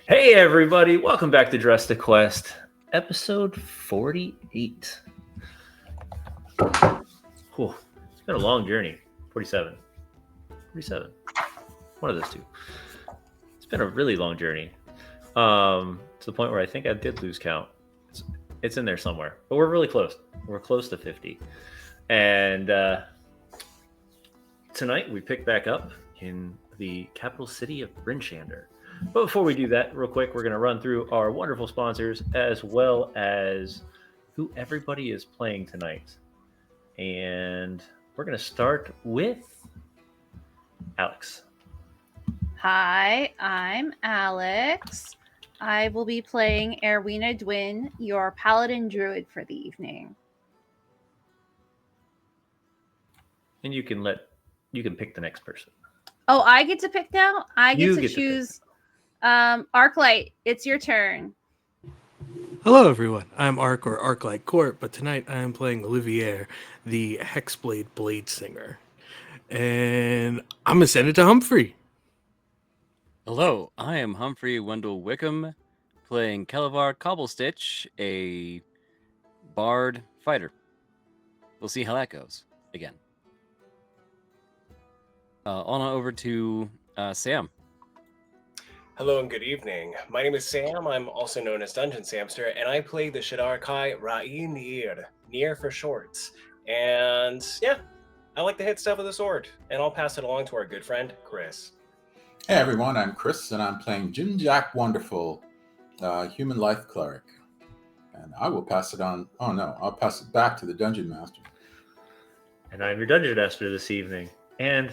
Hey everybody, welcome back to Dress to Quest, episode 48. Whew, it's been a long journey. 47. 47. One of those two. It's been a really long journey. To the point where I think I did lose count. It's in there somewhere, but we're really close. We're close to 50. And tonight we pick back up in the capital city of Brinshander. But before we do that, real quick, we're going to run through our wonderful sponsors as well as who everybody is playing tonight. And we're going to start with Alex. Hi, I'm Alex. I will be playing Erwina Dwin, your paladin druid for the evening. And you can pick the next person. Oh, I get to pick now? I get You to get to choose Arclight. It's your turn. Hello, everyone. I'm Arc or Arclight Court, but tonight I am playing Olivier, the Hexblade Blade Singer. And I'm going to send it to Humphrey. Hello, I am Humphrey Wendell Wickham, playing Kelevar Cobblestitch, a bard fighter. We'll see how that goes again. On over to Sam. Hello and good evening. My name is Sam. I'm also known as Dungeon Samster, and I play the Shadar Kai Ra'i Nier for short. And yeah, I like to hit stuff with a sword, and I'll pass it along to our good friend, Chris. Hey everyone, I'm Chris, and I'm playing Jim Jack Wonderful, Human Life Cleric. And I will pass it on. Oh no, I'll pass it back to the Dungeon Master. And I'm your Dungeon Master this evening. And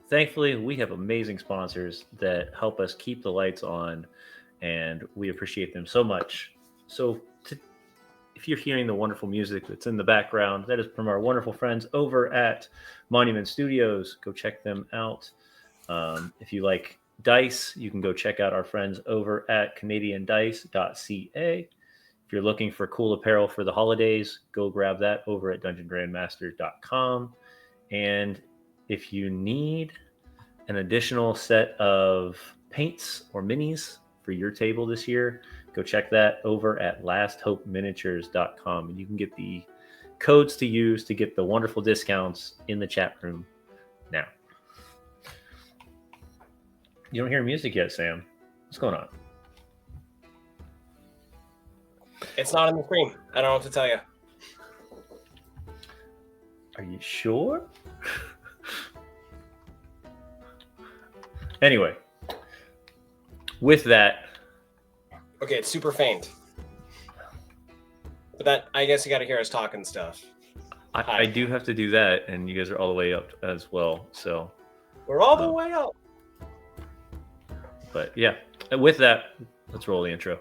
thankfully, we have amazing sponsors that help us keep the lights on, and we appreciate them so much. So if you're hearing the wonderful music that's in the background, that is from our wonderful friends over at Monument Studios. Go check them out. If you like dice, you can go check out our friends over at canadiandice.ca. If you're looking for cool apparel for the holidays, go grab that over at dungeongrandmaster.com. And if you need an additional set of paints or minis for your table this year, go check that over at lasthopeminiatures.com. And you can get the codes to use to get the wonderful discounts in the chat room now. You don't hear music yet, Sam. What's going on? It's not on the screen. I don't know what to tell you. Are you sure? Anyway, with that. Okay, it's super faint. But that, I guess you got to hear us talking stuff. I do have to do that, and you guys are all the way up as well. So we're all the way up. But yeah, with that, let's roll the intro.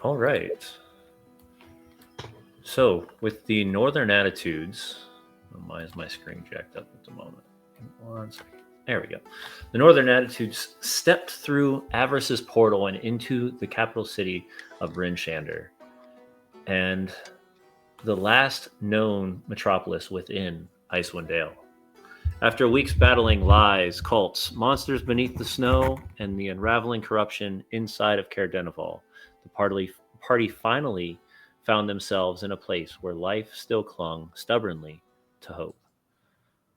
All right. So with the Northern Attitudes, why is my screen jacked up at the moment? One second. There we go. The Northern Attitudes stepped through Avarice's portal and into the capital city of Brinshander, and the last known metropolis within Icewind Dale. After weeks battling lies, cults, monsters beneath the snow, and the unraveling corruption inside of Caer Dineval, the party finally found themselves in a place where life still clung stubbornly to hope.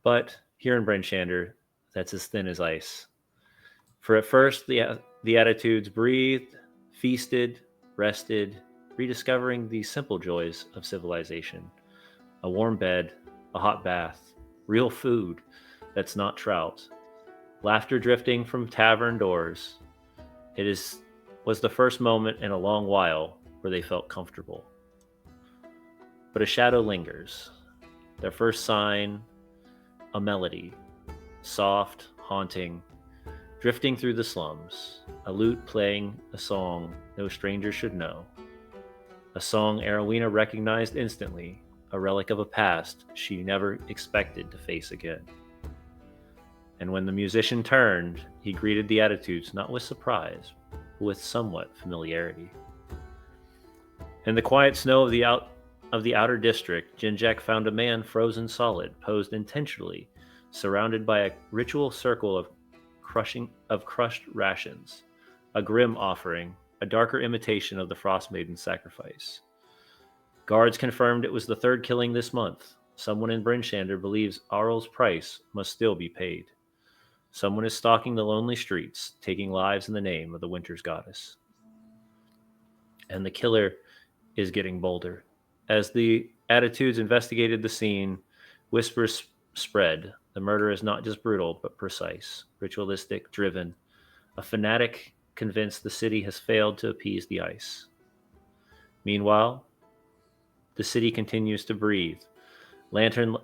But here in Bryn Shander that's as thin as ice. For at first, the attitudes breathed, feasted, rested, rediscovering the simple joys of civilization. A warm bed, a hot bath, real food that's not trout, laughter drifting from tavern doors. Was the first moment in a long while where they felt comfortable. But a shadow lingers. Their first sign, a melody, soft, haunting, drifting through the slums, a lute playing a song no stranger should know. A song Arowena recognized instantly, a relic of a past she never expected to face again. And when the musician turned, he greeted the attitudes not with surprise, but with somewhat familiarity. In the quiet snow of the outer district, Jinjak found a man frozen solid, posed intentionally, surrounded by a ritual circle of crushed rations, a grim offering, a darker imitation of the Frost Maiden's sacrifice. Guards confirmed it was the third killing this month. Someone in Bryn Shander believes Arl's price must still be paid. Someone is stalking the lonely streets, taking lives in the name of the winter's goddess. And the killer is getting bolder. As the attitudes investigated the scene, whispers spread. The murder is not just brutal, but precise, ritualistic, driven. A fanatic convinced the city has failed to appease the ice. Meanwhile, the city continues to breathe. Lantern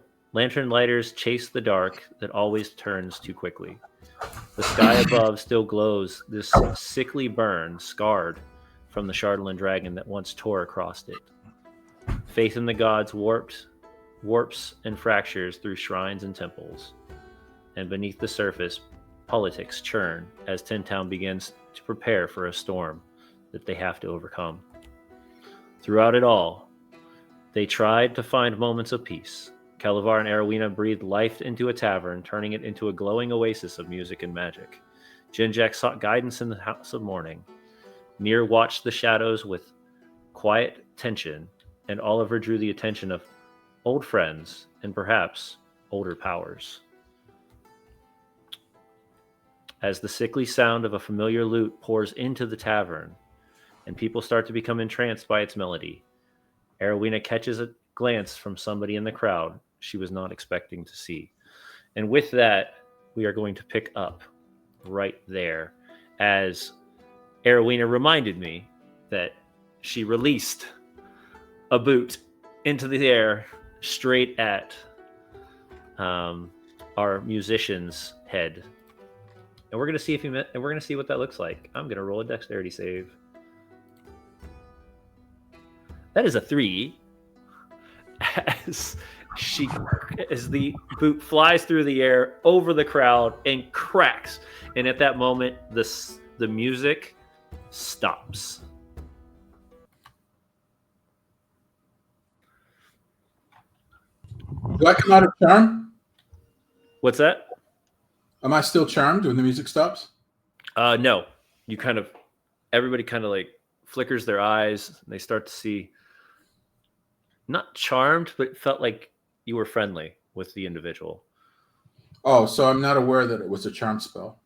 lighters chase the dark that always turns too quickly. The sky above still glows, this sickly burn, scarred from the Chardalyn dragon that once tore across it. Faith in the gods warps and fractures through shrines and temples. And beneath the surface, politics churn as Tin Town begins to prepare for a storm that they have to overcome. Throughout it all, they tried to find moments of peace. Kalavar and Arowena breathed life into a tavern, turning it into a glowing oasis of music and magic. Jinjak sought guidance in the House of Mourning. Nier watched the shadows with quiet tension, and Oliver drew the attention of old friends and perhaps older powers. As the sickly sound of a familiar lute pours into the tavern, and people start to become entranced by its melody, Arowena catches a glance from somebody in the crowd she was not expecting to see. And with that, we are going to pick up right there, as Arowena reminded me that she released a boot into the air straight at our musician's head. And we're gonna see what that looks like. I'm gonna roll a dexterity save. That is a 3. As the boot flies through the air over the crowd and cracks, and at that moment, the music stops. Do I come out of charm? What's that? Am I still charmed when the music stops? No. Everybody kind of like flickers their eyes. And they start to see, not charmed, but it felt like you were friendly with the individual. Oh, so I'm not aware that it was a charm spell.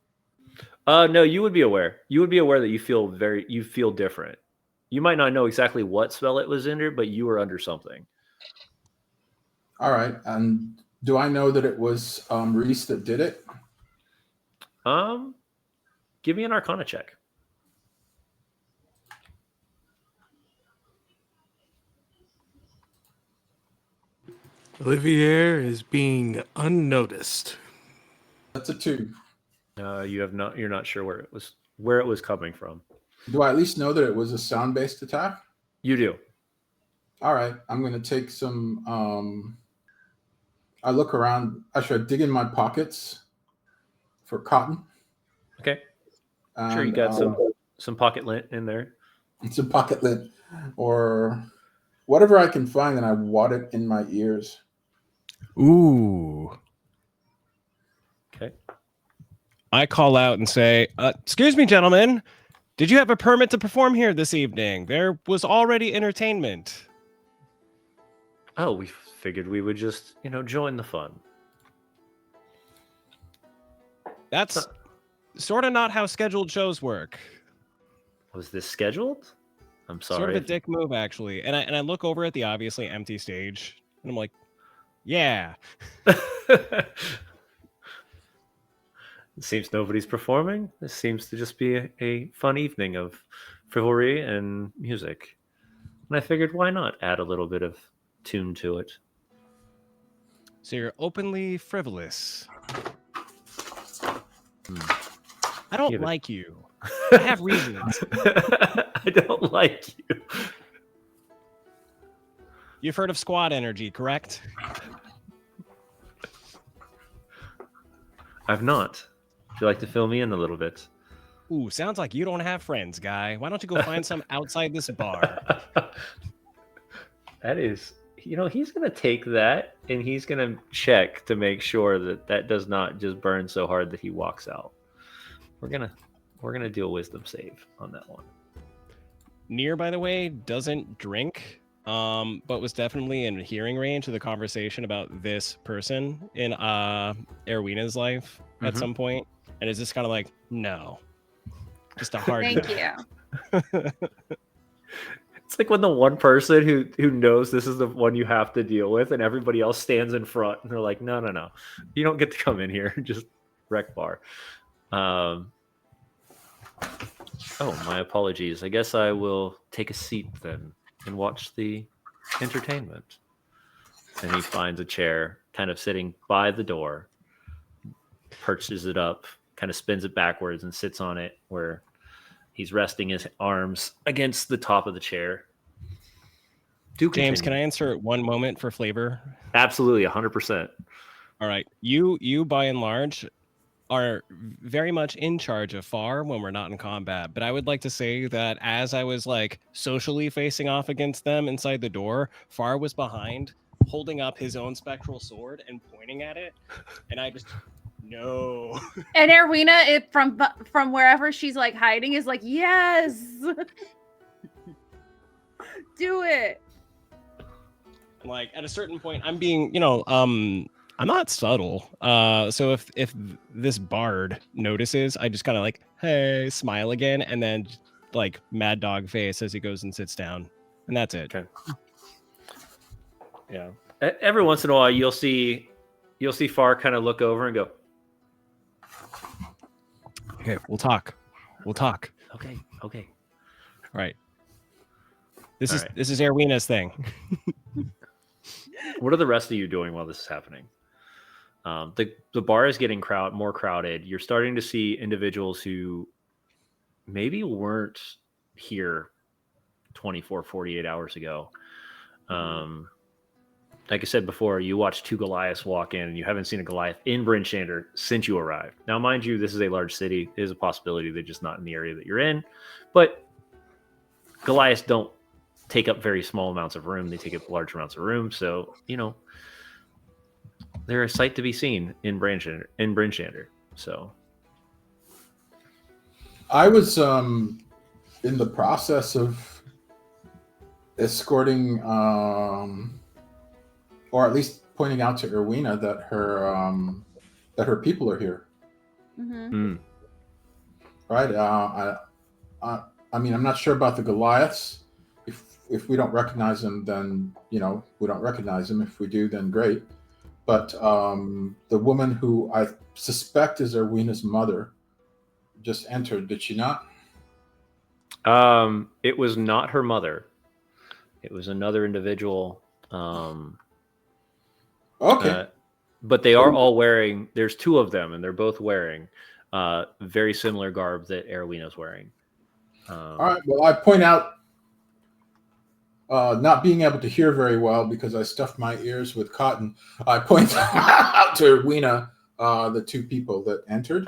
No, you would be aware. You would be aware that you feel different. You might not know exactly what spell it was under, but you were under something. All right. And do I know that it was Reese that did it? Give me an Arcana check. Olivier is being unnoticed. That's a 2. You're not sure where it was coming from. Do I at least know that it was a sound-based attack? You do. All right. I'm going to take some... I look around. Actually, I dig in my pockets for cotton. Okay. And, Sure, you got some pocket lint in there. Some pocket lint or whatever I can find, and I wad it in my ears. Ooh. Okay. I call out and say, excuse me, gentlemen. Did you have a permit to perform here this evening? There was already entertainment. Oh, we figured we would just, join the fun. That's sort of not how scheduled shows work. Was this scheduled? I'm sorry. Sort of a if- dick move, actually. And I look over at the obviously empty stage, and I'm like, yeah. It seems nobody's performing. This seems to just be a fun evening of frivolry and music. And I figured, why not add a little bit of tune to it? So you're openly frivolous. Hmm. I don't Give it- like you. I have reasons. I don't like you. You've heard of squad energy, correct? I've not. Would you like to fill me in a little bit? Ooh, sounds like you don't have friends, guy. Why don't you go find some outside this bar? That is, he's going to take that and he's going to check to make sure that that does not just burn so hard that he walks out. We're going to do a wisdom save on that one. Nier, by the way, doesn't drink, but was definitely in hearing range of the conversation about this person in Erwina's life at Mhm. some point, and is just kind of like, no, just a hard Thank no. you. It's like when the one person who knows this is the one you have to deal with and everybody else stands in front and they're like, no. You don't get to come in here. Just wreck bar. Oh, my apologies. I guess I will take a seat then and watch the entertainment. And he finds a chair kind of sitting by the door, perches it up, kind of spins it backwards and sits on it where he's resting his arms against the top of the chair. James, can I insert one moment for flavor? Absolutely, 100%. All right, you by and large are very much in charge of Far when we're not in combat, but I would like to say that as I was like socially facing off against them inside the door, Far was behind, holding up his own spectral sword and pointing at it, and I just no. And Erwina, from wherever she's like hiding, is like, yes, do it. Like at a certain point, I'm being, I'm not subtle. So if this bard notices, I just kind of like, hey, smile again, and then like mad dog face as he goes and sits down, and that's it. Okay. Yeah. Every once in a while, you'll see Far kind of look over and go, Okay, we'll talk. okay. All right. This All is right. this is Erwina's thing. What are the rest of you doing while this is happening? The bar is getting more crowded. You're starting to see individuals who maybe weren't here 24, 48 hours ago. Like I said before, you watched 2 Goliaths walk in, and you haven't seen a Goliath in Bryn Shander since you arrived. Now, mind you, this is a large city. It is a possibility they're just not in the area that you're in. But Goliaths don't take up very small amounts of room. They take up large amounts of room. So, they're a sight to be seen in Bryn Shander. So I was in the process of escorting, or at least pointing out to Erwina that her people are here. Mm-hmm. Right? I mean, I'm not sure about the Goliaths. If we don't recognize them, then we don't recognize them. If we do, then great. But the woman who I suspect is Erwina's mother just entered. Did she not? it was not her mother. It was another individual. Okay. But they are all wearing, there's 2 of them, and they're both wearing very similar garb that Erwina's wearing. All right. Well, I point out not being able to hear very well because I stuffed my ears with cotton. I point out to Erwina the 2 people that entered.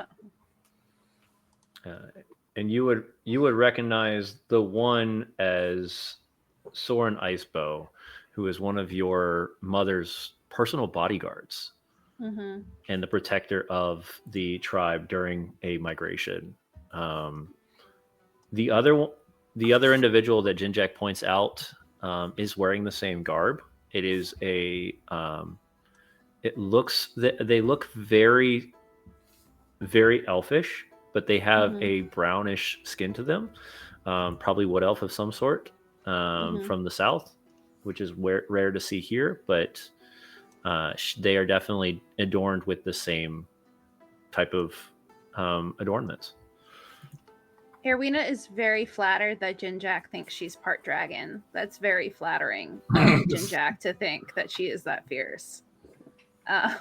And you would recognize the one as Soren Icebow, who is one of your mother's personal bodyguards Mm-hmm. and the protector of the tribe during a migration. The other individual that Jinjak points out is wearing the same garb. It is they look very very elfish, but they have Mhm. a brownish skin to them, probably wood elf of some sort, Mhm. from the south, which is rare to see here. But they are definitely adorned with the same type of adornments. Erwina is very flattered that Jinjak thinks she's part dragon. That's very flattering of Jinjak to think that she is that fierce. Uh,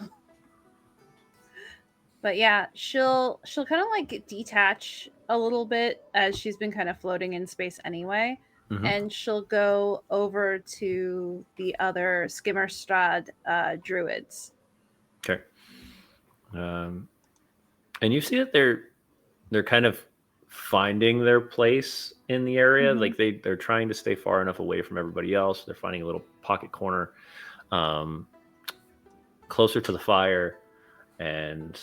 but yeah, she'll kind of like detach a little bit as she's been kind of floating in space anyway, Mhm. and she'll go over to the other Skimmerstrad druids. Okay. And you see that they're kind of finding their place in the area. Mhm. Like they're trying to stay far enough away from everybody else. They're finding a little pocket corner, closer to the fire, and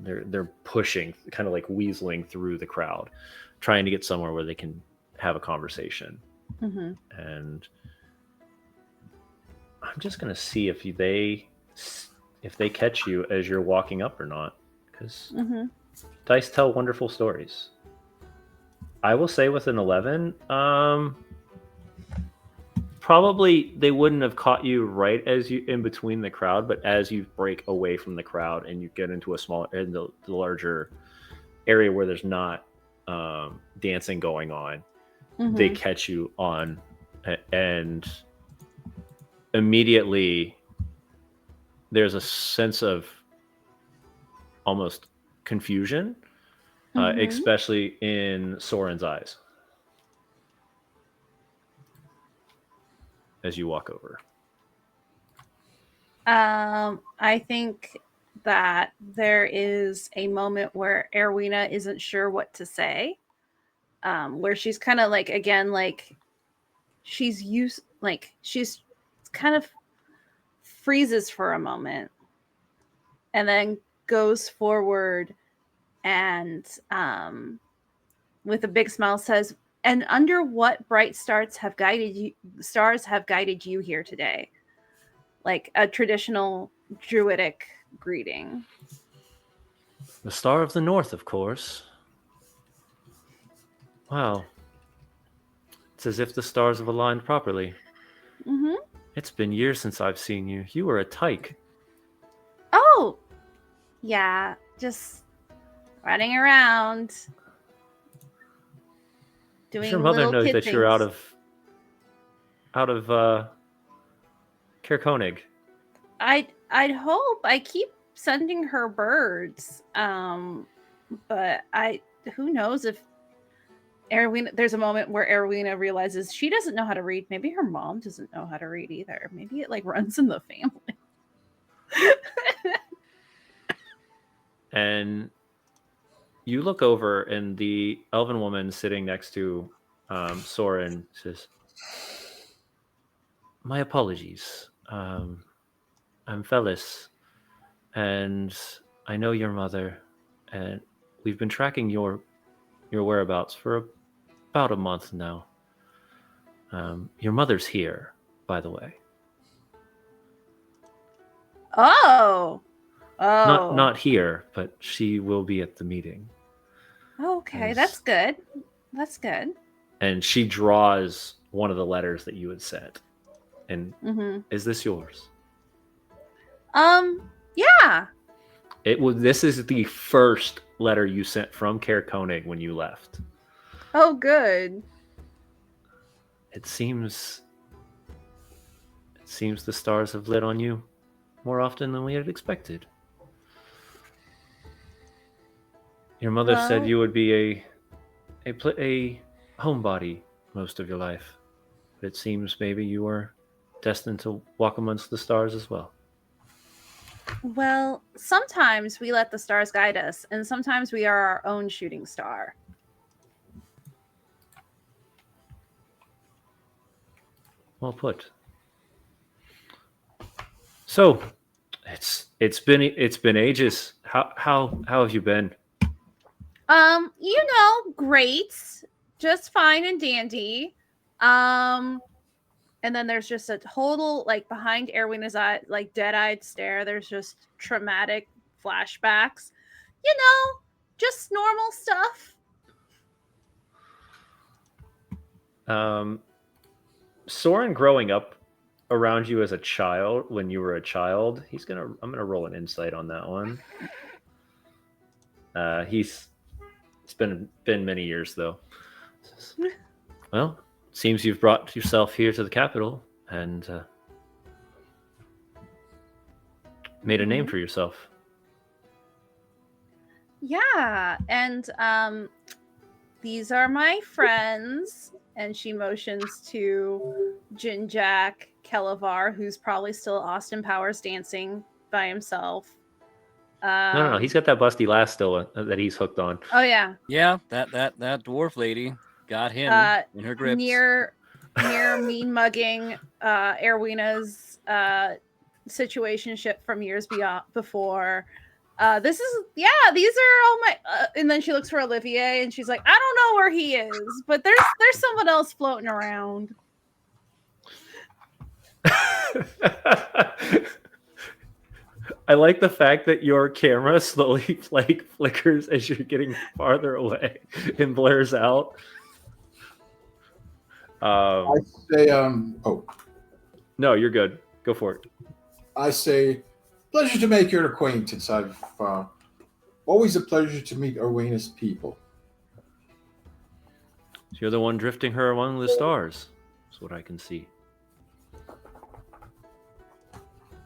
they're pushing, kind of like weaseling through the crowd, trying to get somewhere where they can have a conversation. Mhm. And I'm just gonna see if they catch you as you're walking up or not, because Mhm. dice tell wonderful stories. I will say with an 11, probably they wouldn't have caught you right as you in between the crowd, but as you break away from the crowd and you get into a smaller, in the larger area where there's not dancing going on, they Mhm. catch you on, and immediately there's a sense of almost confusion, Mhm. especially in Soren's eyes as you walk over. I think that there is a moment where Erwina isn't sure what to say. Where she's kind of like, again, like she's kind of freezes for a moment and then goes forward and with a big smile says, "And under what bright stars have guided you here today?" Like a traditional druidic greeting. The Star of the North, of course. Wow. It's as if the stars have aligned properly. Mm-hmm. It's been years since I've seen you. You were a tyke. Oh, yeah, just running around Does your doing mother little know kid that you're things. out of Caer Koenig? I'd hope. I keep sending her birds. But who knows if Erwin, there's a moment where Erwina realizes she doesn't know how to read. Maybe her mom doesn't know how to read either. Maybe it like runs in the family. And you look over, and the elven woman sitting next to Soren says, "My apologies. I'm Fellis, and I know your mother, and we've been tracking your whereabouts for about a month now. Your mother's here, by the way. Oh. Not Oh. not here, but she will be at the meeting." Okay, As- that's good. That's good. And she draws one of the letters that you had sent. And Mm-hmm. is this yours? Yeah. This is the first letter you sent from Caer Koenig when you left. Oh, good. It seems the stars have lit on you more often than we had expected. Your mother said Well, you would be a homebody most of your life, but it seems maybe you are destined to walk amongst the stars as well. well, sometimes we let the stars guide us, and sometimes we are our own shooting star. Well put. So, it's been ages. How have you been? Great. Just fine and dandy. Um, and then there's just a total, like, behind Erwina's eye, like, dead-eyed stare. There's just traumatic flashbacks just normal stuff. Soren growing up around you as a child, when you were a child, I'm gonna roll an insight on that one. It's been many years though. Well, seems you've brought yourself here to the capital and made a name for yourself. Yeah, and these are my friends. And she motions to Jinjak Kelavar, who's probably still Austin Powers dancing by himself. No, he's got that busty lass still that he's hooked on. Oh yeah, Yeah, that dwarf lady got him in her grips. near mean mugging Erwina's situationship from years before. These are all my and then she looks for Olivier and she's like, I don't know where he is, but there's someone else floating around. I like the fact that your camera slowly flickers as you're getting farther away and blurs out. I say, No, you're good. Go for it. I say, pleasure to make your acquaintance. I've always a pleasure to meet Erwina's people. You're the one drifting her among the stars. That's what I can see.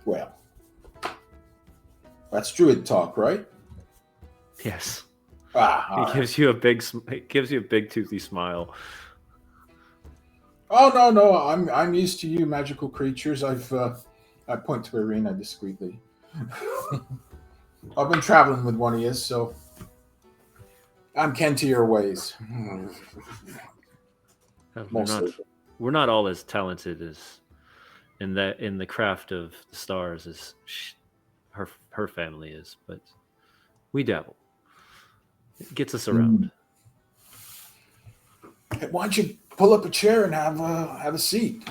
Well, that's druid talk, right? Yes. It gives you a big toothy smile. Oh no, I'm used to you magical creatures. I point to Irina discreetly. I've been traveling with one of you, so I'm ken to your ways. We're not all as talented as in the craft of the stars as her family is, but we dabble. It gets us around. Hey, why don't you pull up a chair and have a seat?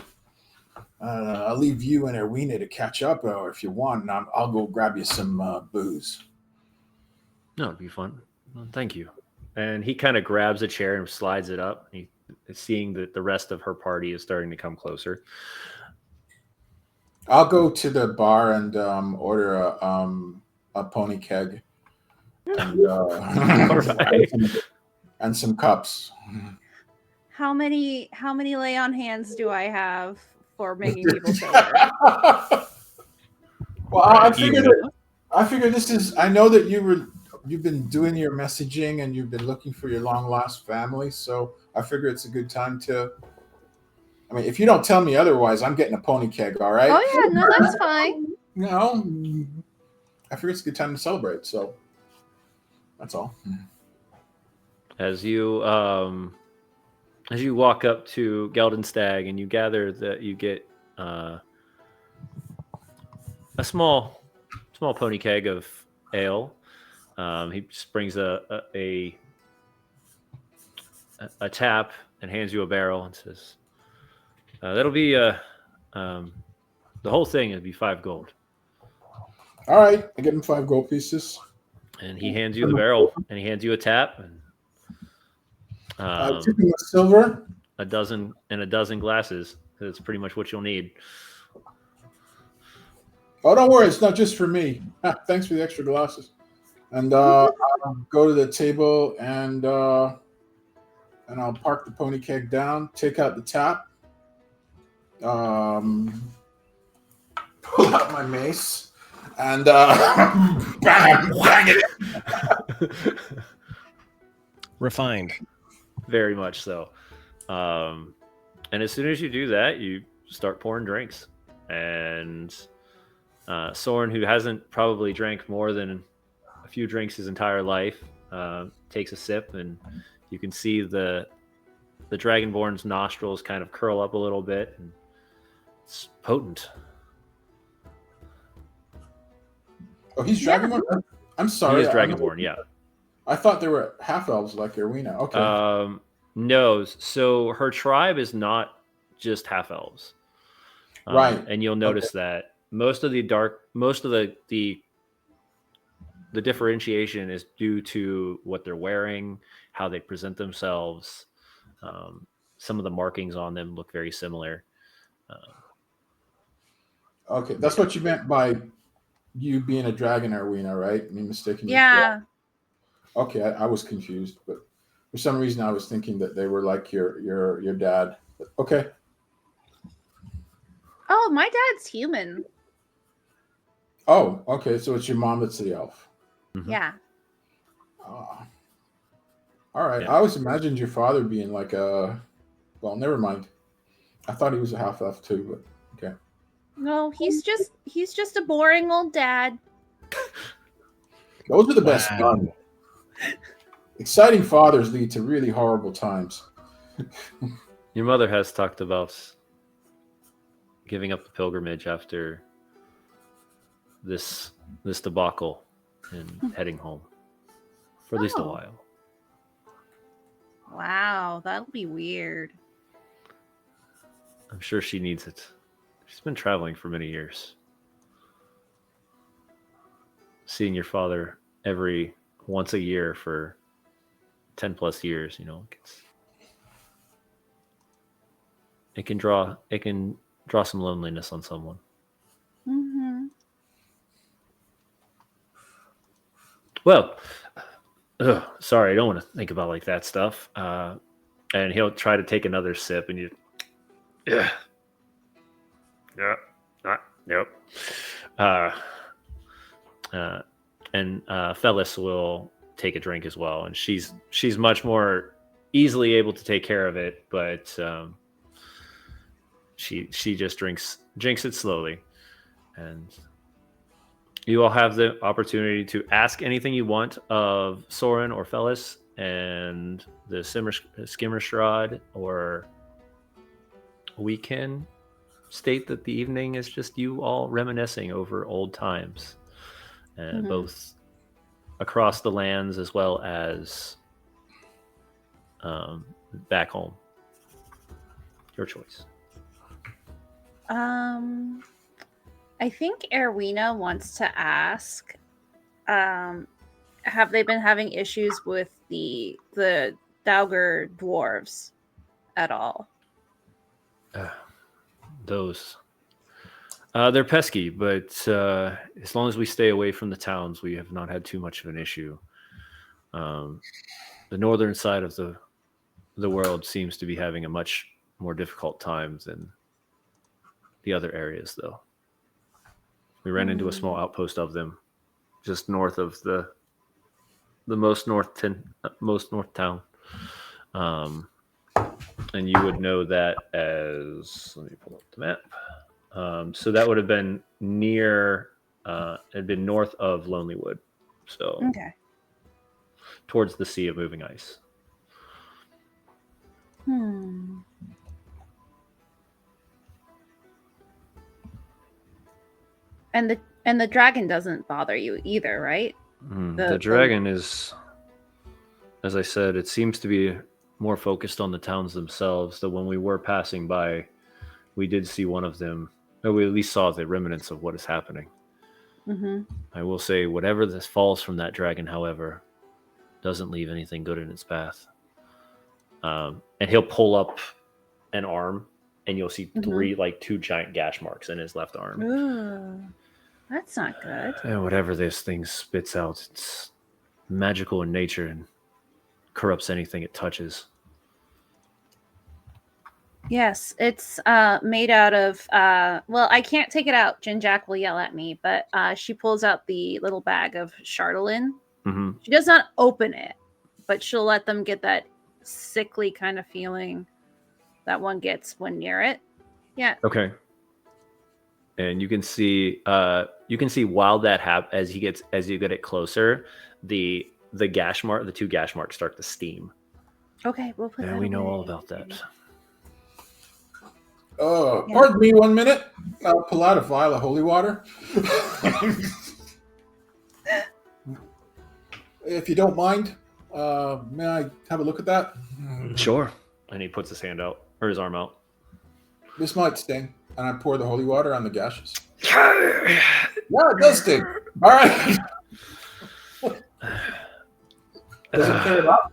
I'll leave you and Erwina to catch up, or if you want, and I'll go grab you some booze. No, it'd be fun. Well, thank you. And he kind of grabs a chair and slides it up. He is seeing that the rest of her party is starting to come closer. I'll go to the bar and order a pony keg and, right. and some cups. How many lay on hands do I have for making people sober? Well, I figured this is. I know that you've been doing your messaging and you've been looking for your long lost family, so I figure it's a good time to. I mean, if you don't tell me otherwise, I'm getting a pony keg. All right. Oh yeah, no, that's fine. No, I figure it's a good time to celebrate. So that's all. As you walk up to Geldenstag and you gather that you get a small pony keg of ale. He just brings a tap and hands you a barrel and says, "That'll be the whole thing. It'll be 5 gold." All right, I give him 5 gold pieces. And he hands you the barrel and he hands you a tap and Tipping with silver. a dozen glasses. That's pretty much what you'll need. Oh, don't worry, it's not just for me. Thanks for the extra glasses. And I'll go to the table and I'll park the pony keg down, take out the tap, pull out my mace, and bang it. Refined. Very much so. And as soon as you do that, you start pouring drinks. And Soren, who hasn't probably drank more than a few drinks his entire life, takes a sip, and you can see the Dragonborn's nostrils kind of curl up a little bit. And it's potent. Oh, he's Dragonborn? I'm sorry. He is Dragonborn, yeah. I thought they were half elves like Erwina. Okay. No, so her tribe is not just half elves. Right. And you'll notice that most of the the differentiation is due to what they're wearing, how they present themselves. Some of the markings on them look very similar. Okay, that's what you meant by you being a dragon, Arwina, right? Me mistaking you. Yeah. Okay, I was confused, but for some reason I was thinking that they were like your dad. But okay. Oh, my dad's human. Oh, okay. So it's your mom that's the elf. Mhm. Yeah. Ah. All right. Yeah. I always imagined your father being like a. Well, never mind. I thought he was a half elf too, but okay. No, he's just a boring old dad. Those are the best. Wow. Exciting fathers lead to really horrible times. Your mother has talked about giving up the pilgrimage after this debacle and heading home for at least a Oh. while. Wow, that'll be weird. I'm sure she needs it. She's been traveling for many years. Seeing your father once a year for 10 plus years, it can draw some loneliness on someone. Mm-hmm. Well, sorry, I don't want to think about like that stuff. And he'll try to take another sip, and yeah, nope. And Phyllis will take a drink as well, and she's much more easily able to take care of it, but she just drinks it slowly. And you all have the opportunity to ask anything you want of Soren or Phyllis and the Skimmerstrad, or we can state that the evening is just you all reminiscing over old times, and both across the lands as well as back home. Your choice. I think Erwina wants to ask, have they been having issues with the Daugr dwarves at all? Those. They're pesky, but as long as we stay away from the towns, we have not had too much of an issue. The northern side of the world seems to be having a much more difficult time than the other areas, though. We ran into a small outpost of them just north of the most north town. And you would know that as, let me pull up the map. So that would have been near, had been north of Lonelywood. So Okay. towards the Sea of Moving Ice. And the dragon doesn't bother you either, right? The dragon is, as I said, it seems to be more focused on the towns themselves. Though when we were passing by, we did see one of them, or we at least saw the remnants of what is happening. I will say, whatever this falls from that dragon, however, doesn't leave anything good in its path. And he'll pull up an arm, and you'll see two giant gash marks in his left arm. Ooh, that's not good. And whatever this thing spits out, it's magical in nature and corrupts anything it touches. Yes, it's made out of, well, I can't take it out. Jin Jack will yell at me, but she pulls out the little bag of Chardolin. She does not open it, but she'll let them get that sickly kind of feeling that one gets when near it. Yeah. Okay. And you can see while that happens, as you get it closer, the gash mark, the two gash marks start to steam. Okay, we'll put that we know away. all about that. Pardon me 1 minute. I'll pull out a vial of holy water. If you don't mind, may I have a look at that? Sure. And he puts his hand out, or his arm out. This might sting. And I pour the holy water on the gashes. Yeah, it does sting. All right. Does it clear it up?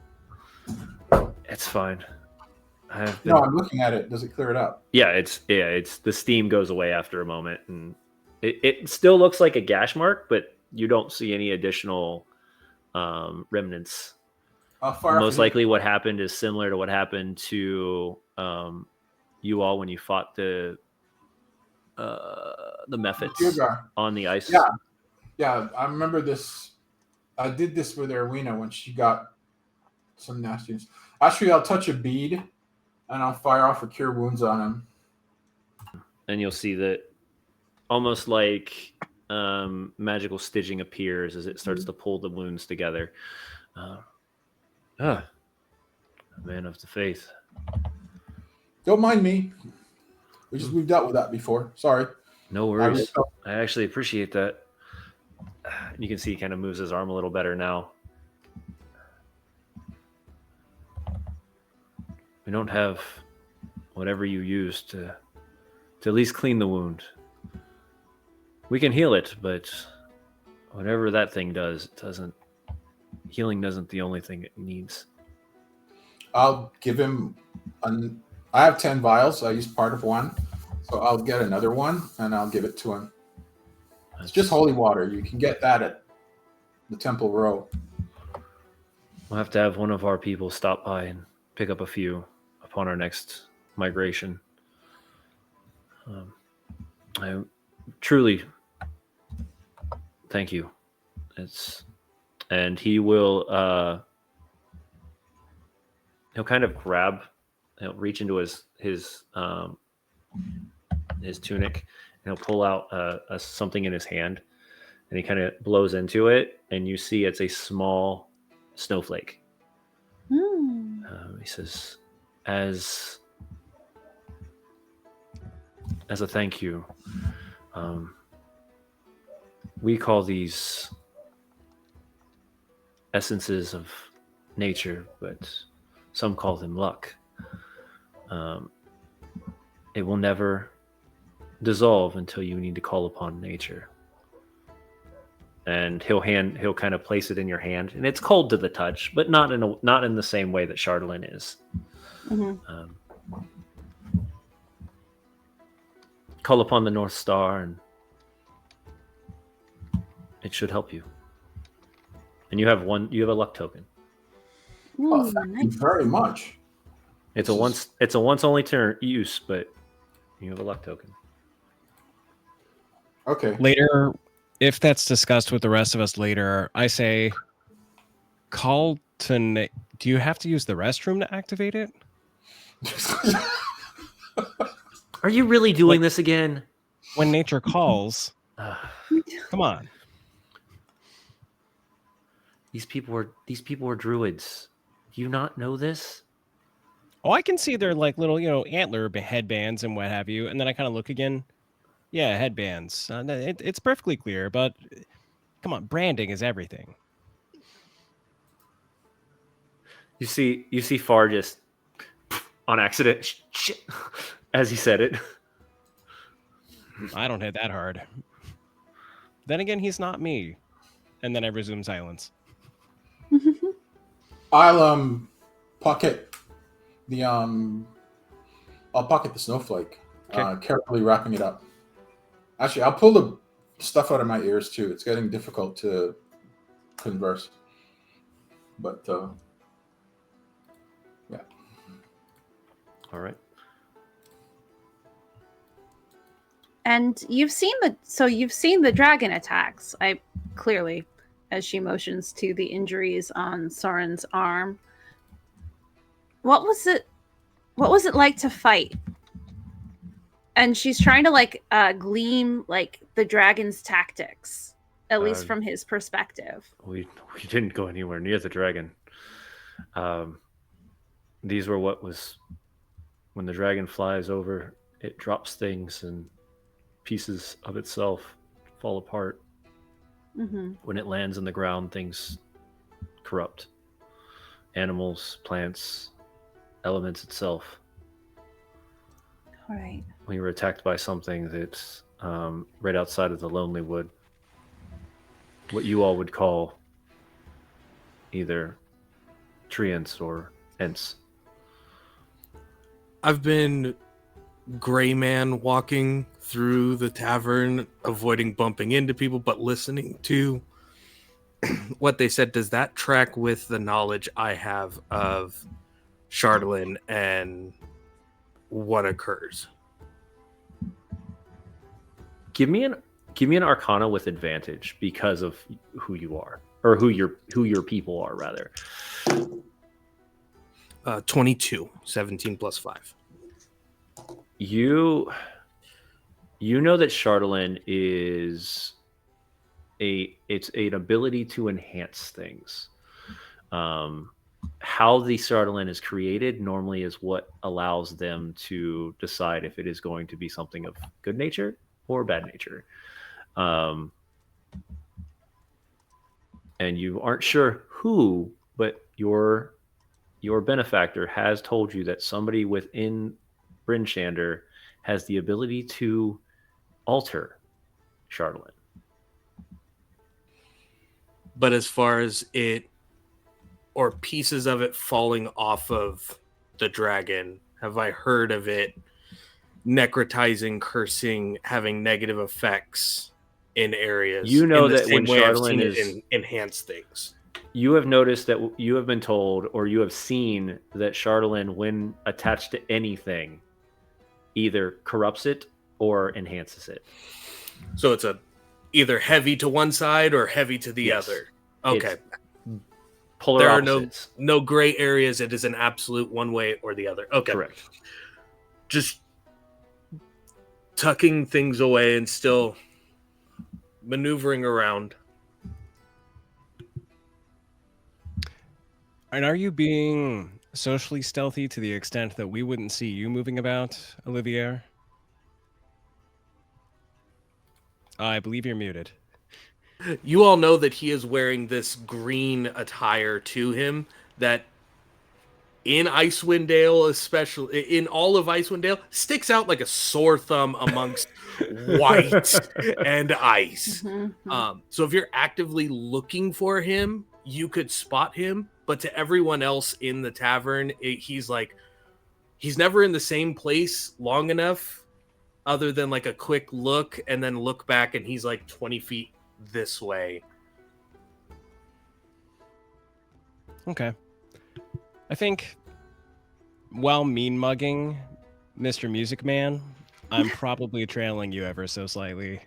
It's fine. I've been... No, I'm looking at it. Does it clear it up? Yeah, it's the steam goes away after a moment, and it still looks like a gash mark, but you don't see any additional remnants. How far? Most likely, what happened is similar to what happened to you all when you fought the Misfits on the ice. Yeah, yeah. I remember this. I did this with Erwina when she got some nastiness. Actually, I'll touch a bead and I'll fire off a cure wounds on him. And you'll see that almost like magical stitching appears as it starts to pull the wounds together. A man of the faith. Don't mind me. We've dealt with that before. Sorry. No worries. I actually appreciate that. You can see he kind of moves his arm a little better now. We don't have whatever you use to at least clean the wound. We can heal it, but whatever that thing does, it doesn't. Healing isn't the only thing it needs. I'll give him. I have 10 vials. I used part of one, so I'll get another one and I'll give it to him. It's just holy water. You can get that at the Temple Row. We'll have to have one of our people stop by and pick up a few upon our next migration. I truly thank you. And he will he'll kind of he'll reach into his tunic, and he'll pull out something in his hand, and he kind of blows into it, and you see it's a small snowflake. He says, as a thank you, we call these essences of nature, but some call them luck. It will never dissolve until you need to call upon nature. And he'll kind of place it in your hand, and it's cold to the touch, but not in the same way that Chardolin is. Mm-hmm. Call upon the North Star, and it should help you. And you have a luck token. Oh, thank you very much. It's a once only turn use, but you have a luck token. Okay. Later, if that's discussed with the rest of us later, I say, call to. Do you have to use the restroom to activate it? Are you really doing this again? When nature calls, come on. These people are druids. Do you not know this? Oh, I can see their like little, antler headbands and what have you, and then I kind of look again. Yeah, headbands. It's perfectly clear, but come on, branding is everything. You see Far just on accident shit, as he said it. I don't hit that hard. Then again, he's not me. And then I resume silence. I'll pocket the snowflake, Okay. carefully wrapping it up. Actually, I'll pull the stuff out of my ears too. It's getting difficult to converse. But yeah. All right. And you've seen the dragon attacks. I clearly, as she motions to the injuries on Soren's arm. What was it like to fight? And she's trying to glean the dragon's tactics, at least from his perspective. We didn't go anywhere near the dragon. These were when the dragon flies over, it drops things and pieces of itself fall apart. Mm-hmm. When it lands on the ground, things corrupt. Animals, plants, elements itself. All right. We were attacked by something that's right outside of the Lonely Wood. What you all would call either treants or ents? I've been gray man walking through the tavern, avoiding bumping into people, but listening to what they said. Does that track with the knowledge I have of Chardolin and what occurs? Give me an Arcana with advantage because of who you are, or who your people are, rather. 22, 17 plus 5. You know that Chardolin is it's an ability to enhance things. How the Chardolin is created normally is what allows them to decide if it is going to be something of good nature or bad nature. And you aren't sure who, but your benefactor has told you that somebody within Bryn Shander has the ability to alter Chardolin. But as far as it or pieces of it falling off of the dragon, have I heard of it necrotizing, cursing, having negative effects in areas? You know in the that when same way I've Chardolin seen is it enhance things. You have noticed that you have been told, or you have seen that Chardolin, when attached to anything, either corrupts it or enhances it. So it's either heavy to one side or heavy to the Yes. other. Okay. It's polar There are opposites. no gray areas. It is an absolute one way or the other. Okay. Correct. Just tucking things away and still maneuvering around. And are you being socially stealthy to the extent that we wouldn't see you moving about, Olivier? I believe you're muted. You all know that he is wearing this green attire to him that in Icewind Dale, especially in all of Icewind Dale, sticks out like a sore thumb amongst white and ice. So if you're actively looking for him, you could spot him. But to everyone else in the tavern, he's never in the same place long enough, other than like a quick look and then look back, and he's like 20 feet this way. Okay. I think while mean mugging Mr. Music Man, I'm probably trailing you ever so slightly.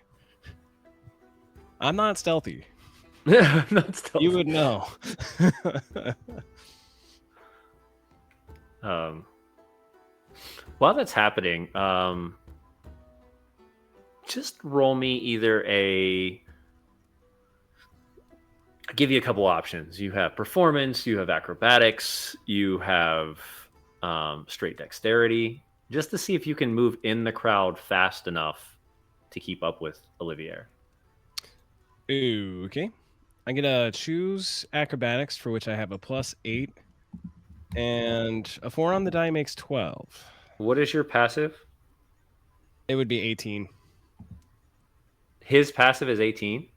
I'm not stealthy. Not stealthy. You would know. While that's happening, just roll me either I'll give you a couple options. You have performance, you have acrobatics, you have straight dexterity, just to see if you can move in the crowd fast enough to keep up with Olivier. Okay. I'm going to choose acrobatics, for which I have a +8. And a 4 on the die makes 12. What is your passive? It would be 18. His passive is 18.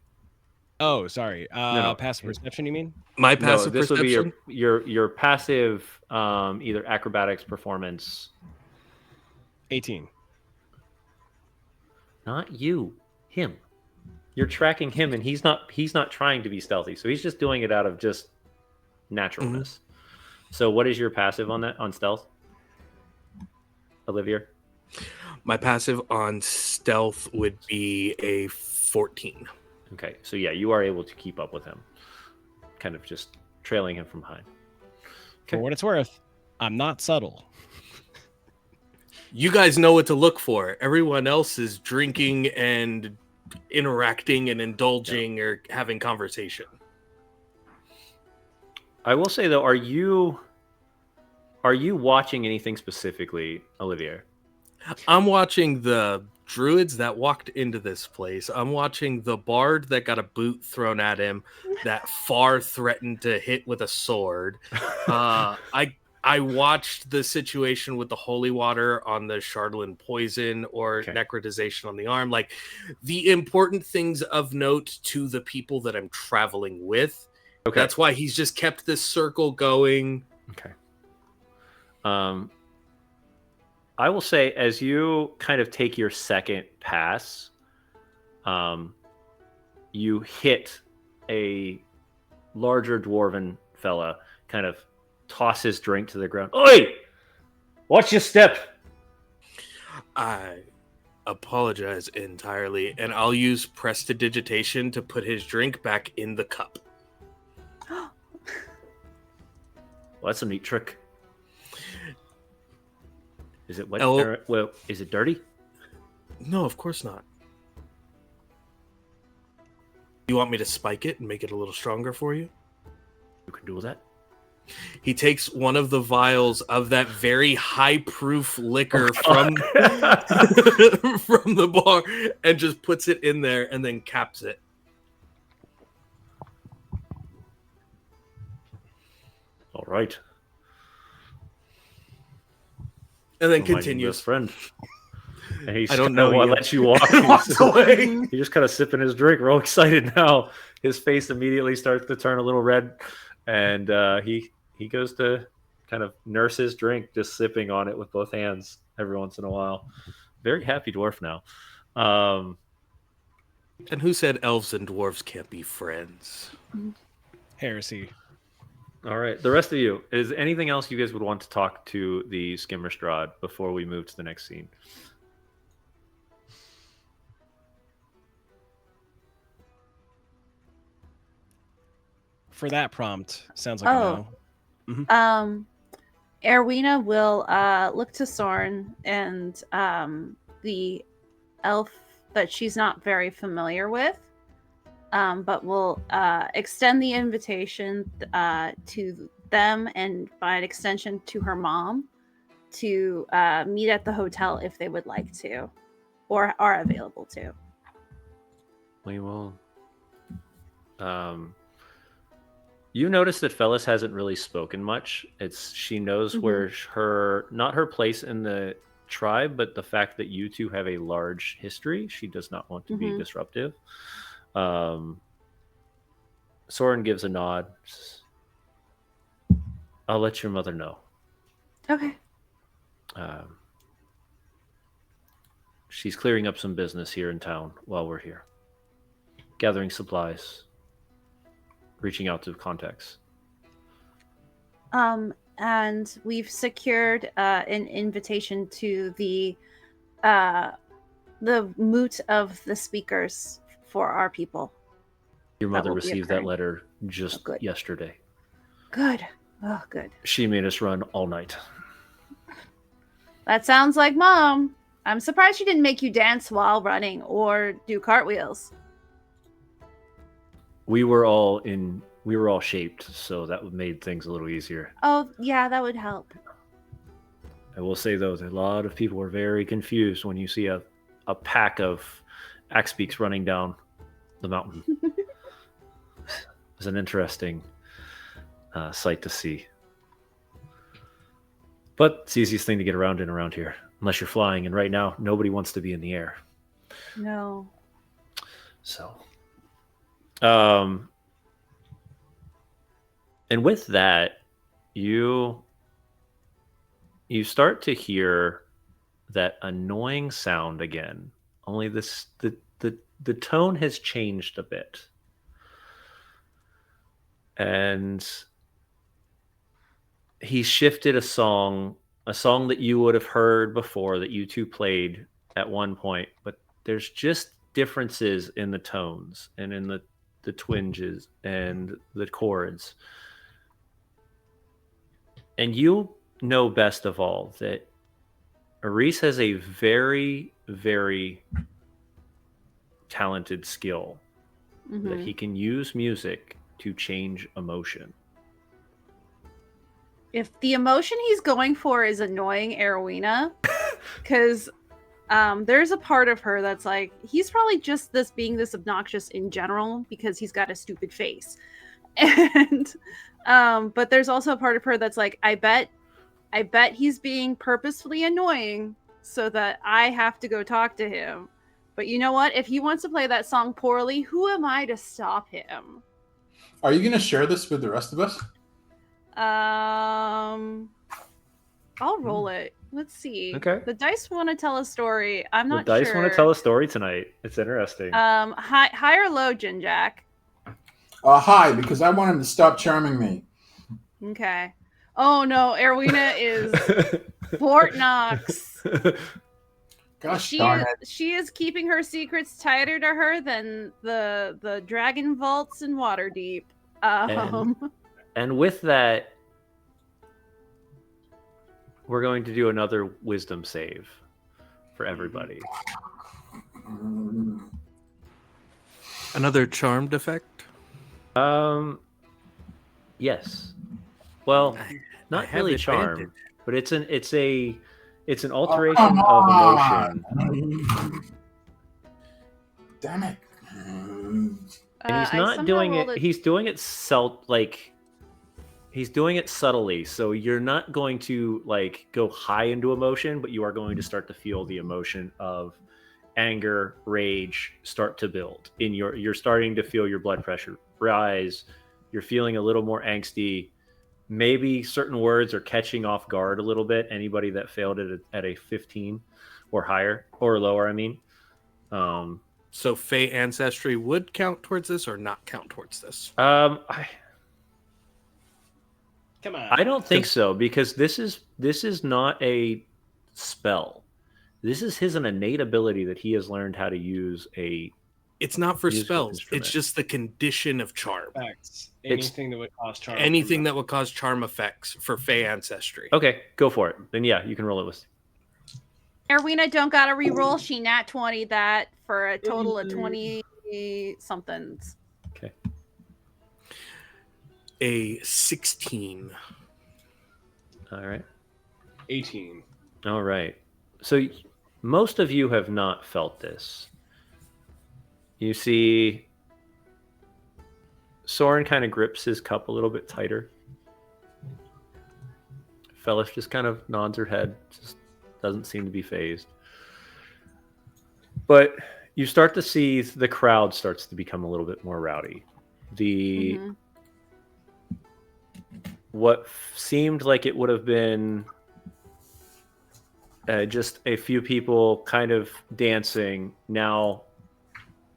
Oh, sorry. No. Passive perception, you mean? My passive this perception? would be your passive, either acrobatics, performance. 18. Not you, him. You're tracking him, and he's not trying to be stealthy, so he's just doing it out of just naturalness. So what is your passive on stealth, Olivier? My passive on stealth would be a 14. Okay, so yeah, you are able to keep up with him, kind of just trailing him from behind. For what it's worth, I'm not subtle. You guys know what to look for. Everyone else is drinking and interacting and indulging or having conversation. I will say though, are you watching anything specifically, Olivier? I'm watching the druids that walked into this place. I'm watching the bard that got a boot thrown at him that far threatened to hit with a sword. I watched the situation with the holy water on the Chardolin poison or necrotization on the arm. Like the important things of note to the people that I'm traveling with. Okay. That's why he's just kept this circle going. Okay. I will say, as you kind of take your second pass, you hit a larger dwarven fella, kind of toss his drink to the ground. Oi! Watch your step! I apologize entirely, and I'll use prestidigitation to put his drink back in the cup. Well, that's a neat trick. Is it wet? Oh. Well, is it dirty? No, of course not. You want me to spike it and make it a little stronger for you? You can do that. He takes one of the vials of that very high-proof liquor Oh, from from the bar and just puts it in there and then caps it. All right. And then Oh, my continues. best friend. And he's I don't know know what you. lets you walk. And walks away. He's just kind of sipping his drink, real excited now. His face immediately starts to turn a little red, and he goes to kind of nurse his drink, just sipping on it with both hands every once in a while. Very happy dwarf now. And who said elves and dwarves can't be friends? Heresy. All right, the rest of you, is anything else you guys would want to talk to the Skimmerstrad before we move to the next scene? For that prompt, sounds like Oh. a no. Erwina will look to Soren and the elf that she's not very familiar with, but will extend the invitation to them and by an extension to her mom to meet at the hotel if they would like to or are available to. We will. You notice that Fellis hasn't really spoken much. She knows where not her place in the tribe, but the fact that you two have a large history. She does not want to be disruptive. Soren gives a nod. I'll let your mother know. Okay. She's clearing up some business here in town while we're here. Gathering supplies. Reaching out to contacts. And we've secured an invitation to the moot of the speakers for our people. Your That mother will be received that occurring. letter just good. yesterday. Good. Oh, good. She made us run all night. That sounds like Mom. I'm surprised she didn't make you dance while running or do cartwheels. We were all shaped, so that made things a little easier. Oh, yeah, that would help. I will say though, that a lot of people were very confused when you see a pack of axe beaks running down the mountain. It's an interesting sight to see. But it's the easiest thing to get around here, unless you're flying. And right now, nobody wants to be in the air. No. So, and with that, you start to hear that annoying sound again. Only the tone has changed a bit. And he shifted a song that you would have heard before that you two played at one point, but there's just differences in the tones and in the twinges and the chords. And you know best of all that Aris has a very, very talented skill that he can use music to change emotion. If the emotion he's going for is annoying Erwina, because there's a part of her that's like, he's probably just being this obnoxious in general because he's got a stupid face. And but there's also a part of her that's like, I bet he's being purposefully annoying so that I have to go talk to him. But you know what? If he wants to play that song poorly, who am I to stop him? Are you going to share this with the rest of us? I'll roll it. Let's see. Okay. The dice want to tell a story. I'm The not dice sure. want to tell a story tonight. It's interesting. High or low, Jinjack? High, because I want him to stop charming me. Okay. Oh no, Erwina is Fort Knox. Gosh She darn is, it. she is keeping her secrets tighter to her than the dragon vaults in Waterdeep. And with that, we're going to do another wisdom save for everybody. Another charmed effect? Yes. Well, I not have really advantage. charm, but it's an alteration come of on. emotion. Damn it. And he's I not somehow doing rolled it. He's doing it he's doing it subtly. So you're not going to go high into emotion, but you are going to start to feel the emotion of anger, rage start to build in you're starting to feel your blood pressure rise. You're feeling a little more angsty. Maybe certain words are catching off guard a little bit. Anybody that failed it at a 15 or higher or lower, I mean. So Fey ancestry would count towards this or not count towards this? Come on. I don't think so, because this is not a spell. This is an innate ability that he has learned how to use It's not for musical spells. instrument. It's just the condition of charm. Effects. Anything that would cause charm. Anything that would cause charm effects for Fey ancestry. Okay, go for it. Then yeah, you can roll it with. Erwina don't gotta re-roll. She nat 20 that for a total of 20 somethings. Okay. A 16. All right. 18. All right. So most of you have not felt this. You see Soren kind of grips his cup a little bit tighter. Fellis just kind of nods her head, just doesn't seem to be phased. But you start to see the crowd starts to become a little bit more rowdy. What seemed like it would have been just a few people kind of dancing, now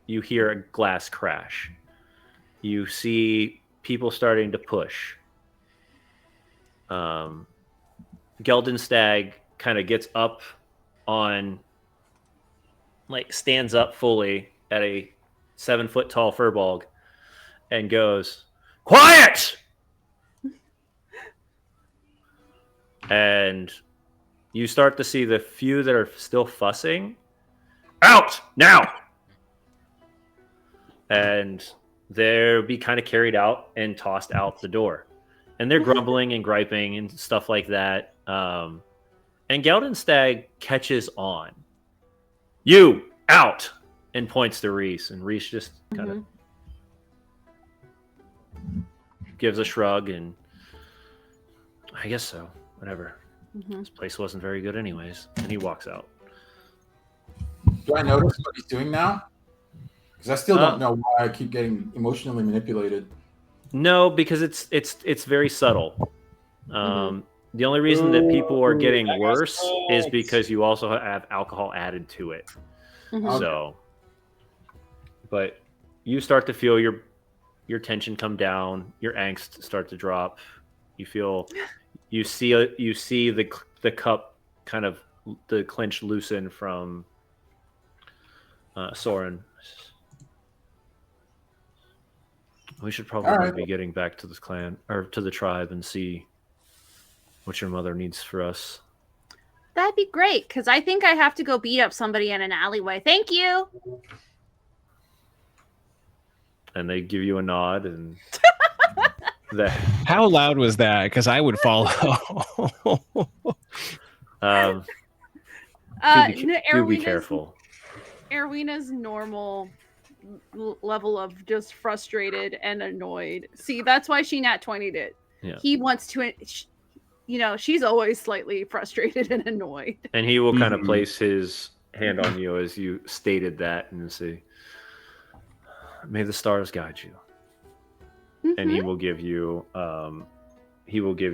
you hear a glass crash. You see people starting to push. Geldenstag kind of gets up on, stands up fully at a 7-foot tall furbolg and goes, "Quiet!" And you start to see the few that are still fussing, "Out now!" And they'll be kind of carried out and tossed out the door. And they're grumbling and griping and stuff like that. And Geldenstag catches on. "You, out!" and points to Reese. And Reese just kind of gives a shrug and, "I guess so. Whatever. This place wasn't very good anyways." And he walks out. Do I notice what he's doing now? Because I still don't know why I keep getting emotionally manipulated. No, because it's very subtle. The only reason that people are getting worse is because you also have alcohol added to it. So, but you start to feel your tension come down, your angst start to drop. You feel, you see the cup kind of the clinch loosen from Soren. We should probably be getting back to this clan or to the tribe and see what your mother needs for us. That'd be great, because I think I have to go beat up somebody in an alleyway. Thank you. And they give you a nod, and How loud was that? Because I would follow. Do be careful. Erwina's normal level of just frustrated and annoyed. See, that's why she nat 20'd it. Yeah. He wants to, she's always slightly frustrated and annoyed. And he will kind of place his hand on you as you stated that and say, "May the stars guide you." and he Mhm. will give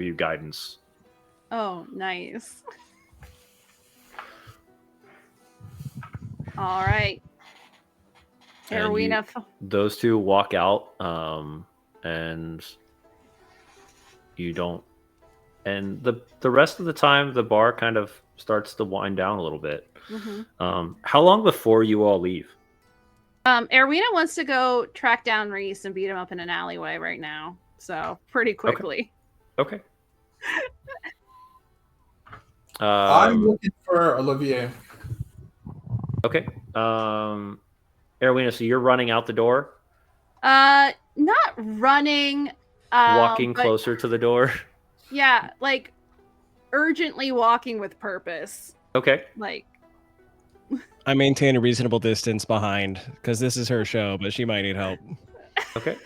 you guidance. Oh, nice. All right. And Erwina. those two walk out, and you don't. And the rest of the time, the bar kind of starts to wind down a little bit. How long before you all leave? Erwina wants to go track down Reese and beat him up in an alleyway right now. So pretty quickly. Okay. I'm looking for Olivier. Okay. Erwina, so you're running out the door, Not running. walking But closer to the door. yeah, like urgently walking with purpose. Okay. Like, I maintain a reasonable distance behind because this is her show, but she might need help. Okay.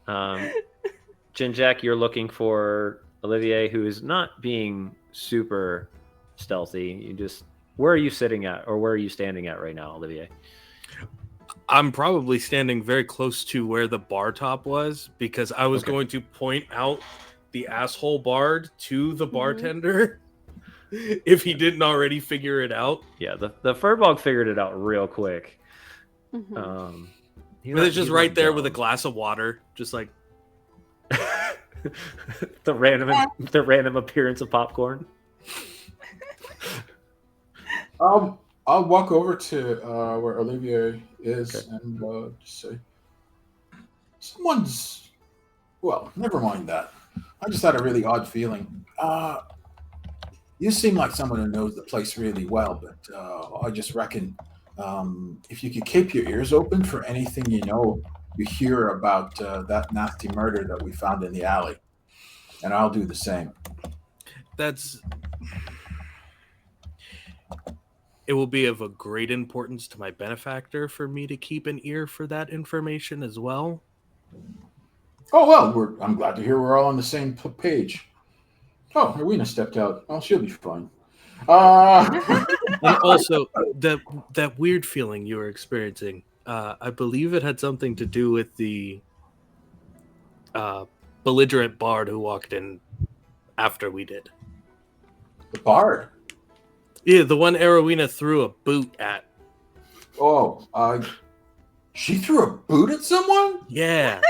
Jinjack, you're looking for Olivier, who is not being super stealthy. Where are you sitting at, or where are you standing at right now, Olivier? I'm probably standing very close to where the bar top was because I was going to point out the asshole bard to the bartender if he didn't already figure it out. Yeah, the Furbog figured it out real quick. But it's just right there with a glass of water, just like the random appearance of popcorn. I'll walk over to where Olivier is and just say, well, never mind that. I just had a really odd feeling. You seem like someone who knows the place really well, but I just reckon if you could keep your ears open for anything you hear about that nasty murder that we found in the alley, and I'll do the same. It will be of a great importance to my benefactor for me to keep an ear for that information as well. Oh, well, I'm glad to hear we're all on the same page. Oh, Erwina stepped out. Oh, she'll be fine. And also, that weird feeling you were experiencing, I believe it had something to do with the belligerent bard who walked in after we did. The bard? Yeah, the one Erwina threw a boot at. Oh, she threw a boot at someone? Yeah.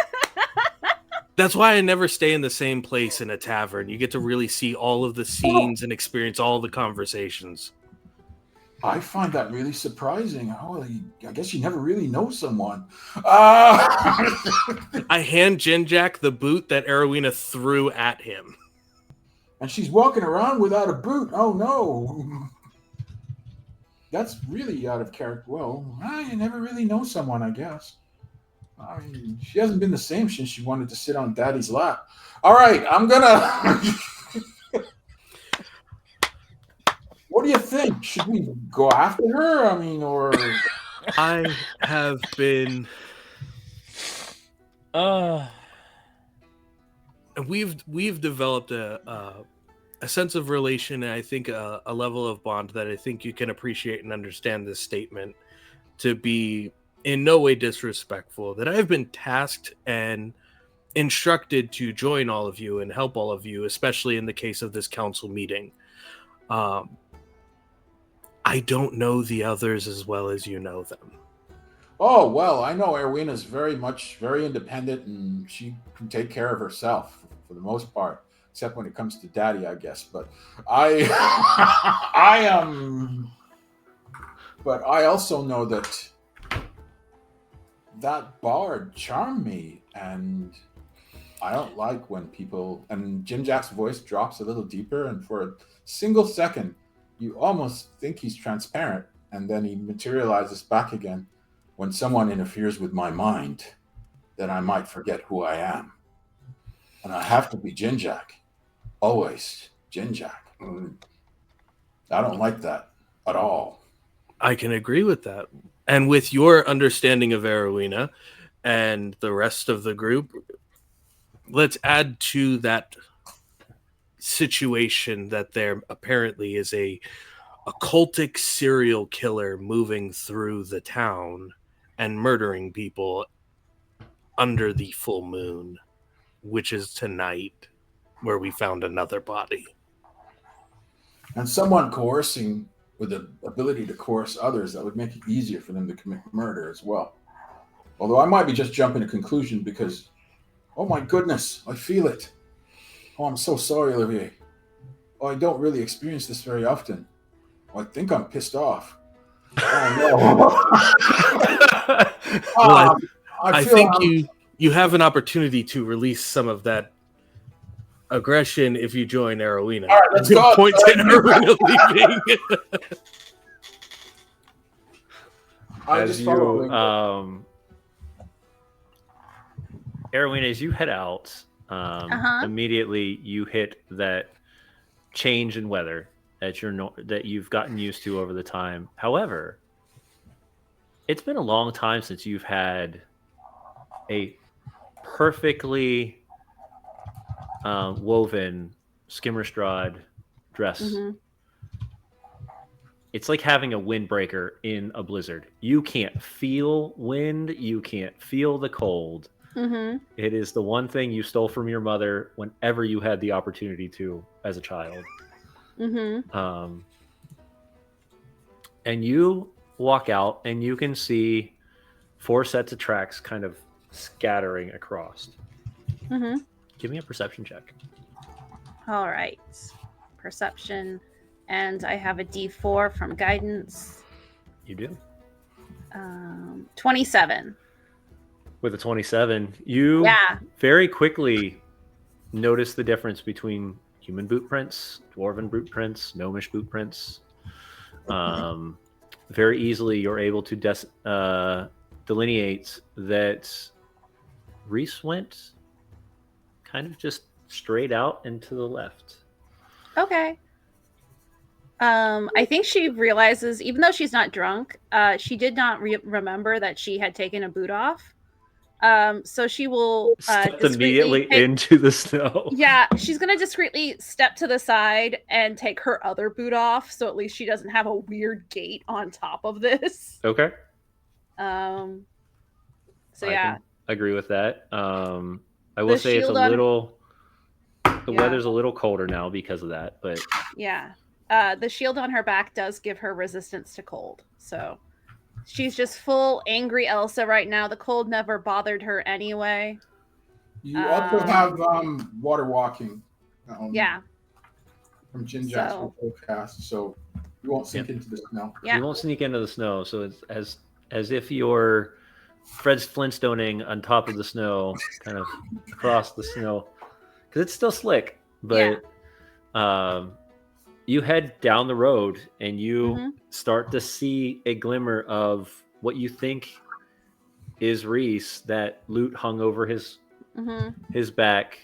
That's why I never stay in the same place in a tavern. You get to really see all of the scenes and experience all the conversations. I find that really surprising. Oh, I guess you never really know someone. I hand Jinjack the boot that Erwina threw at him. And she's walking around without a boot. Oh, no. That's really out of character. Well, you never really know someone, I guess. I mean, she hasn't been the same since she wanted to sit on Daddy's lap. All right, I'm gonna. What do you think? Should we go after her? I mean, or I have been. We've developed a sense of relation, and I think a level of bond that I think you can appreciate and understand this statement to be in no way disrespectful, that I've been tasked and instructed to join all of you and help all of you, especially in the case of this council meeting. I don't know the others as well as you know them. Oh, well, I know Erwina's very independent, and she can take care of herself for the most part, except when it comes to Daddy, I guess. But I also know that bard charmed me, and I don't like when people. And Jim Jack's voice drops a little deeper, and for a single second, you almost think he's transparent, and then he materializes back again. When someone interferes with my mind, then I might forget who I am. And I have to be Jinjack. Always Jinjack. I don't like that at all. I can agree with that. And with your understanding of Erwina and the rest of the group, let's add to that situation that there apparently is a cultic serial killer moving through the town and murdering people under the full moon, which is tonight, where we found another body. And someone coercing with the ability to coerce others, that would make it easier for them to commit murder as well. Although I might be just jumping to conclusion because, oh my goodness, I feel it. Oh, I'm so sorry, Olivier. Oh, I don't really experience this very often. Oh, I think I'm pissed off. Oh no. Well, I feel think you have an opportunity to release some of that aggression if you join Arowina. All right, let's go. Point to Arowina leaving. As you, Arowina, as you head out, immediately you hit that change in weather that you've gotten used to over the time. However, it's been a long time since you've had a perfectly woven skimmerstrad dress. Mm-hmm. It's like having a windbreaker in a blizzard. You can't feel wind. You can't feel the cold. Mm-hmm. It is the one thing you stole from your mother whenever you had the opportunity to as a child. Mm-hmm. And you walk out and you can see 4 sets of tracks kind of scattering across. Mm-hmm. Give me a perception check. All right. Perception. And I have a D4 from guidance. You do. 27. With a 27, you very quickly notice the difference between human boot prints, dwarven boot prints, gnomish boot prints. Very easily, you're able to delineate that Reese went kind of just straight out and to the left. Okay. I think she realizes, even though she's not drunk, she did not remember that she had taken a boot off. So she will step immediately into the snow. Yeah, she's gonna discreetly step to the side and take her other boot off, so at least she doesn't have a weird gate on top of this. Okay. So I yeah, can agree with that. I will say it's a shield little. The weather's a little colder now because of that, but yeah, the shield on her back does give her resistance to cold, so. She's just full angry Elsa right now. The cold never bothered her anyway. You also have water walking. Yeah. From Jin Jack's cast, so you won't sink into the snow. Yeah. You won't sneak into the snow, so it's as if you're Fred's Flintstoning on top of the snow, kind of across the snow, because it's still slick. But you head down the road and you start to see a glimmer of what you think is Reese. That loot hung over his back.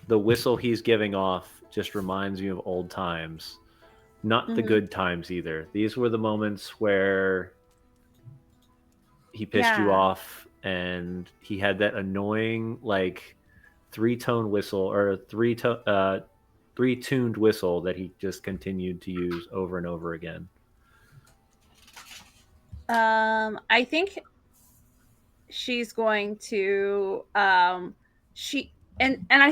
The whistle he's giving off just reminds you of old times. Not the good times either. These were the moments where he pissed you off and he had that annoying like 3-tone whistle or three-tuned whistle that he just continued to use over and over again. I think she's going to I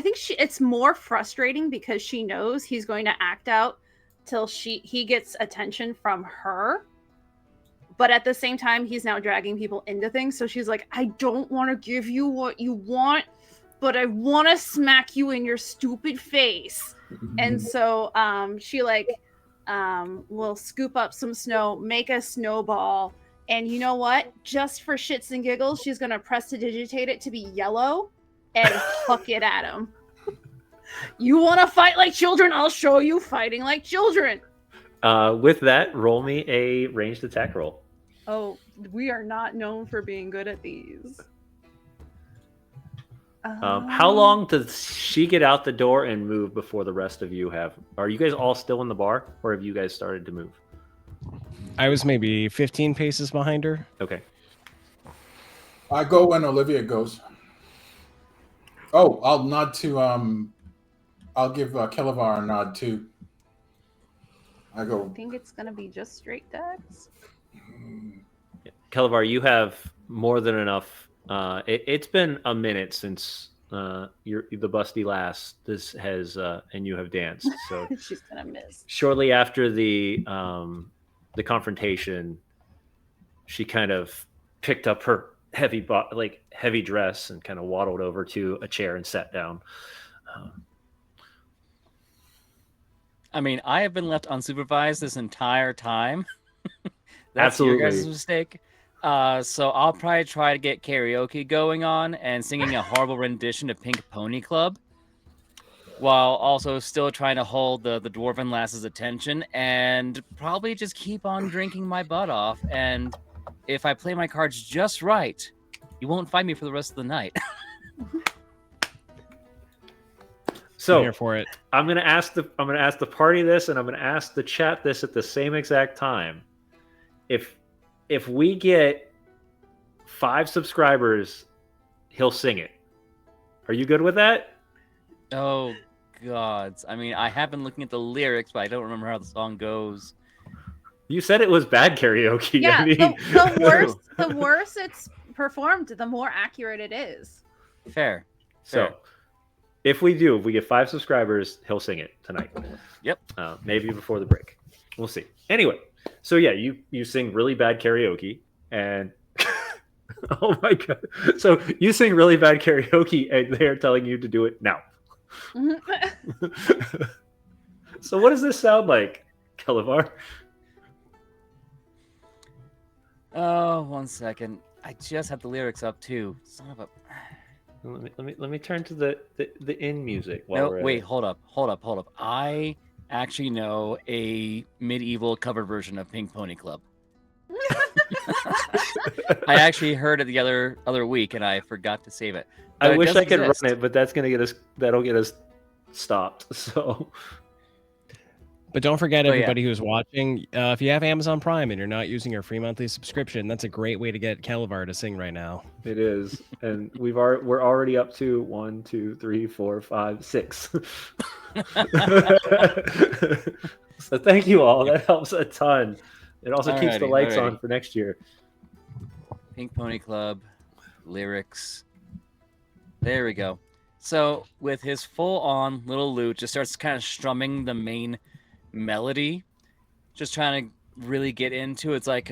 think it's more frustrating because she knows he's going to act out till he gets attention from her. But at the same time, he's now dragging people into things. So she's like, I don't want to give you what you want, but I want to smack you in your stupid face. And so she will scoop up some snow, make a snowball, and you know what? Just for shits and giggles, she's gonna prestidigitate it to be yellow and huck it at him. You want to fight like children? I'll show you fighting like children. With that, roll me a ranged attack roll. Oh, we are not known for being good at these. How long does she get out the door and move before the rest of you have? Are you guys all still in the bar, or have you guys started to move? I was maybe 15 paces behind her. Okay. I go when Olivia goes. Oh, I'll nod to I'll give Kelevar a nod too. I go. I think it's gonna be just straight decks. Kelevar, you have more than enough It's been a minute since the busty lass has and you have danced. So She's gonna miss. shortly after the confrontation, she kind of picked up her heavy dress and kind of waddled over to a chair and sat down. I mean, I have been left unsupervised this entire time. That's Absolutely. your guys' mistake. So I'll probably try to get karaoke going on and singing a horrible rendition of Pink Pony Club, while also still trying to hold the dwarven lass's attention, and probably just keep on drinking my butt off. And if I play my cards just right, you won't find me for the rest of the night. So I'm here for it. I'm gonna ask the party this, and I'm gonna ask the chat this at the same exact time. If we get 5 subscribers, he'll sing it. Are you good with that? Oh gods! I mean, I have been looking at the lyrics, but I don't remember how the song goes. You said it was bad karaoke. Yeah, I mean... the worse it's performed, the more accurate it is. Fair. So, if we get 5 subscribers, he'll sing it tonight. Yep. Maybe before the break. We'll see. Anyway, so yeah, you sing really bad karaoke, and oh my god! So you sing really bad karaoke, and they're telling you to do it now. So what does this sound like, Kelevar? Oh, 1 second. I just had the lyrics up too. Son of a. Let me turn to the in music. No, wait, hold up. I actually know a medieval cover version of Pink Pony Club. I actually heard it the other week, and I forgot to save it. But I wish I could exist. run it, but that'll get us stopped. So. But don't forget, Oh, yeah. everybody who's watching, if you have Amazon Prime and you're not using your free monthly subscription, that's a great way to get Kelevar to sing right now. It is, and we're already up to 1, 2, 3, 4, 5, 6. So thank you all. That helps a ton. It also keeps the lights on for next year. Pink Pony Club lyrics. There we go. So with his full-on little lute, just starts kind of strumming the main melody, just trying to really get into it. It's like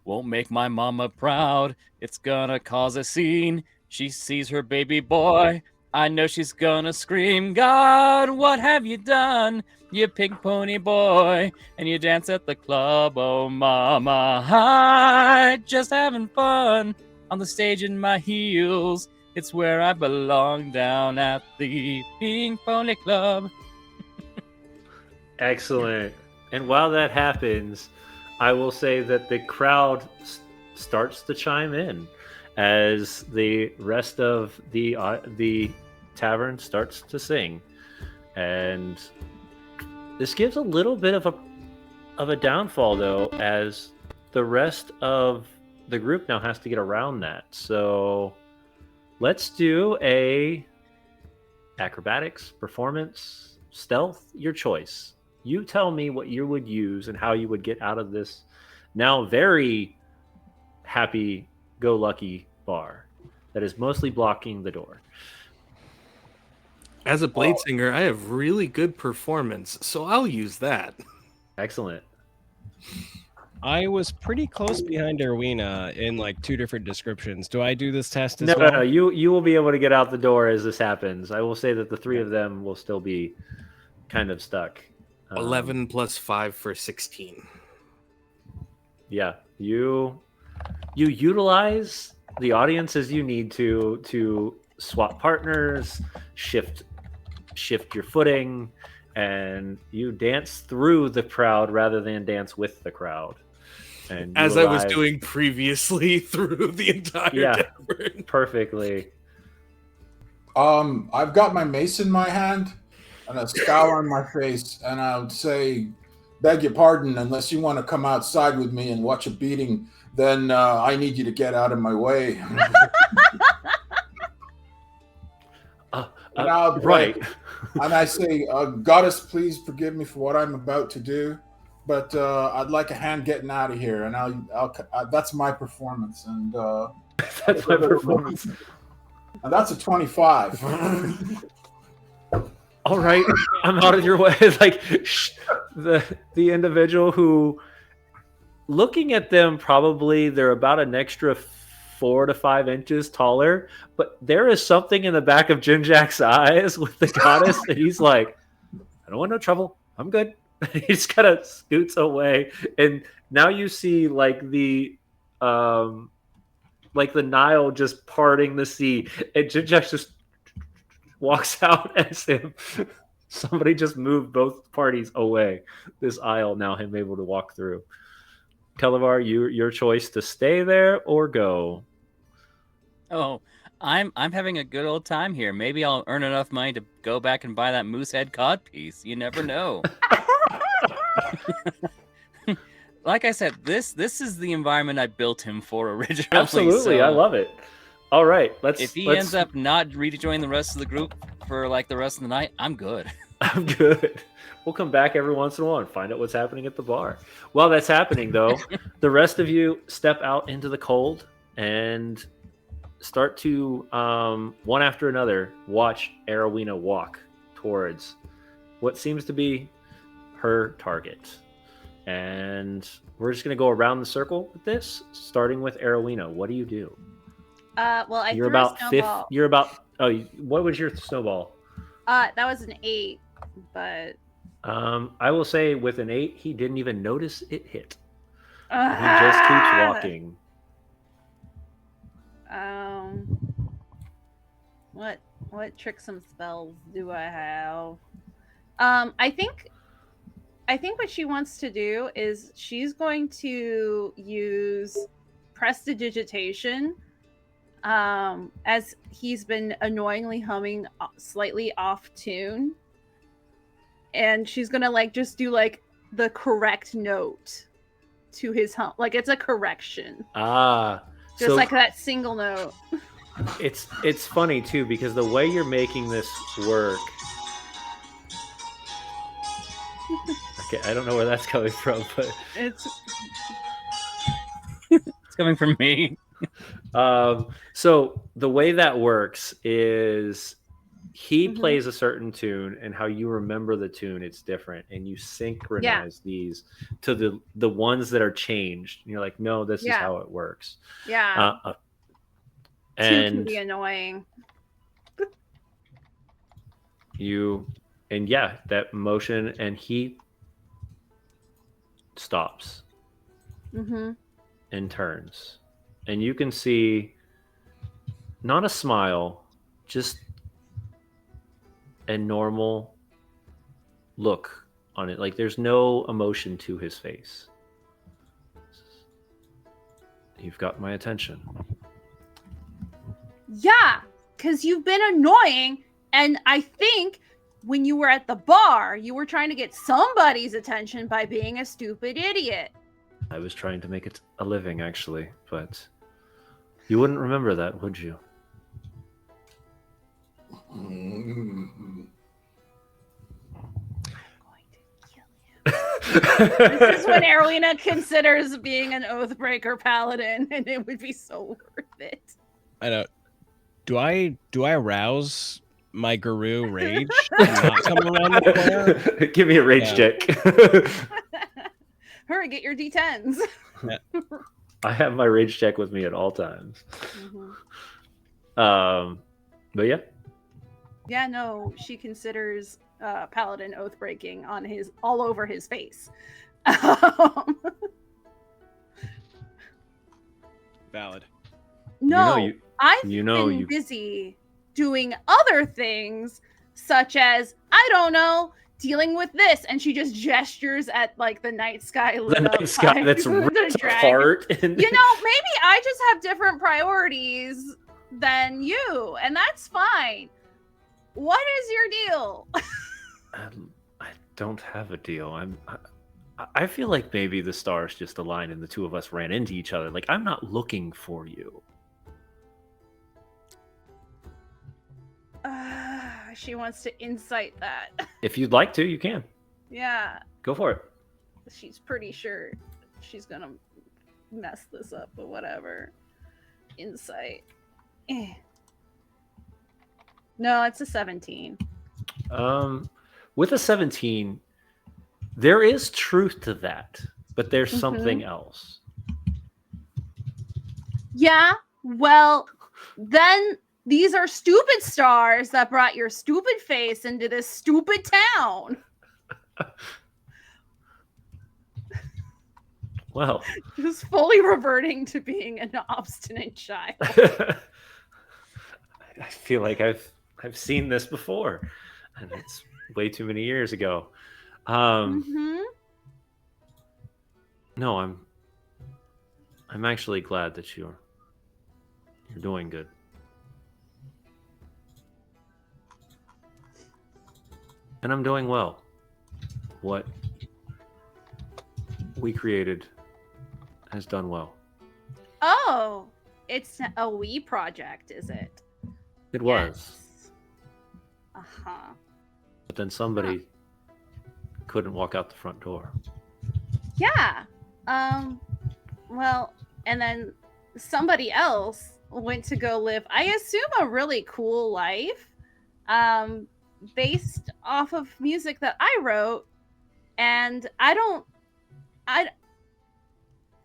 won't make my mama proud, it's gonna cause a scene, she sees her baby boy, I know she's gonna scream, God, what have you done, you pink pony boy, and you dance at the club, oh mama, hi, just having fun on the stage in my heels, it's where I belong, down at the Pink Pony Club. Excellent. And while that happens, I will say that the crowd starts to chime in as the rest of the tavern starts to sing, and this gives a little bit of a downfall, though, as the rest of the group now has to get around that. So let's do a acrobatics, performance, stealth, your choice. You tell me what you would use and how you would get out of this now very happy-go-lucky bar that is mostly blocking the door. As a blade singer, I have really good performance, so I'll use that. Excellent. I was pretty close behind Erwina in like 2 different descriptions. Do I do this test as well? No. You will be able to get out the door as this happens. I will say that the 3 of them will still be kind of stuck. 11 plus 5 for 16. Yeah, you utilize the audience as you need to swap partners, shift your footing, and you dance through the crowd rather than dance with the crowd. And as I was doing previously through the entire tavern. Perfectly. I've got my mace in my hand and a scowl on my face, and I would say, beg your pardon, unless you want to come outside with me and watch a beating, then I need you to get out of my way. Right. And I say, Goddess, please forgive me for what I'm about to do. but I'd like a hand getting out of here, and that's my performance, and That's my performance. and that's a 25. All right, I'm out of your way. Like the individual who, looking at them, probably they're about an extra 4 to 5 inches taller, but there is something in the back of Jin Jack's eyes with the goddess, and he's like, I don't want no trouble. I'm good. He just kind of scoots away, and now you see like the Nile just parting the sea, and Jin Jack just walks out as him. Somebody just moved both parties away. This aisle now him able to walk through. Kelevar, your choice to stay there or go. Oh, I'm having a good old time here. Maybe I'll earn enough money to go back and buy that moose head cod piece. You never know. Like I said, this is the environment I built him for originally. Absolutely, so I love it. All right, if he ends up not rejoining the rest of the group for like the rest of the night, I'm good. I'm good. We'll come back every once in a while and find out what's happening at the bar. While that's happening, though, the rest of you step out into the cold and start to, one after another, watch Arowena walk towards what seems to be her target. And we're just going to go around the circle with this, starting with Arowena. What do you do? Well, I You're threw about a snowball. You're about. Oh, what was your snowball? That was an 8, but I will say with an 8, he didn't even notice it hit. He just keeps walking. What tricksome spells do I have? I think what she wants to do is she's going to use prestidigitation, as he's been annoyingly humming slightly off tune, and she's gonna like just do like the correct note to his hum, like it's a correction, just so like that single note. it's funny too, because the way you're making this work. Okay, I don't know where that's coming from, but It's coming from me. So the way that works is he Mhm. plays a certain tune, and how you remember the tune, it's different, and you synchronize these to the ones that are changed. And you're like, no, this is how it works. Yeah. Two can And be annoying. that motion, and he stops and turns, and you can see not a smile, just a normal look on it. Like there's no emotion to his face. You've got my attention. Yeah, because you've been annoying, and I think when you were at the bar, you were trying to get somebody's attention by being a stupid idiot. I was trying to make it a living, actually, but you wouldn't remember that, would you? This is when Arowena considers being an Oathbreaker paladin, and it would be so worth it. I know. Do I rouse my guru rage to not come around the corner? Give me a rage check. Hurry, get your D10s. I have my rage check with me at all times. But yeah. Yeah, no, she considers paladin oath breaking on his all over his face. Valid. No, I've you been busy doing other things, such as, I don't know, dealing with this, and she just gestures at like the night sky lit The up night sky by that's the ripped dragon. apart. And... You know, maybe I just have different priorities than you, and that's fine. What is your deal? I don't have a deal. I feel like maybe the stars just aligned and the two of us ran into each other. Like, I'm not looking for you. She wants to insight that. If you'd like to, you can. Yeah. Go for it. she's pretty sure she's gonna mess this up, but whatever. Insight. No, it's a 17. With a 17, there is truth to that, but there's Mhm. something else. Yeah, well, then these are stupid stars that brought your stupid face into this stupid town. Well, Just fully reverting to being an obstinate child. I feel like I've seen this before, and it's way too many years ago. Mm-hmm. No, I'm actually glad that you're doing good. And I'm doing well. What we created has done well. Oh, it's a we project, is it? It was. Yes. Uh-huh. But then somebody couldn't walk out the front door. Yeah. Well, and then somebody else went to go live, I assume, a really cool life, based off of music that I wrote, and that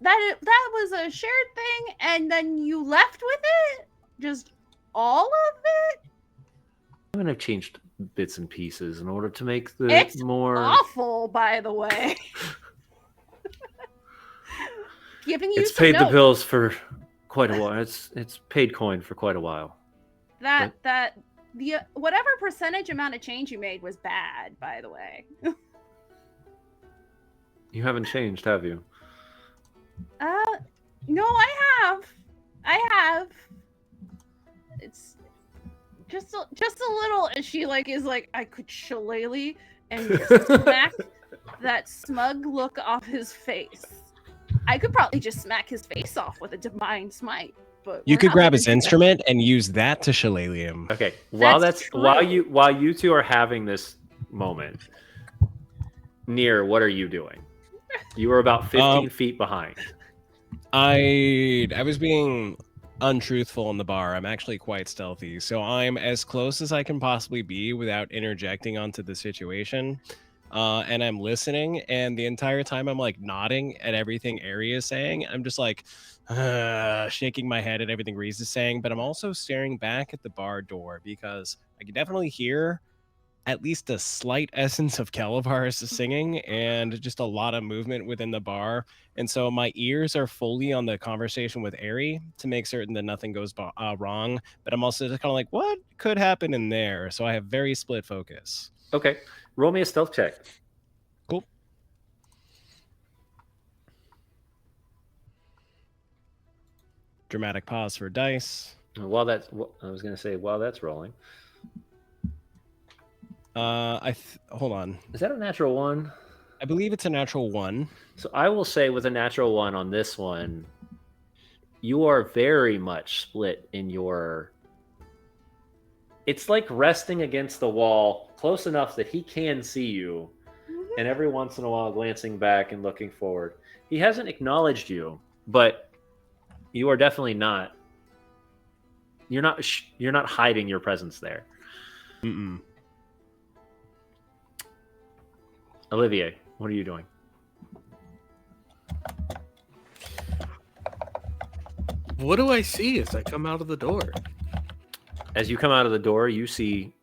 was a shared thing, and then you left with it, just all of it. I'm gonna have changed bits and pieces in order to make the It's more awful, by the way. Giving you It's some paid the notes. bills for quite a while. It's paid coin for quite a while. That the whatever percentage amount of change you made was bad, by the way. You haven't changed, have you? No, I have. It's just a little, and she is like, I could shillelagh and just smack that smug look off his face. I could probably just smack his face off with a divine smite, but You we're could not grab gonna his do that. instrument and use that to shillelagh him. Okay. That's true. While you two are having this moment, Near, what are you doing? You were about 15 feet behind. I was being untruthful in the bar. I'm actually quite stealthy, so I'm as close as I can possibly be without interjecting onto the situation. And I'm listening, and the entire time I'm like nodding at everything Ari is saying. I'm just like shaking my head at everything Reese is saying, but I'm also staring back at the bar door because I can definitely hear at least a slight essence of Calavar's singing and just a lot of movement within the bar. And so my ears are fully on the conversation with Ari to make certain that nothing goes wrong. But I'm also just kind of like, what could happen in there? So I have very split focus. Okay. Roll me a stealth check. Cool. Dramatic pause for dice. While that's rolling. Hold on. Is that a natural one? I believe it's a natural 1. So I will say with a natural 1 on this one, you are very much split in your... It's like resting against the wall close enough that he can see you, and every once in a while glancing back and looking forward. He hasn't acknowledged you, but you are definitely not... You're not hiding your presence there. Mm-mm. Olivier, what are you doing? What do I see as I come out of the door? As you come out of the door, you see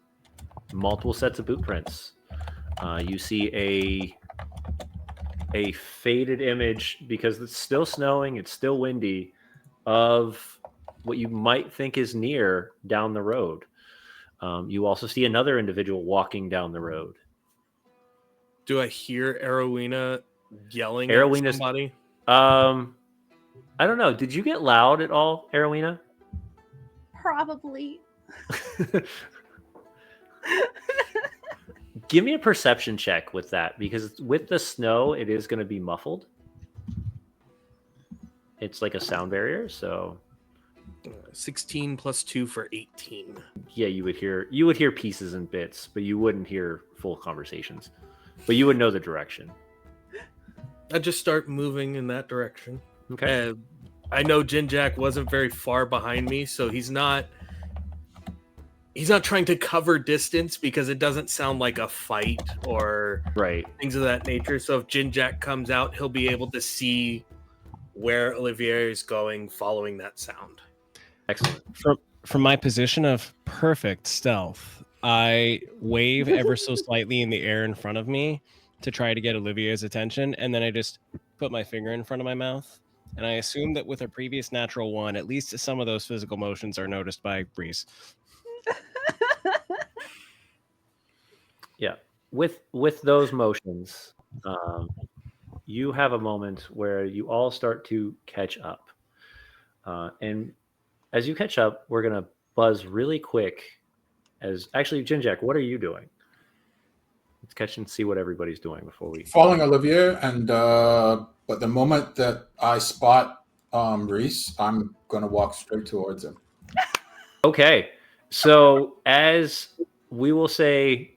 multiple sets of boot prints. You see a faded image, because it's still snowing, it's still windy, of what you might think is Near down the road. You also see another individual walking down the road. Do I hear Arowina yelling Arowina's- at somebody? I don't know. Did you get loud at all, Arowina? Probably. Give me a perception check with that, because with the snow, it is going to be muffled. It's like a sound barrier, so 16 plus 2 for 18. yeah, you would hear pieces and bits, but you wouldn't hear full conversations. But you would know the direction. I just start moving in that direction. Okay. I know Jinjak wasn't very far behind me, so he's not trying to cover distance because it doesn't sound like a fight or Right. things of that nature. So if Jinjak comes out, he'll be able to see where Olivier is going following that sound. Excellent. From my position of perfect stealth, I wave ever so slightly in the air in front of me to try to get Olivier's attention, and then I just put my finger in front of my mouth. And I assume that with a previous natural one, at least some of those physical motions are noticed by Breeze. Yeah. With those motions, you have a moment where you all start to catch up. And as you catch up, we're gonna buzz really quick. As actually, Jinjak, what are you doing? Let's catch and see what everybody's doing before we. Following Olivier, and but the moment that I spot Reese, I'm gonna walk straight towards him. Okay. So as we will say,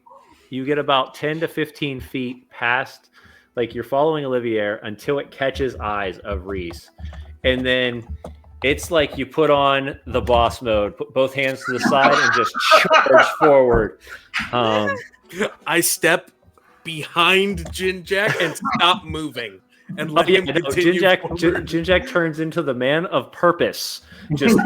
you get about 10 to 15 feet past, like you're following Olivier until it catches eyes of Reese. And then it's like you put on the boss mode, put both hands to the side and just charge forward. I step behind Jinjak and stop moving and let him continue. Jinjak turns into the man of purpose. Just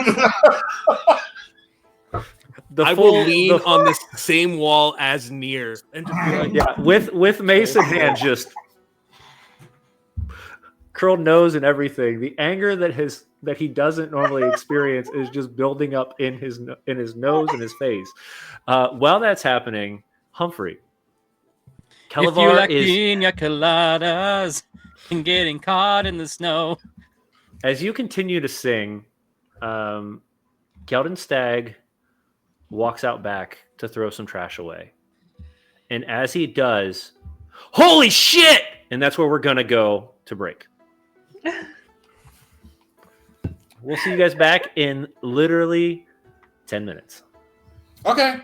I will lean on this same wall as Nier and just be like, yeah, with mace in hand, just curled nose and everything. The anger that he doesn't normally experience is just building up in his nose and his face. While that's happening, Humphrey, If you Calavar like is pina coladas and getting caught in the snow. as you continue to sing. Gelden Stag walks out back to throw some trash away, and as he does, holy shit! And that's where we're gonna go to break. We'll see you guys back in literally 10 minutes. Okay.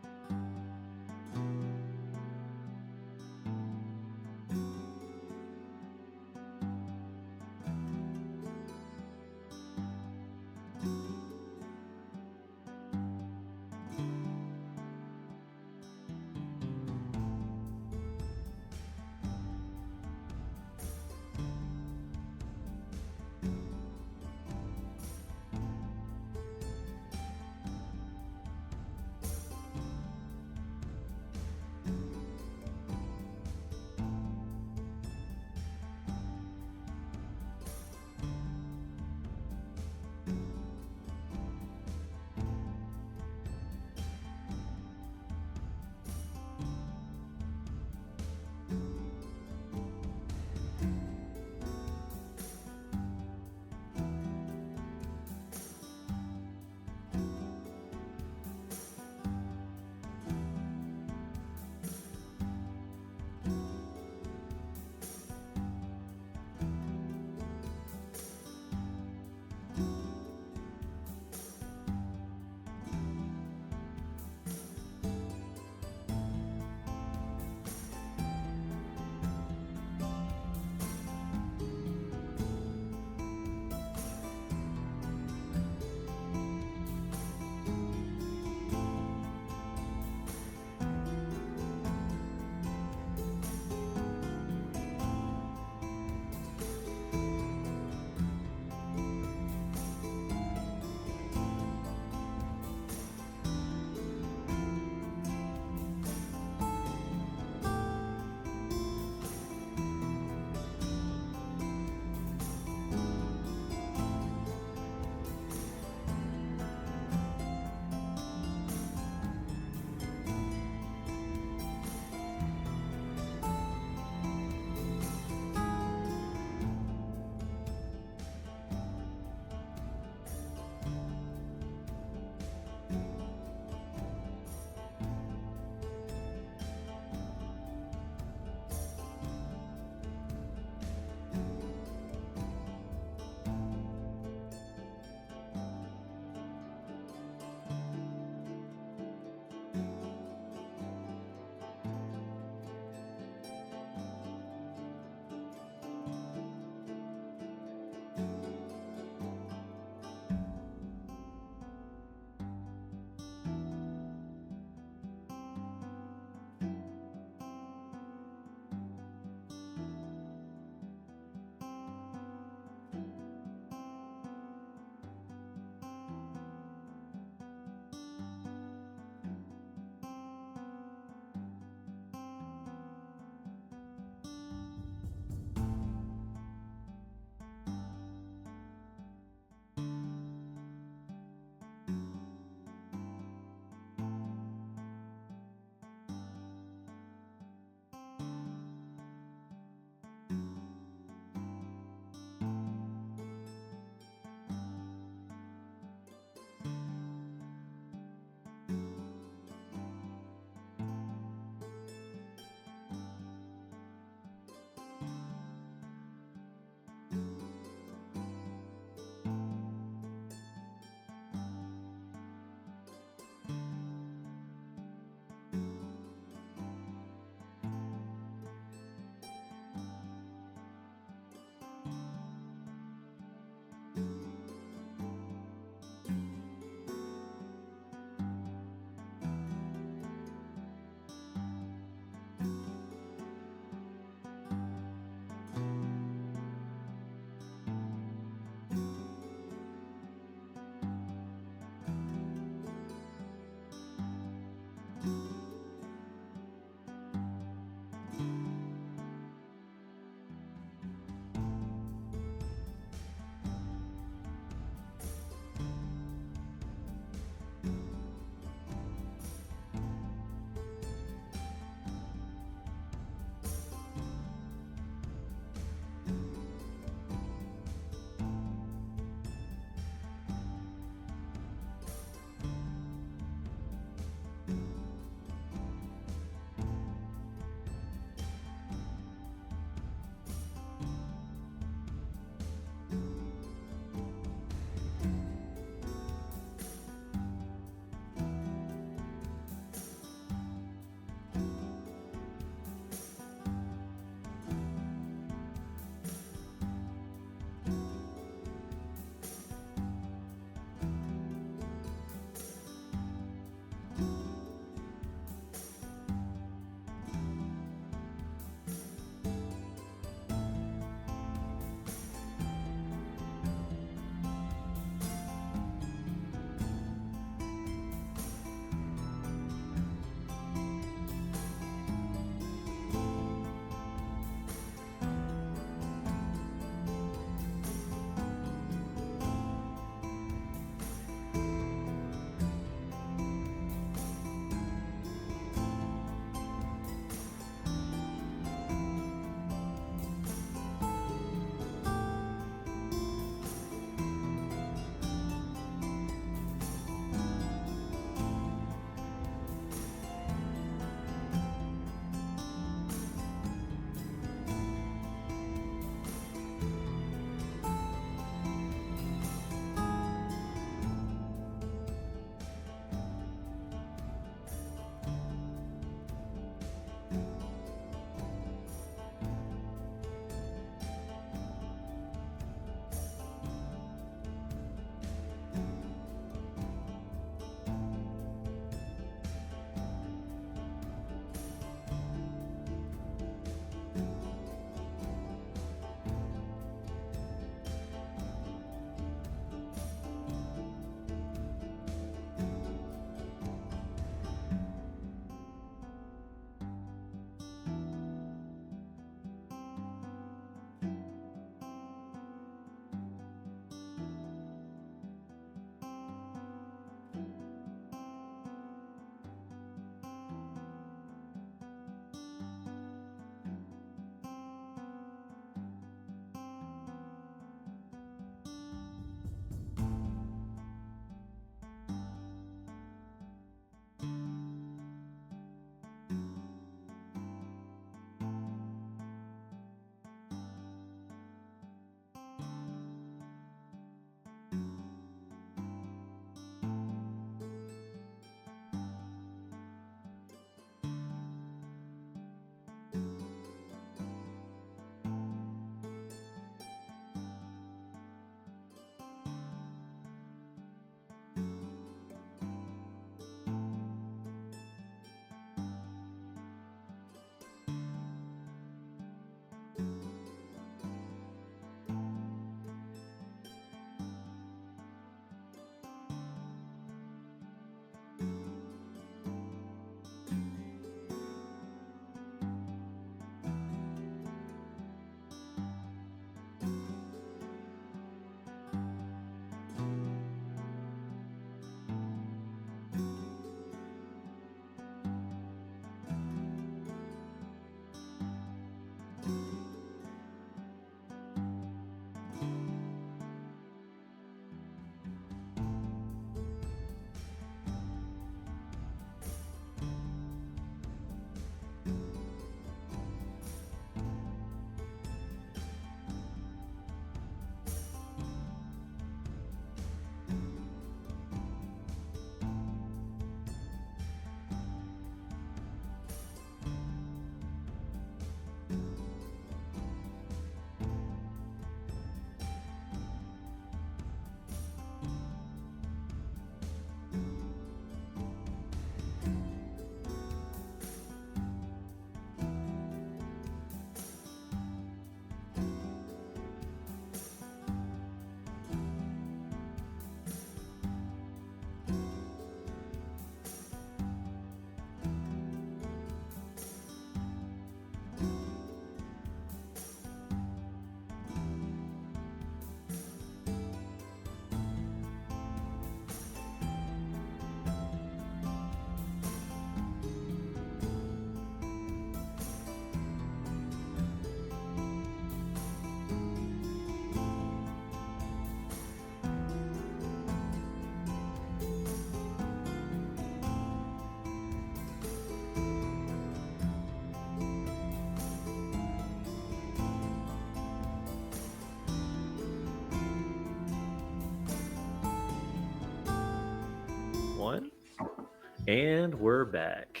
And we're back.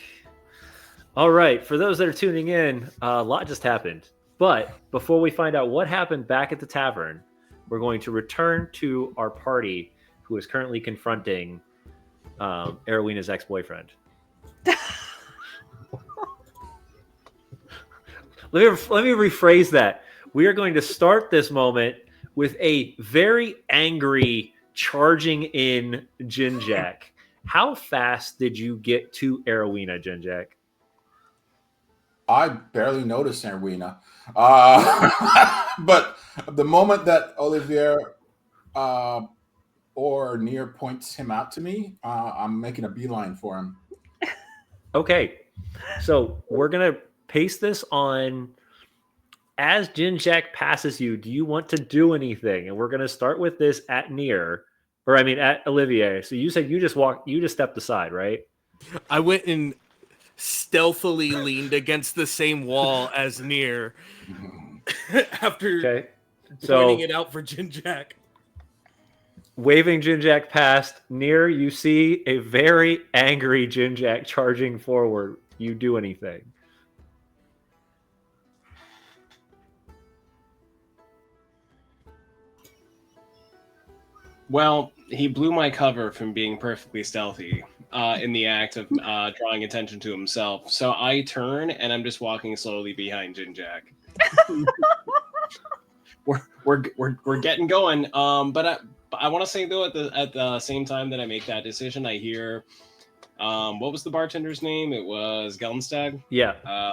All right, for those that are tuning in, a lot just happened. But before we find out what happened back at the tavern, we're going to return to our party who is currently confronting Erowina's ex-boyfriend. Let me rephrase that. We are going to start this moment with a very angry charging in Jinjak. How fast did you get to Erowina, Jinjak? I barely noticed Erwina. But the moment that Olivier or Near points him out to me, I'm making a beeline for him. Okay. So we're going to paste this on as Jinjak passes you. Do you want to do anything? And we're going to start with this at Near, or I mean at Olivier. So you said you just stepped aside, right? I went and stealthily leaned against the same wall as Near after pointing it out for Jinjak. Waving Jinjak past, Near, you see a very angry Jinjak charging forward. You do anything? Well, he blew my cover from being perfectly stealthy in the act of drawing attention to himself. So I turn and I'm just walking slowly behind Jinjak. we're getting going. But I want to say though at the same time that I make that decision, I hear what was the bartender's name? It was Gelnstag. Yeah.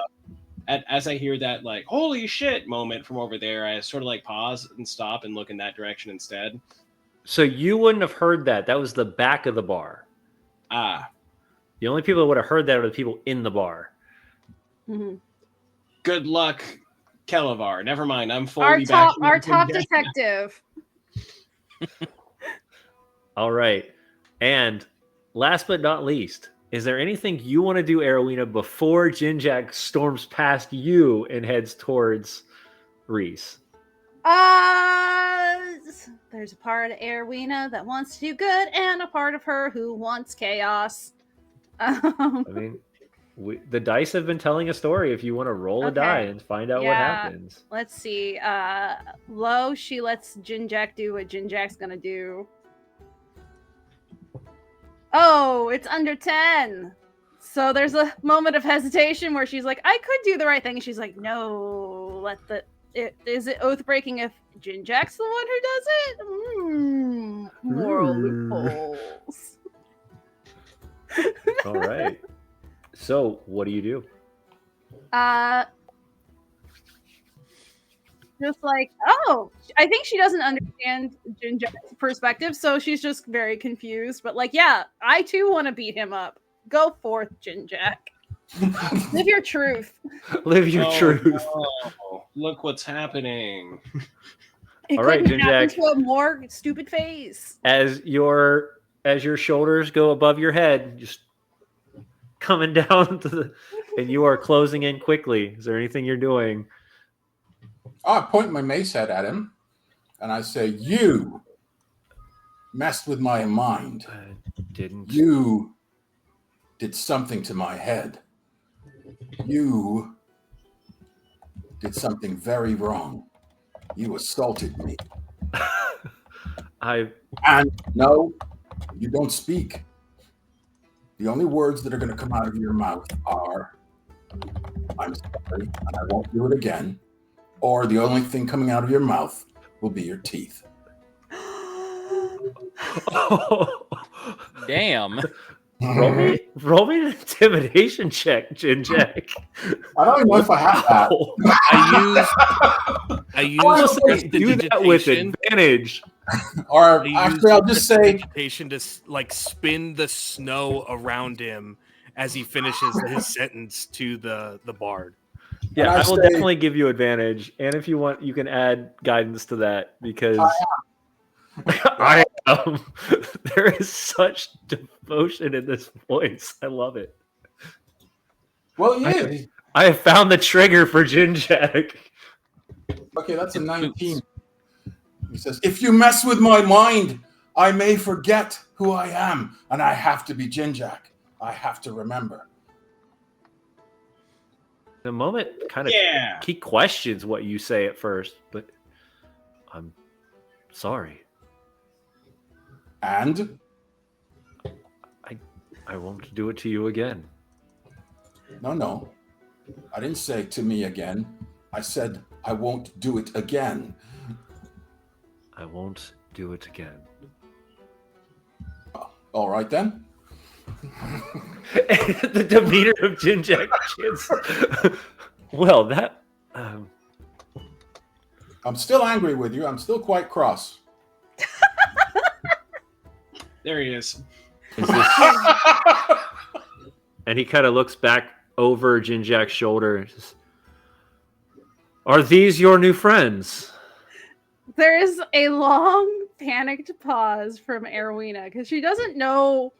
As I hear that like holy shit moment from over there, I sort of like pause and stop and look in that direction instead. So you wouldn't have heard that. That was the back of the bar. Ah. The only people that would have heard that are the people in the bar. Mm-hmm. Good luck, Kelevar. Never mind. I'm fully back. Our top detective. All right. And last but not least, is there anything you want to do, Erowina, before Jinjak storms past you and heads towards Reese? There's a part of Erowina that wants to do good and a part of her who wants chaos. I mean, the dice have been telling a story. If you want to roll a die and find out what happens. Let's see. Low, she lets Jinjak do what Jinjak's gonna do. Oh, it's under 10. So there's a moment of hesitation where she's like, I could do the right thing. And she's like, no, is it oath breaking if Jinjak's the one who does it? Moral loopholes. All right. So what do you do? Just like, oh, I think she doesn't understand Jinjak's perspective, so she's just very confused. But like, yeah, I too want to beat him up. Go forth, Jinjak. Live your truth. Live your truth. No. Look what's happening. It all right, couldn't happen Jinjak. to a more stupid face. As your shoulders go above your head, just coming down to and you are closing in quickly. Is there anything you're doing? I point my mace head at him, and I say, "You messed with my mind. Didn't you did something to my head. You did something very wrong. You assaulted me." And no, you don't speak. The only words that are going to come out of your mouth are, "I'm sorry, and I won't do it again." Or the only thing coming out of your mouth will be your teeth. Damn. Roll me an intimidation check, Jinjak. I don't even know if I have that. I use do that with advantage. Or actually, I'll just say to like spin the snow around him as he finishes his sentence to the bard. Yeah, I will definitely give you advantage, and if you want, you can add guidance to that because I am. There is such devotion in this voice. I love it. Well, yeah. I have found the trigger for Jinjak. Okay, that's a 19. He says, "If you mess with my mind, I may forget who I am, and I have to be Jinjak. I have to remember. The moment kind of Yeah. he questions what you say at first, but I'm sorry. And I won't do it to you again. no. I didn't say to me again. I said I won't do it again. I won't do it again. All right then. The demeanor of Jinjak kids. Well, that. I'm still angry with you. I'm still quite cross. There he is. Is this... And he kind of looks back over Jinjak's shoulder. And says, are these your new friends? There is a long, panicked pause from Erwina because she doesn't know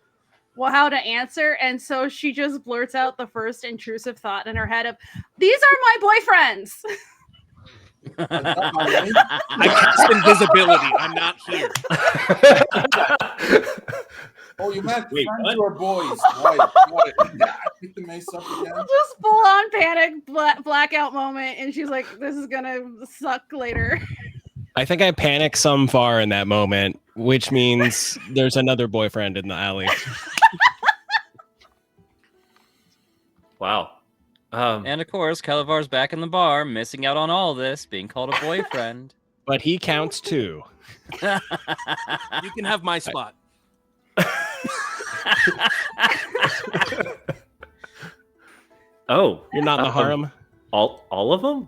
how to answer, and so she just blurts out the first intrusive thought in her head of, "These are my boyfriends." I cast invisibility. I'm not here. Oh, you meant Wait, friends what? or boys? Right. Yeah, pick the mace up again. Just full on panic, blackout moment, and she's like, "This is gonna suck later." I think I panicked some far in that moment, which means there's another boyfriend in the alley. Wow. And of course, Calavar's back in the bar, missing out on all this, being called a boyfriend. But he counts too. You can have my spot. Oh, You're not in the harem. all of them?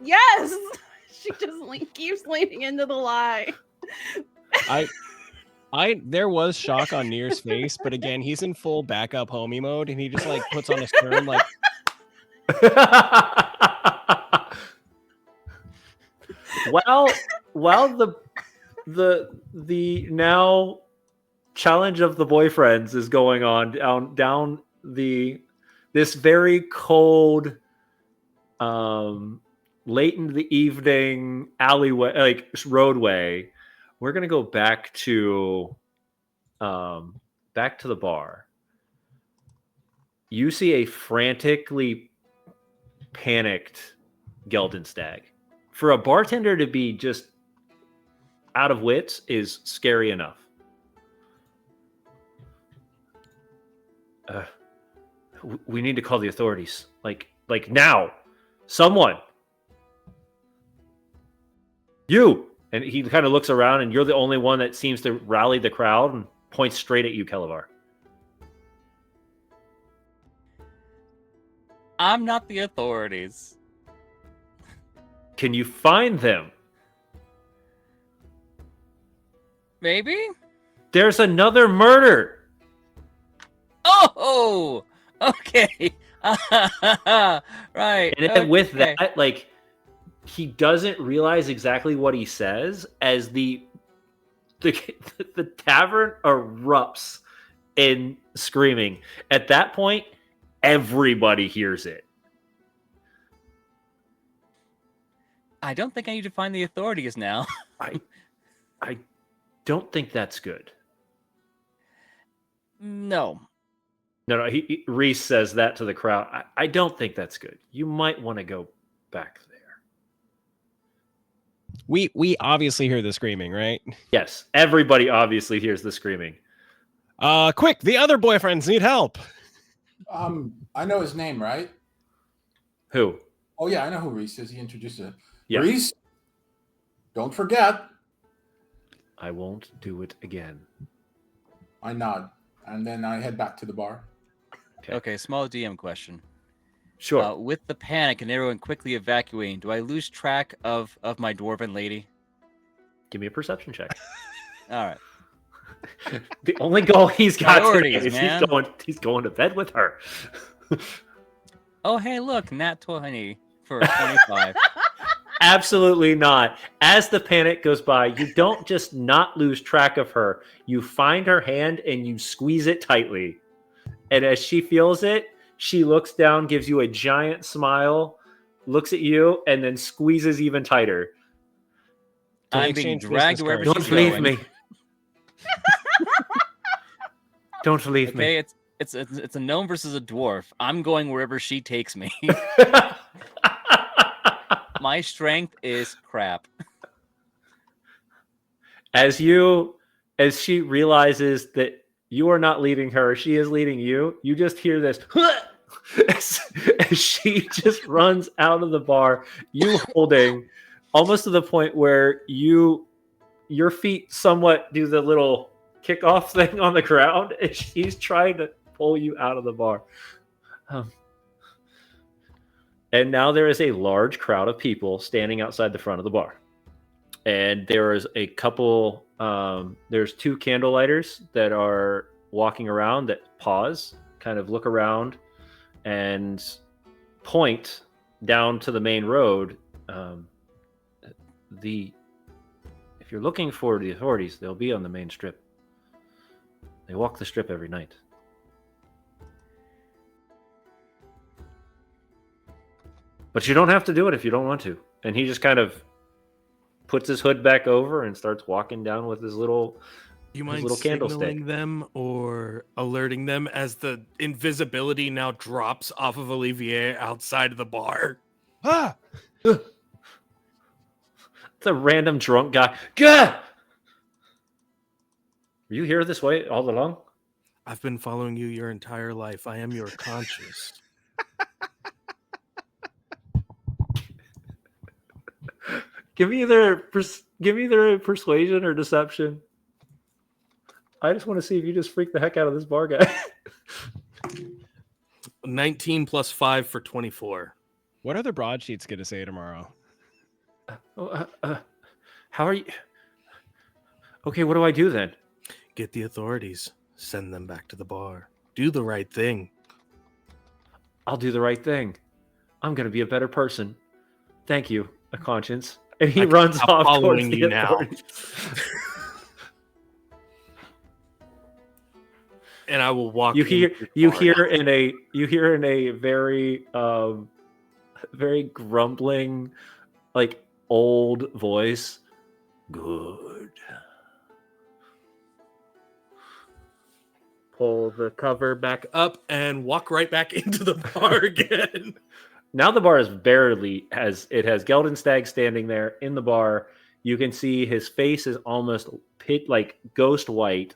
Yes, she just keeps leaning into the lie. There was shock on Nier's face, but again, he's in full backup homie mode, and he just like puts on his turn like, while the now challenge of the boyfriends is going on down this very cold late into the evening alleyway, like roadway, we're gonna go back to the bar. You see a frantically panicked Geldenstag. For a bartender to be just out of wits is scary enough. We need to call the authorities. Like now. Someone. You. And he kind of looks around, and you're the only one that seems to rally the crowd and points straight at you, Kelavar. I'm not the authorities. Can you find them? Maybe? There's another murder. Oh! Okay. Right. And then with okay. that, like, he doesn't realize exactly what he says as the tavern erupts in screaming. At that point, everybody hears it. I don't think I need to find the authorities now. I don't think that's good. No. No, Reese says that to the crowd. I don't think that's good. You might want to go back there. we obviously hear the screaming, right? Yes, everybody obviously hears the screaming. Quick, the other boyfriends need help. I know his name, right? Who? Oh yeah, I know who Reese is. He introduced it. Yeah. Reese, don't forget. I won't do it again. I nod, and then I head back to the bar. Okay, small DM question. Sure. With the panic and everyone quickly evacuating, do I lose track of my dwarven lady? Give me a perception check. All right. The only goal he's got Priorities, today is man. he's going to bed with her. Oh, hey, look, nat 20 for 25. Absolutely not. As the panic goes by, you don't just not lose track of her. You find her hand and you squeeze it tightly. And as she feels it, she looks down, gives you a giant smile, looks at you, and then squeezes even tighter. I'm being exchange dragged business wherever cards. Don't she's leave going. me. Don't leave Okay, it's a gnome versus a dwarf. I'm going wherever she takes me. me. My strength is crap. As she realizes that you are not leading her, she is leading you. You just hear this as she just runs out of the bar. You holding almost to the point where your feet somewhat do the little kickoff thing on the ground, and she's trying to pull you out of the bar. And now there is a large crowd of people standing outside the front of the bar. And there is a couple, there's two candle lighters that are walking around that pause, kind of look around, and point down to the main road. If you're looking for the authorities, they'll be on the main strip. They walk the strip every night. But you don't have to do it if you don't want to. And he just kind of puts his hood back over and starts walking down with his little You mind little candlestick. signaling them or alerting them as the invisibility now drops off of Olivier outside of the bar? Ah! It's a random drunk guy. Gah! Were you here this way all along? I've been following you your entire life. I am your conscience. Give me either a persuasion or deception. I just want to see if you just freak the heck out of this bar guy. 19 plus 5 for 24. What are the broadsheets going to say tomorrow? How are you? Okay, what do I do then? Get the authorities. Send them back to the bar. Do the right thing. I'll do the right thing. I'm going to be a better person. Thank you, a conscience. And he runs off towards following the you now. authorities. And I will walk. You hear into the you bar hear now. in a very very grumbling, like old voice. Good. Pull the cover back up and walk right back into the bar again. Now the bar is has Geldenstag standing there in the bar. You can see his face is almost like ghost white.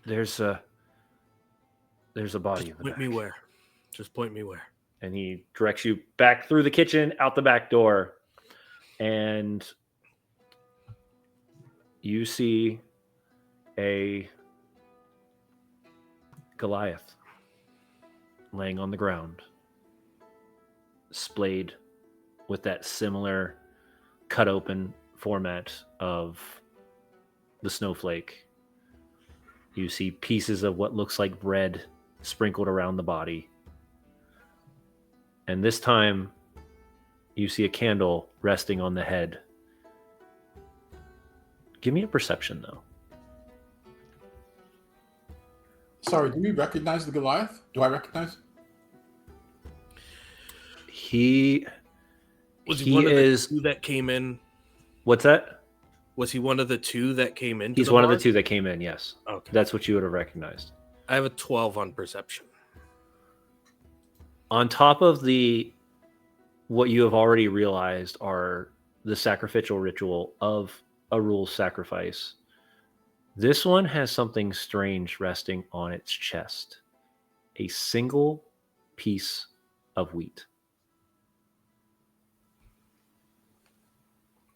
There's a body in the Point back. me where. Just point me where. And he directs you back through the kitchen, out the back door, and you see a Goliath laying on the ground, splayed with that similar cut open format of the snowflake. You see pieces of what looks like bread sprinkled around the body. And this time, you see a candle resting on the head. Give me a perception, though. Sorry, do we recognize the Goliath? Do I recognize? Was he one of the two that came in? What's that? Was he one of the two that came in? He's one of the two that came in, yes. Okay. That's what you would have recognized. I have a 12 on perception. On top of what you have already realized are the sacrificial ritual of a rule sacrifice, this one has something strange resting on its chest. A single piece of wheat.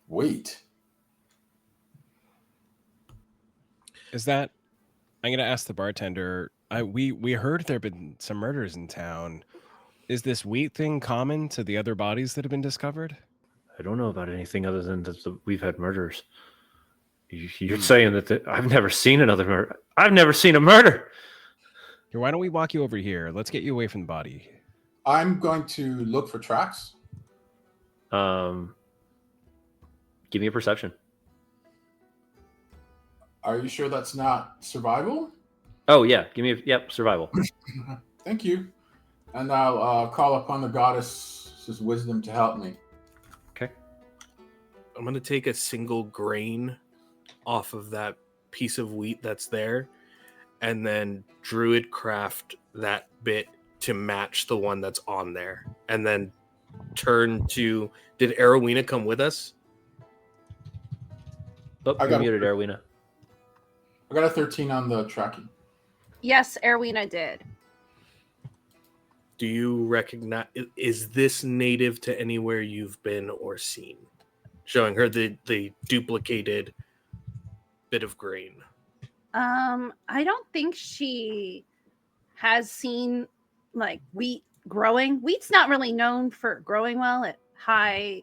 Wait. Is that? I'm gonna ask the bartender. We heard there have been some murders in town. Is this wheat thing common to the other bodies that have been discovered? I don't know about anything other than that we've had murders. You're saying that I've never seen another murder. I've never seen a murder. Here, why don't we walk you over here? Let's get you away from the body. I'm going to look for tracks. Give me a perception. Are you sure that's not survival? Oh yeah, survival. Thank you. And I'll call upon the goddess's wisdom to help me. Okay. I'm going to take a single grain off of that piece of wheat that's there, and then druid craft that bit to match the one that's on there, and then turn to. Did Arowina come with us? Oh, I you're got muted, Erwina. I got a 13 on the tracking. Yes, Erwina did. Do you recognize? Is this native to anywhere you've been or seen? Showing her the duplicated bit of grain. I don't think she has seen like wheat growing. Wheat's not really known for growing well at high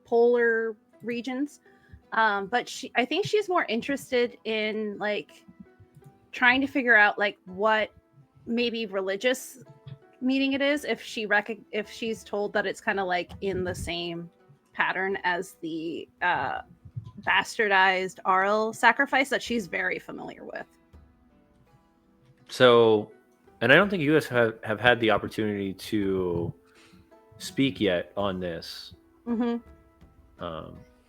polar regions. But I think she's more interested in like trying to figure out like what maybe religious meaning it is if she's told that it's kind of like in the same pattern as the bastardized Arl sacrifice that she's very familiar with. So, and I don't think you guys have had the opportunity to speak yet on this. Mm-hmm.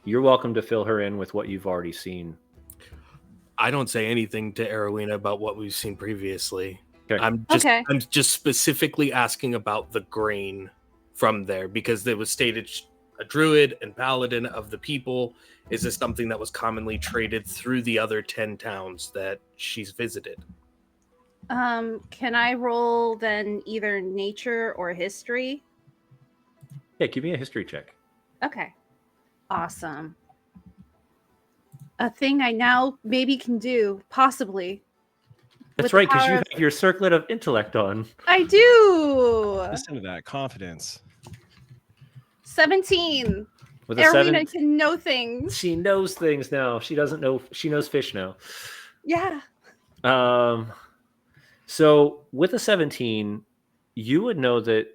You're welcome to fill her in with what you've already seen. I don't say anything to Arowina about what we've seen previously. Okay. I'm just specifically asking about the grain from there because it was stated a druid and paladin of the people. Is this something that was commonly traded through the other 10 towns that she's visited? Can I roll then either nature or history? Yeah, give me a history check. Okay. Awesome. A thing I now maybe can do, possibly. That's with the right, because you power have your circlet of intellect on. I do. Listen to that confidence. 17. With a Erwina 7, can know things. she knows things now. She doesn't know. She knows fish now. Yeah. So with a 17, you would know that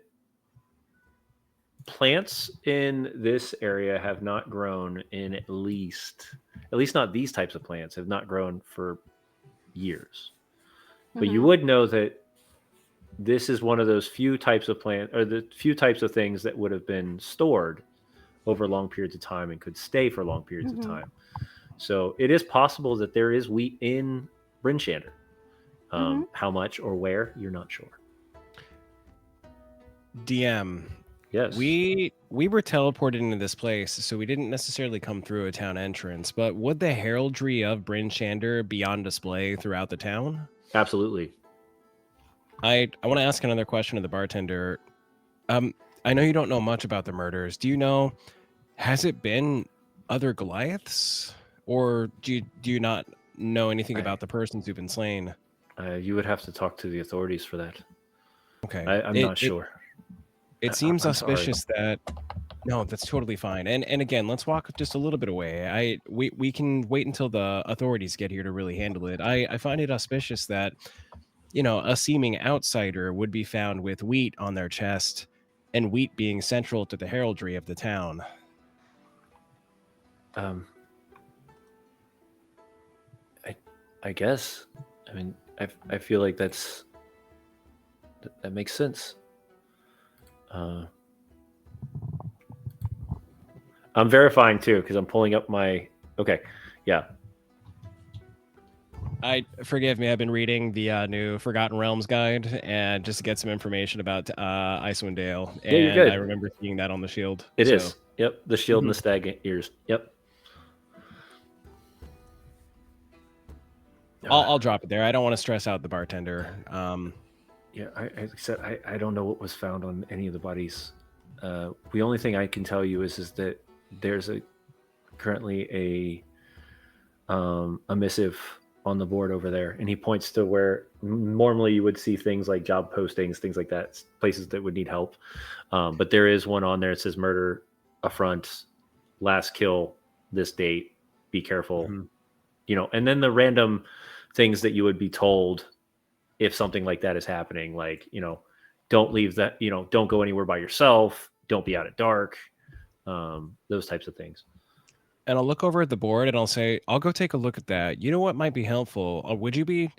plants in this area have not grown in at least not these types of plants have not grown for years. But you would know that this is one of those few types of plant or the few types of things that would have been stored over long periods of time and could stay for long periods of time. So it is possible that there is wheat in Bryn Shander. How much or where, you're not sure. DM. Yes. We were teleported into this place, so we didn't necessarily come through a town entrance, but would the heraldry of Bryn Shander be on display throughout the town? Absolutely. I want to ask another question of the bartender. I know you don't know much about the murders. Do you know, has it been other Goliaths? Or do you not know anything about the persons who've been slain? You would have to talk to the authorities for that. Okay. I'm not sure. It seems I'm auspicious that... No, that's totally fine. And again, let's walk just a little bit away. We can wait until the authorities get here to really handle it. I find it auspicious that, you know, a seeming outsider would be found with wheat on their chest, and wheat being central to the heraldry of the town. I guess. I mean, I feel like that makes sense. I'm verifying too because I'm pulling up my. Okay, yeah. Forgive me. I've been reading the new Forgotten Realms guide and just to get some information about Icewind Dale. And Yeah, you're good. I remember seeing that on the shield. It is. Yep, the shield and the stag ears. Yep. I'll drop it there. I don't want to stress out the bartender. Yeah, I said I don't know what was found on any of the bodies. The only thing I can tell you is that there's currently a missive on the board over there, and he points to where normally you would see things like job postings, things like that, places that would need help. But there is one on there. It says murder, affront, last kill, this date. Be careful. You know, and then the random things that you would be told if something like that is happening, like, you know, don't leave that, you know, don't go anywhere by yourself, don't be out at dark, those types of things. And I'll look over at the board and I'll say, I'll go take a look at that. You know what might be helpful? Would you be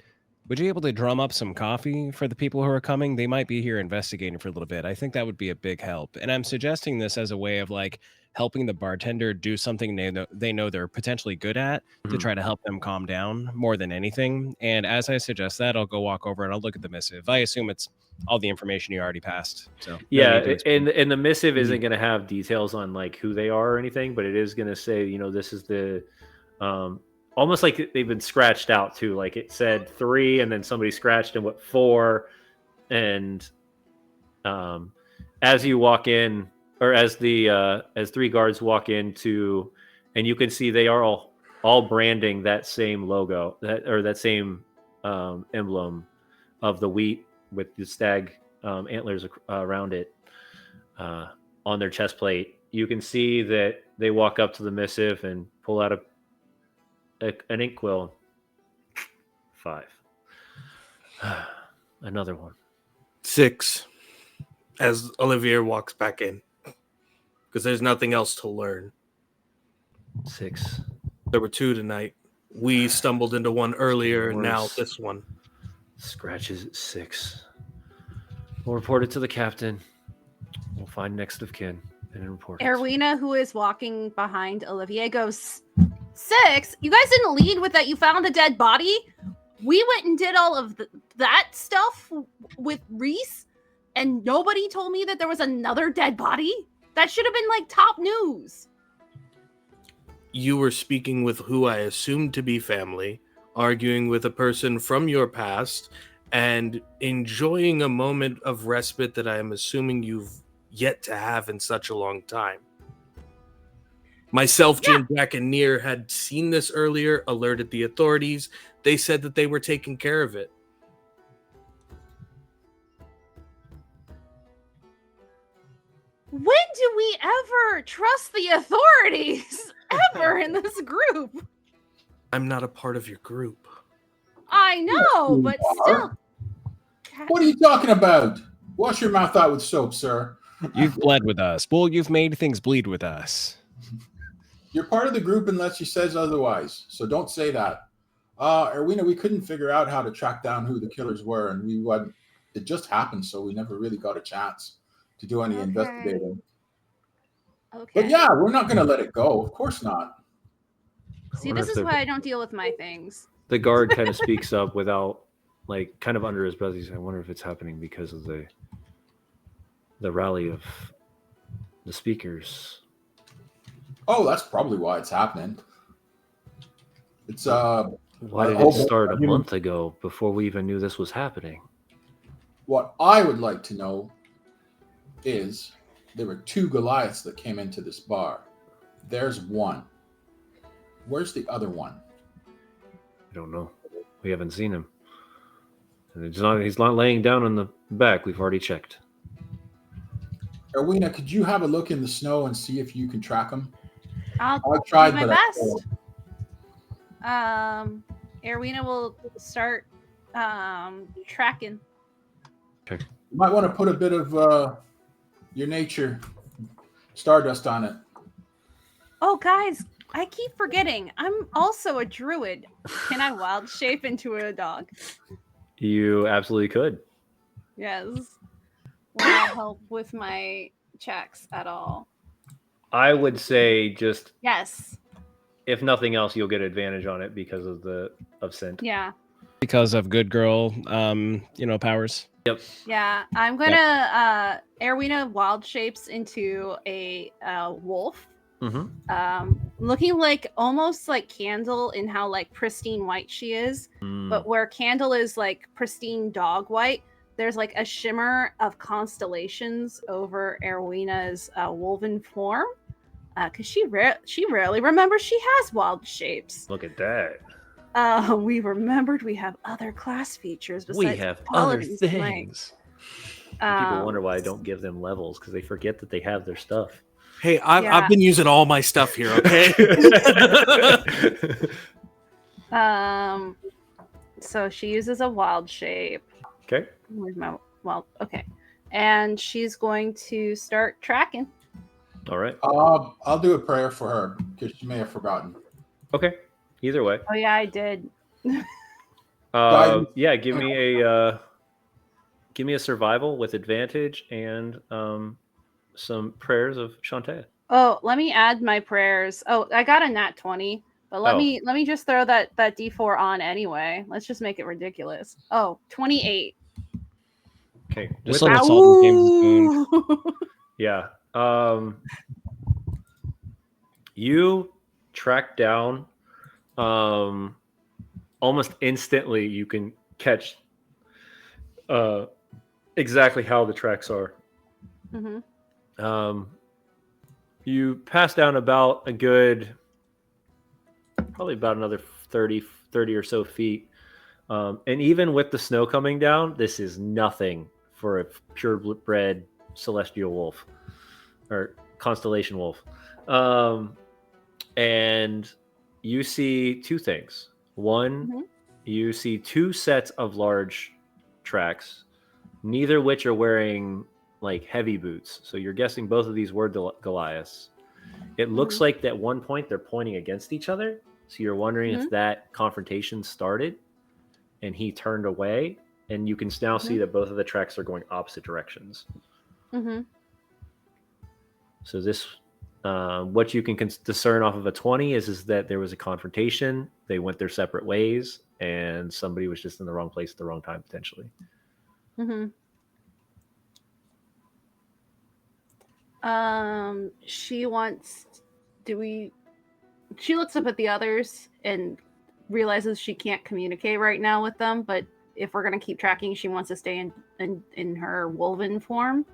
would you be able to drum up some coffee for the people who are coming? They might be here investigating for a little bit. I think that would be a big help. And I'm suggesting this as a way of like helping the bartender do something they know they're potentially good at to Mhm. try to help them calm down more than anything. And as I suggest that, I'll go walk over and I'll look at the missive. I assume it's all the information you already passed. So no Yeah, need to explain. and the missive isn't Mhm. going to have details on like who they are or anything, but it is going to say, this is the almost like they've been scratched out too. Like it said 3, and then somebody scratched and what 4, and as you walk in, or as the as 3 guards walk into, and you can see they are all branding that same logo, that same emblem of the wheat with the stag antlers around it on their chest plate. You can see that they walk up to the missive and pull out an inkwell. 5. Another one. 6. As Olivier walks back in, because there's nothing else to learn. 6. There were 2 tonight. We stumbled into one earlier, and now Worse. this one. Scratches at 6. We'll report it to the captain. We'll find next of kin and report it. Erwina, who is walking behind Olivier, goes, 6? You guys didn't lead with that you found a dead body? We went and did all of that stuff with Reese, and nobody told me that there was another dead body? That should have been, like, top news. You were speaking with who I assumed to be family, arguing with a person from your past, and enjoying a moment of respite that I am assuming you've yet to have in such a long time. Myself, Jim, Jack, and Near had seen this earlier, alerted the authorities. They said that they were taking care of it. When do we ever trust the authorities? Ever in this group? I'm not a part of your group. I know, You but are. still. What are you talking about? Wash your mouth out with soap, sir. You've bled with us. Well, you've made things bleed with us. You're part of the group unless you says otherwise. So don't say that. Erwina, we couldn't figure out how to track down who the killers were, and it just happened, so we never really got a chance to do any investigating. Okay. But yeah, we're not going to let it go. Of course not. See, this is why I don't deal with my things. The guard kind of speaks up without, like, kind of under his breath. He's, I wonder if it's happening because of the rally of the speakers. Oh, that's probably why it's happening. It's Why did it start a month ago before we even knew this was happening? What I would like to know is there were 2 Goliaths that came into this bar. There's one. Where's the other one? I don't know. We haven't seen him. And he's not laying down on the back. We've already checked. Erwina, could you have a look in the snow and see if you can track him? I'll tried, do my but best. Erwina will start tracking. Okay. You might want to put a bit of your nature stardust on it. Oh, guys, I keep forgetting. I'm also a druid. Can I wild shape into a dog? You absolutely could. Yes. Will that help with my checks at all? I would say just, Yes. if nothing else, you'll get advantage on it because of scent. Yeah. Because of good girl, powers. Yep. Yeah. I'm gonna Erwina wild shapes into a wolf. Mm-hmm. Looking like almost like Candle in how like pristine white she is, but where Candle is like pristine dog white, there's like a shimmer of constellations over Erwina's woven form, because she rarely remembers she has wild shapes. Look at that. We remembered we have other class features besides We have other paladin's things. might. People wonder why I don't give them levels because they forget that they have their stuff. Hey, I've been using all my stuff here, okay? So she uses a wild shape. Okay. Where's my wild? Okay, and she's going to start tracking. All right. I'll do a prayer for her because she may have forgotten. Okay. Either way. Oh yeah, I did. Guidance. Yeah, give me a survival with advantage and some prayers of Shantae. Oh, let me add my prayers. Oh, I got a nat 20, but let Oh. me just throw that D4 on anyway. Let's just make it ridiculous. Oh, 28. Okay. Just with so the salt in James's wound. Ow! Yeah. You track down almost instantly you can catch exactly how the tracks are. Mhm. You pass down about a good probably about another 30 or so feet. And even with the snow coming down, this is nothing for a purebred celestial wolf or constellation wolf. And you see two things. One, Mhm. you see two sets of large tracks, neither which are wearing like heavy boots. So you're guessing both of these were Goliaths. It looks like at one point they're pointing against each other. So you're wondering if that confrontation started and he turned away. And you can now see that both of the tracks are going opposite directions. Mhm. So this, what you can discern off of a 20 is that there was a confrontation. They went their separate ways, and somebody was just in the wrong place at the wrong time, potentially. Mhm. She wants. She looks up at the others and realizes she can't communicate right now with them. But if we're gonna keep tracking, she wants to stay in her woven form.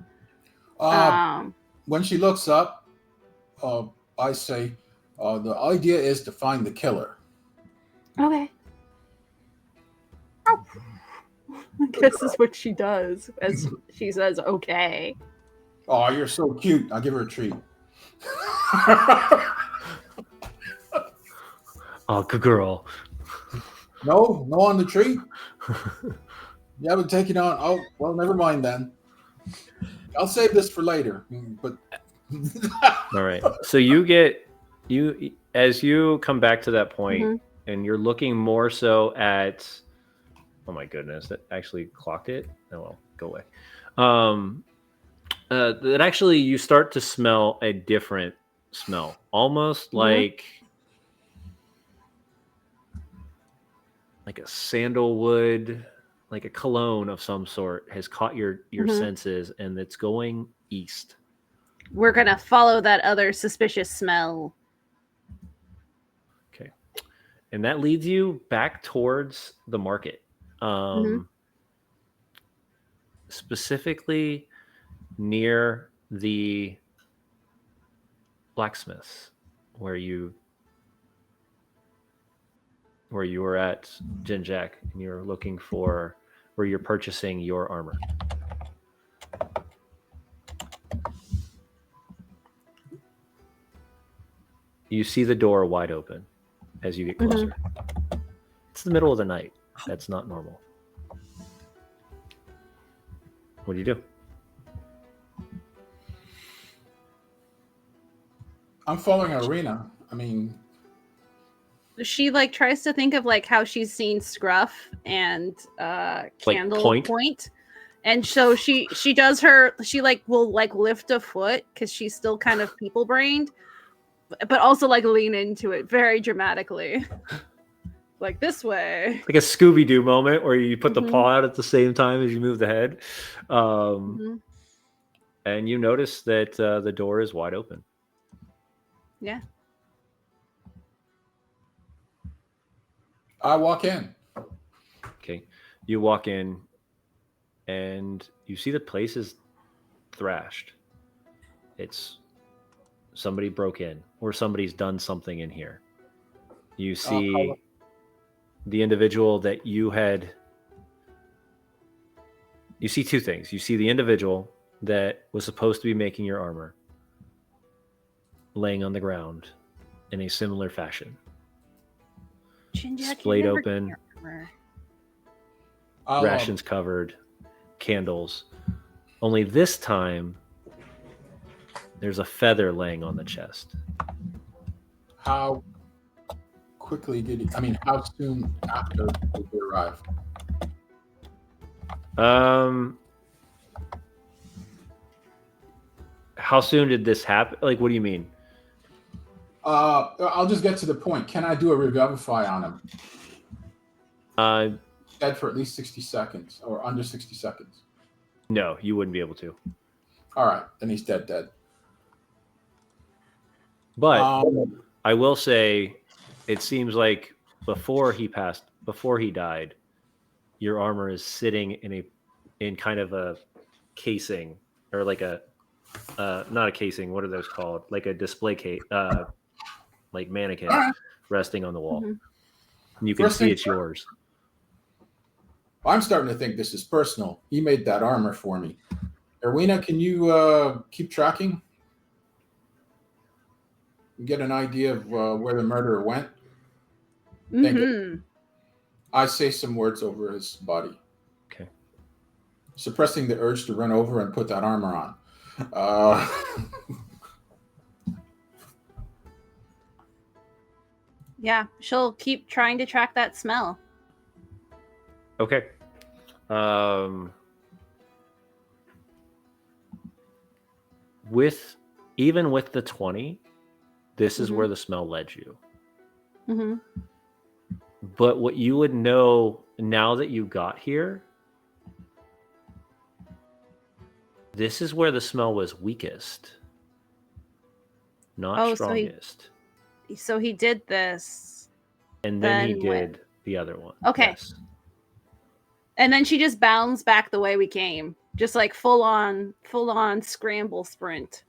When she looks up, I say, the idea is to find the killer. Okay. I guess is what she does as she says, "Okay." Oh, you're so cute. I'll give her a treat. Oh, good girl. No on the treat. You haven't taken on. Oh, well, never mind then. I'll save this for later. But All right. So as you come back to that point, and you're looking more so at. Oh my goodness! That actually clocked it. Oh well, go away. That actually you start to smell a different smell, almost like a sandalwood, like a cologne of some sort has caught your senses, and it's going east. We're gonna follow that other suspicious smell. Okay, and that leads you back towards the market, specifically near the blacksmiths, where you were at Jinjak, and you're looking for where you're purchasing your armor. You see the door wide open as you get closer. It's the middle of the night. That's not normal. What do you do? I'm following Arena. I mean, She tries to think of how she's seen Scruff and Candle Point. And so she does will lift a foot because she's still kind of people brained, but also lean into it very dramatically. Like this way. Like a Scooby-Doo moment where you put the paw out at the same time as you move the head. And you notice that the door is wide open. Yeah. I walk in. Okay. You walk in and you see the place is thrashed. It's somebody broke in or somebody's done something in here. You see the individual that you see two things. You see the individual that was supposed to be making your armor laying on the ground in a similar fashion. Splayed open, rations covered, candles. Only this time, there's a feather laying on the chest. How quickly did he? I mean, how soon after did he arrive? How soon did this happen? Like, what do you mean? I'll just get to the point. Can I do a revivify on him? Dead for at least 60 seconds or under 60 seconds. No, you wouldn't be able to. All right, then he's dead. But I will say, it seems like before he died, your armor is sitting in kind of a casing, or like a not a casing. What are those called? Like a display case, like mannequin resting on the wall. Mhm. And you can First see thing it's yours. I'm starting to think this is personal. He made that armor for me. Erwina, can you keep tracking? Get an idea of where the murderer went? Thank you. Mhm. I say some words over his body. Okay. Suppressing the urge to run over and put that armor on. Yeah, she'll keep trying to track that smell. Okay. Even with the 20, this is where the smell led you. Mm-hmm. But what you would know now that you got here, this is where the smell was weakest, not strongest. So he did this, And then he then did the other one. Okay. Yes. and then she just bounds back the way we came, just like full on scramble sprint.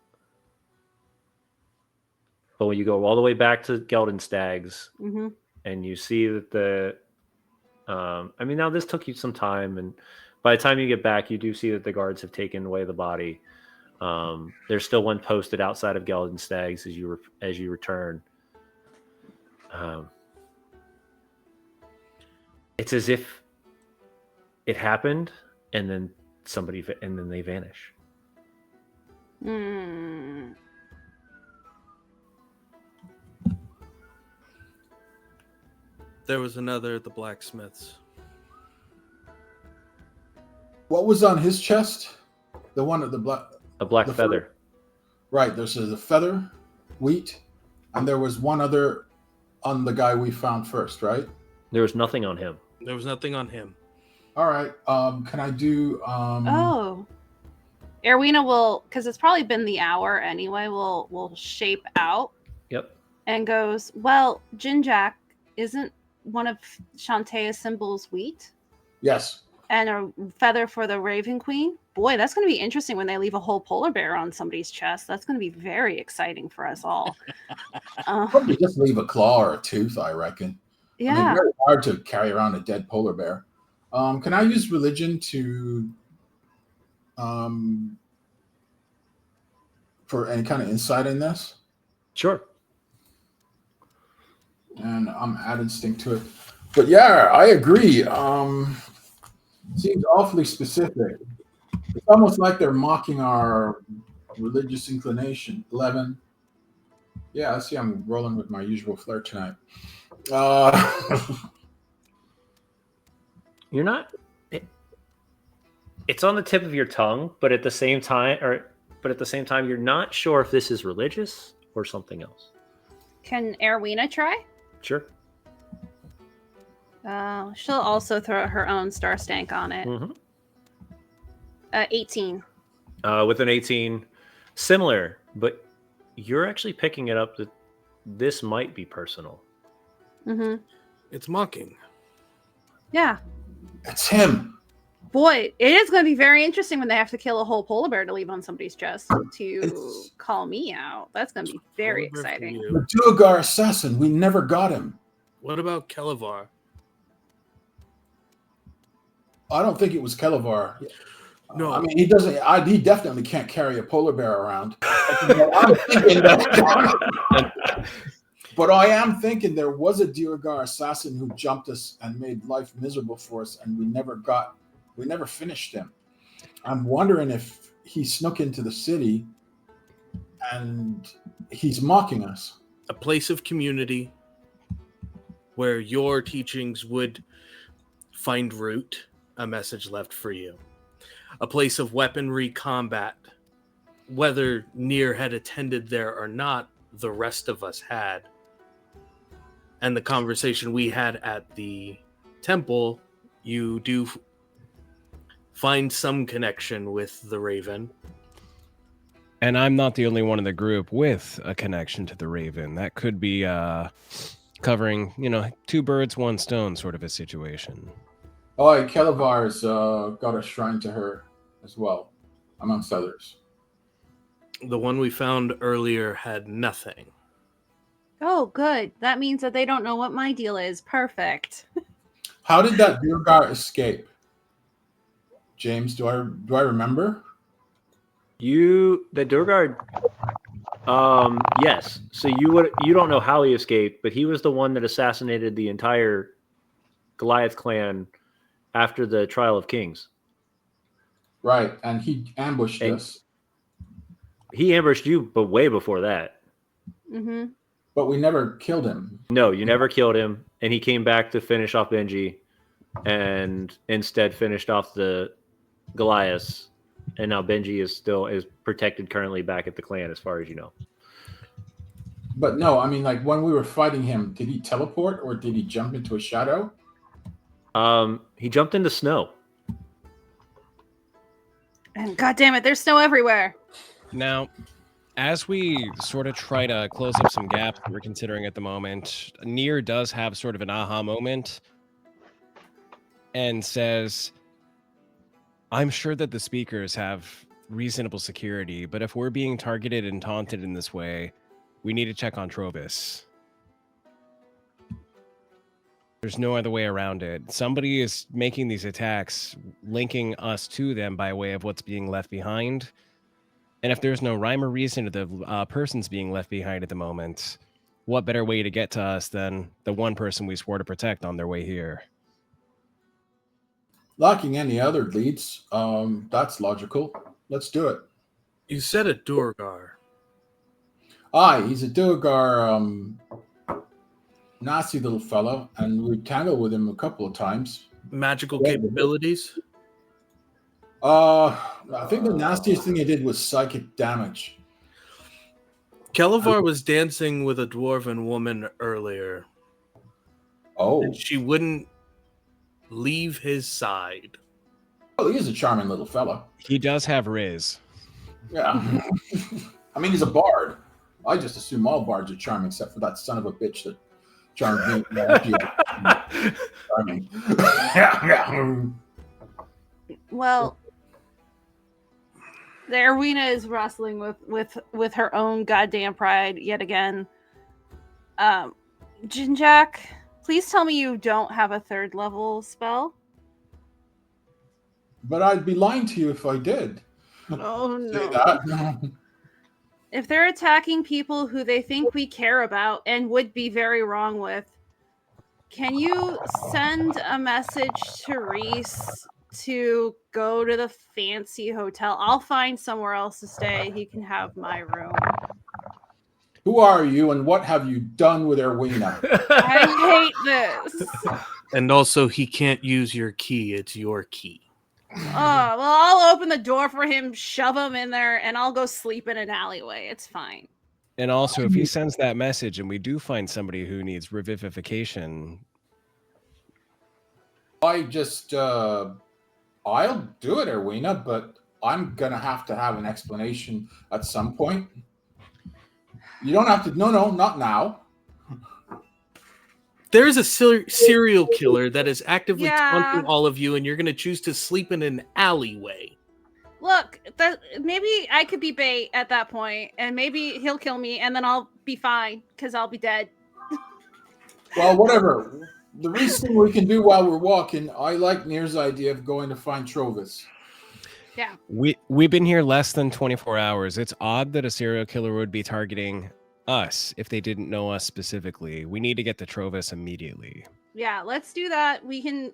But when you go all the way back to Geldenstag's, Mm-hmm. and you see that now this took you some time, and by the time you get back, you do see that the guards have taken away the body. There's still one posted outside of Geldenstag's as you return. It's as if it happened, and then they vanish. Mm. There was another at the blacksmith's. What was on his chest? The one at the black. A black The feather. Right, there's a feather, wheat, and there was one other on the guy we found first, right? There was nothing on him. There was nothing on him. All right. Can I do? Oh, Erwina will, because it's probably been the hour anyway. Will shape out. Yep. And goes, well, Jinjak isn't one of Shantaea's symbols wheat, Yes. and a feather for the Raven Queen. Boy, that's going to be interesting when they leave a whole polar bear on somebody's chest. That's going to be very exciting for us all. Probably just leave a claw or a tooth, I reckon. I mean, Yeah. very hard to carry around a dead polar bear. Can I use religion to for any kind of insight in this? Sure. And I'm add instinct to it. But yeah, I agree. Seems awfully specific. It's almost like they're mocking our religious inclination. 11. Yeah, I see I'm rolling with my usual flair tonight. You're not. It's on the tip of your tongue, but at the same time, you're not sure if this is religious or something else. Can Erwina try? Sure. She'll also throw her own star stank on it. Mm-hmm. 18. With an 18, similar, but you're actually picking it up that this might be personal. Mm-hmm. It's mocking. Yeah. It's him. Boy, it is going to be very interesting when they have to kill a whole polar bear to leave on somebody's chest to call me out. That's going to be very Polar bear for exciting. you. The Duergar assassin. We never got him. What about Kelevar? I don't think it was Kelevar. No. I mean, he doesn't. He definitely can't carry a polar bear around. I'm thinking that, but I am thinking there was a Duergar assassin who jumped us and made life miserable for us, and we never finished him. I'm wondering if he snuck into the city and he's mocking us. A place of community. where your teachings would find root, a message left for you. A place of weaponry combat. Whether Nier had attended there or not, the rest of us had. And the conversation we had at the temple, you do find some connection with the Raven. And I'm not the only one in the group with a connection to the Raven. That could be covering, two birds, one stone sort of a situation. Oh, and Kelevar's got a shrine to her as well, amongst others. The one we found earlier had nothing. Oh, good. That means that they don't know what my deal is. Perfect. How did that Durgar escape? James, do I remember? The Durgard. Yes. So you don't know how he escaped, but he was the one that assassinated the entire Goliath clan after the Trial of Kings. Right, and he ambushed us. He ambushed you, but way before that. Mm-hmm. But we never killed him. No, you never killed him, and he came back to finish off Benji, and instead finished off the Goliaths, and now Benji is protected currently back at the clan, as far as you know. But no, I mean, like when we were fighting him, did he teleport or did he jump into a shadow? He jumped into snow. And God damn it, there's snow everywhere. Now, as we sort of try to close up some gaps that we're considering at the moment, Nier does have sort of an aha moment and says, I'm sure that the speakers have reasonable security, but if we're being targeted and taunted in this way, we need to check on Trovis. There's no other way around it. Somebody is making these attacks, linking us to them by way of what's being left behind. And if there's no rhyme or reason to the persons being left behind at the moment, what better way to get to us than the one person we swore to protect on their way here? Lacking any other leads, that's logical. Let's do it. You said a Durgar. Aye, he's a Durgar, nasty little fellow, and we tangled with him a couple of times. Magical capabilities? I think the nastiest thing he did was psychic damage. Kelevar was dancing with a dwarven woman earlier. Oh. And she wouldn't leave his side. Well, he is a charming little fellow. He does have Riz. Yeah. I mean, he's a bard. I just assume all bards are charming, except for that son of a bitch that charmed me. Charming. Well, the Erwina is wrestling with her own goddamn pride yet again. Jinjak, please tell me you don't have a 3rd level spell. But I'd be lying to you if I did. Oh Say no. that. No. If they're attacking people who they think we care about and would be very wrong with, can you send a message to Reese to go to the fancy hotel? I'll find somewhere else to stay. He can have my room. Who are you and what have you done with Erwina? I hate this. And also, he can't use your key. It's your key. Oh, well, I'll open the door for him, shove him in there, and I'll go sleep in an alleyway. It's fine. And also, if he sends that message and we do find somebody who needs revivification, I just, I'll do it, Erwina, but I'm going to have an explanation at some point. You don't have to, no, not now. There's a serial killer that is actively Yeah. taunting all of you, and you're going to choose to sleep in an alleyway. Look, maybe I could be bait at that point, and maybe he'll kill me, and then I'll be fine, because I'll be dead. Well, whatever. The least thing we can do while we're walking, I like Nier's idea of going to find Trovis. Yeah. we've been here less than 24 hours. It's odd that a serial killer would be targeting us if they didn't know us specifically. We need to get to Trovis immediately. Yeah, let's do that. We can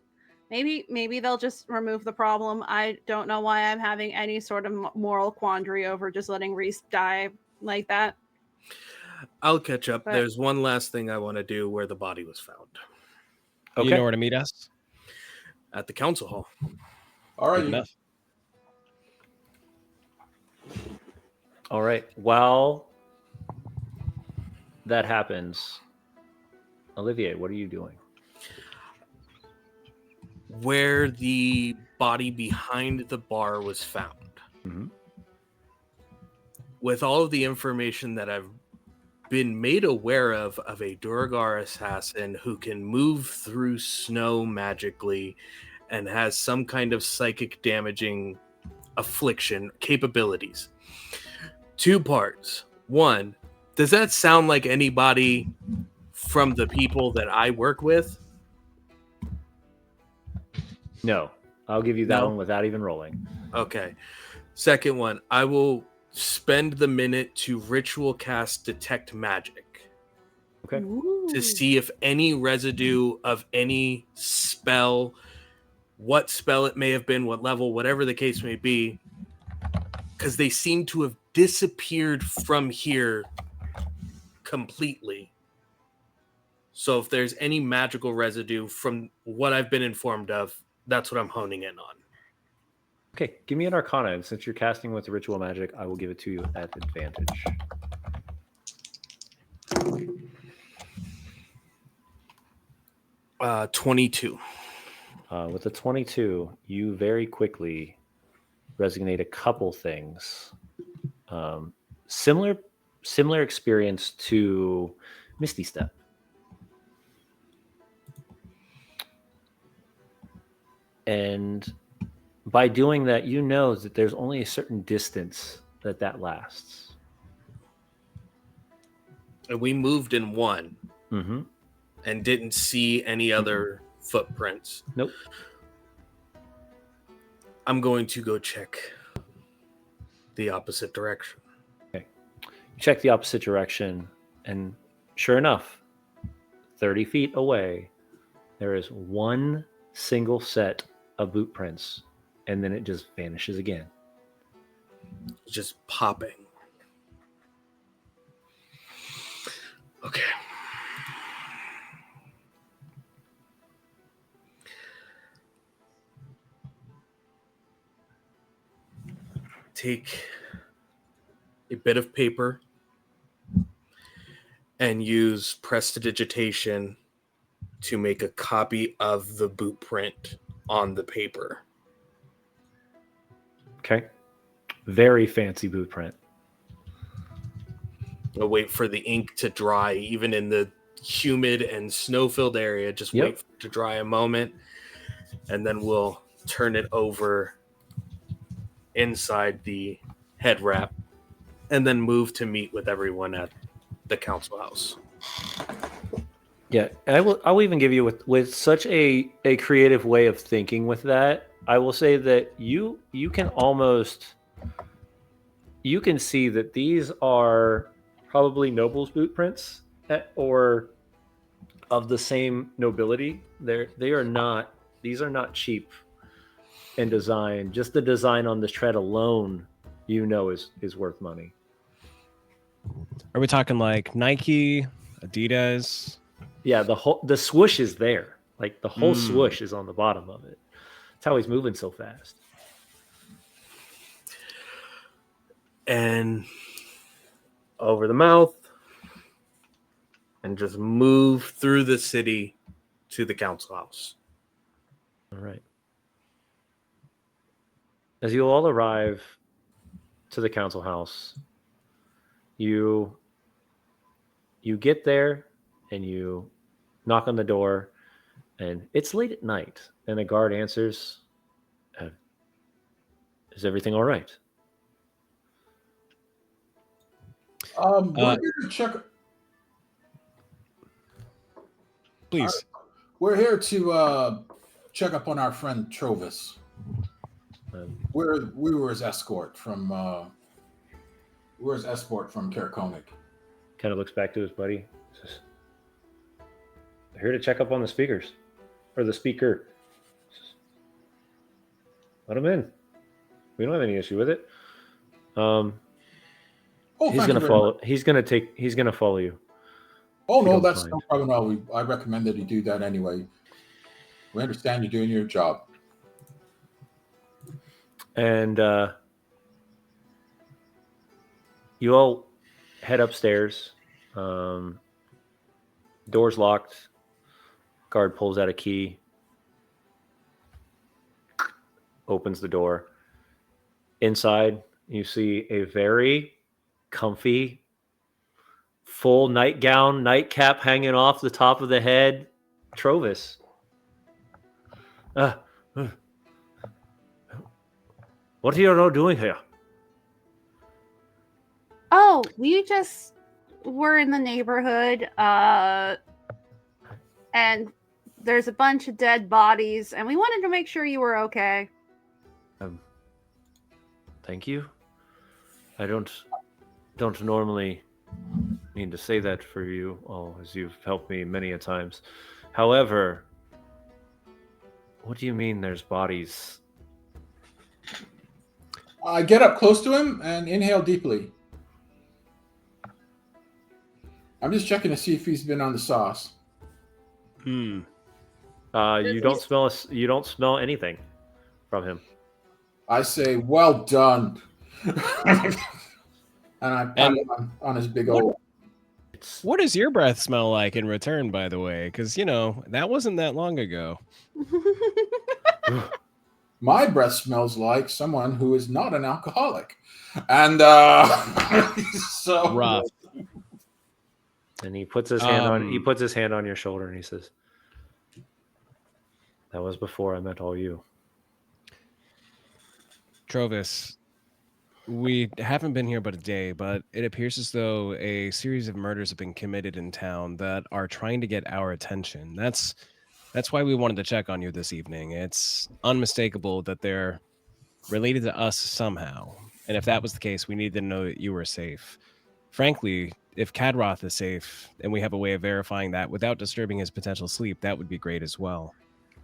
maybe they'll just remove the problem. I don't know why I'm having any sort of moral quandary over just letting Reese die like that. I'll catch up. But- There's one last thing I want to do where the body was found. You Okay. know where to meet us? At the council hall. All right. Good enough. All right. While that happens, Olivier, what are you doing? Where the body behind the bar was found. Mm-hmm. With all of the information that I've been made aware of a Durgar assassin who can move through snow magically and has some kind of psychic damaging affliction capabilities. 2 parts. 1, does that sound like anybody from the people that I work with? No, I'll give you that No? one without even rolling. Okay. Second one, I will spend the minute to ritual cast detect magic Okay. to see if any residue of any spell, what spell it may have been, what level, whatever the case may be, because they seem to have disappeared from here completely. So if there's any magical residue from what I've been informed of, that's what I'm honing in on. Okay, give me an Arcana, and since you're casting with ritual magic, I will give it to you at advantage. Uh, 22. With the 22, you very quickly resonate a couple things. Similar experience to Misty Step. And by doing that, you know that there's only a certain distance that lasts. And we moved in one Mm-hmm. and didn't see any other footprints. Nope. I'm going to go check the opposite direction. Okay. Check the opposite direction, and sure enough, 30 feet away, there is one single set of boot prints, and then it just vanishes again. Just popping. Okay. Take a bit of paper and use prestidigitation to make a copy of the boot print on the paper. Okay. Very fancy boot print. I'll wait for the ink to dry, even in the humid and snow-filled area. Just Yep. wait for it to dry a moment, and then we'll turn it over inside the head wrap, and then move to meet with everyone at the council house. Yeah, and I will even give you with such a creative way of thinking with that. I will say that you can see that these are probably nobles' boot prints or of the same nobility. These are not cheap in design. Just the design on the tread alone, is worth money. Are we talking like Nike, Adidas? Yeah, the swoosh is there. Like the whole swoosh is on the bottom of it. That's how he's moving so fast. And over the mouth, and just move through the city to the council house. All right. As you all arrive to the council house, you get there and you knock on the door, and it's late at night, and a guard answers, "Is everything all right?" We're here to check. Please. We're here to check up on our friend Trovis. We were his escort from. We're his escort from Kerkonik. Kind of looks back to his buddy. Says, "They're here to check up on the speakers, or the speaker." Says, "Let him in. We don't have any issue with it." He's gonna follow. He's gonna follow you. Oh you no, don't that's mind. no problem at all. I recommend that he do that anyway. We understand you're doing your job. And you all head upstairs. Door's locked. Guard pulls out a key, opens the door. Inside, you see a very comfy, full nightgown, nightcap hanging off the top of the head. Trovis. What are you all doing here? Oh, we just were in the neighborhood, and there's a bunch of dead bodies, and we wanted to make sure you were okay. Thank you. I don't normally mean to say that for you all, as you've helped me many a times. However, what do you mean there's bodies? I get up close to him and inhale deeply. I'm just checking to see if he's been on the sauce. You don't smell anything from him. I say, well done. And I pat him on his big old... What does your breath smell like in return, by the way? Because, that wasn't that long ago. My breath smells like someone who is not an alcoholic. And so... Rough. And he puts his hand on your shoulder and he says, "That was before I met all you." Trovis, we haven't been here but a day, but it appears as though a series of murders have been committed in town that are trying to get our attention. That's why we wanted to check on you this evening. It's unmistakable that they're related to us somehow. And if that was the case, we needed to know that you were safe. Frankly, if Kadroth is safe and we have a way of verifying that without disturbing his potential sleep, that would be great as well.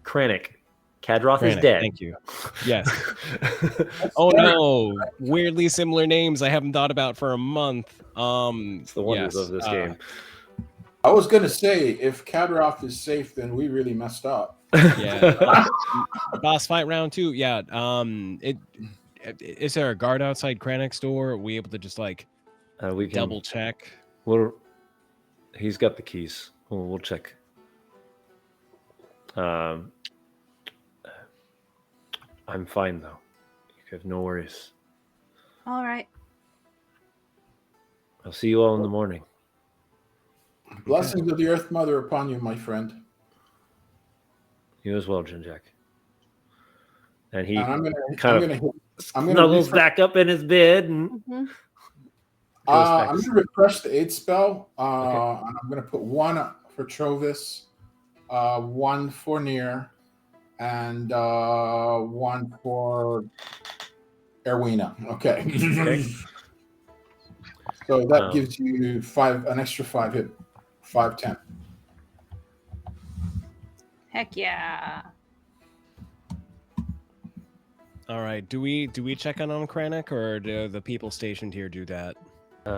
Kranich. Kadroth is dead. Thank you. Yes. Oh no, weirdly similar names I haven't thought about for a month. It's the wonders of this game. I was going to say, if Kadroth is safe, then we really messed up. Yeah. Boss fight round 2. Yeah. Is there a guard outside Kranich's door? Are we able to just we can double check? He's got the keys. We'll check. I'm fine though. You have no worries. All right. I'll see you all in the morning. Blessings of the Earth Mother upon you, my friend. You as well, Jinjak. And he I'm snuggles back up in his bed and I'm going to refresh the aid spell. And I'm going to put 1 for Trovis, 1 for Nier, and 1 for Erwina. Okay. So that gives you an extra 5 hit, 5-10. Heck yeah. All right. Do we check on Kranich, or do the people stationed here do that? We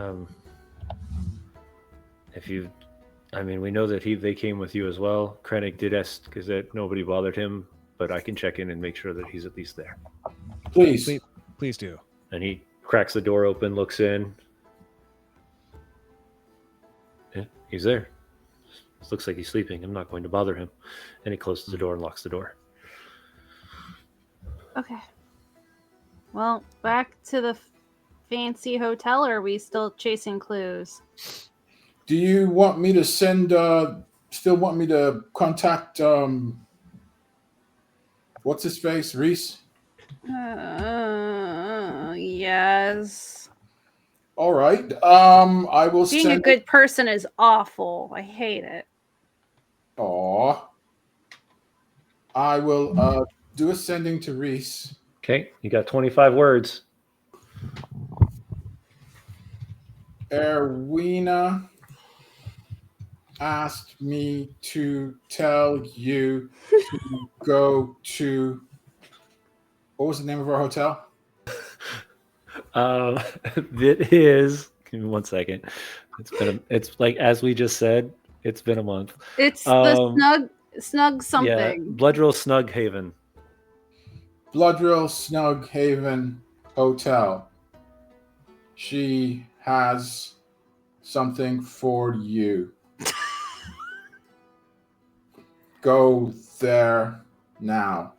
know that they came with you as well. Kranich did ask because that nobody bothered him, but I can check in and make sure that he's at least there. Please do. And he cracks the door open, looks in. Yeah, he's there. It looks like he's sleeping. I'm not going to bother him. And he closes the door and locks the door. Okay. Well, back to the fancy hotel, or are we still chasing clues? Do you want me to still want me to contact, what's his face, Reese? Yes. All right. I will Being a good person is awful. I hate it. Aw. I will do a sending to Reese. Okay, you got 25 words. Erwina asked me to tell you to go to... What was the name of our hotel? It is. Give me 1 second. It's like, as we just said, it's been a month. It's the Snug something. Yeah, Bloodrill Snug Haven. Bloodrill Snug Haven Hotel. She has something for you. Go there now.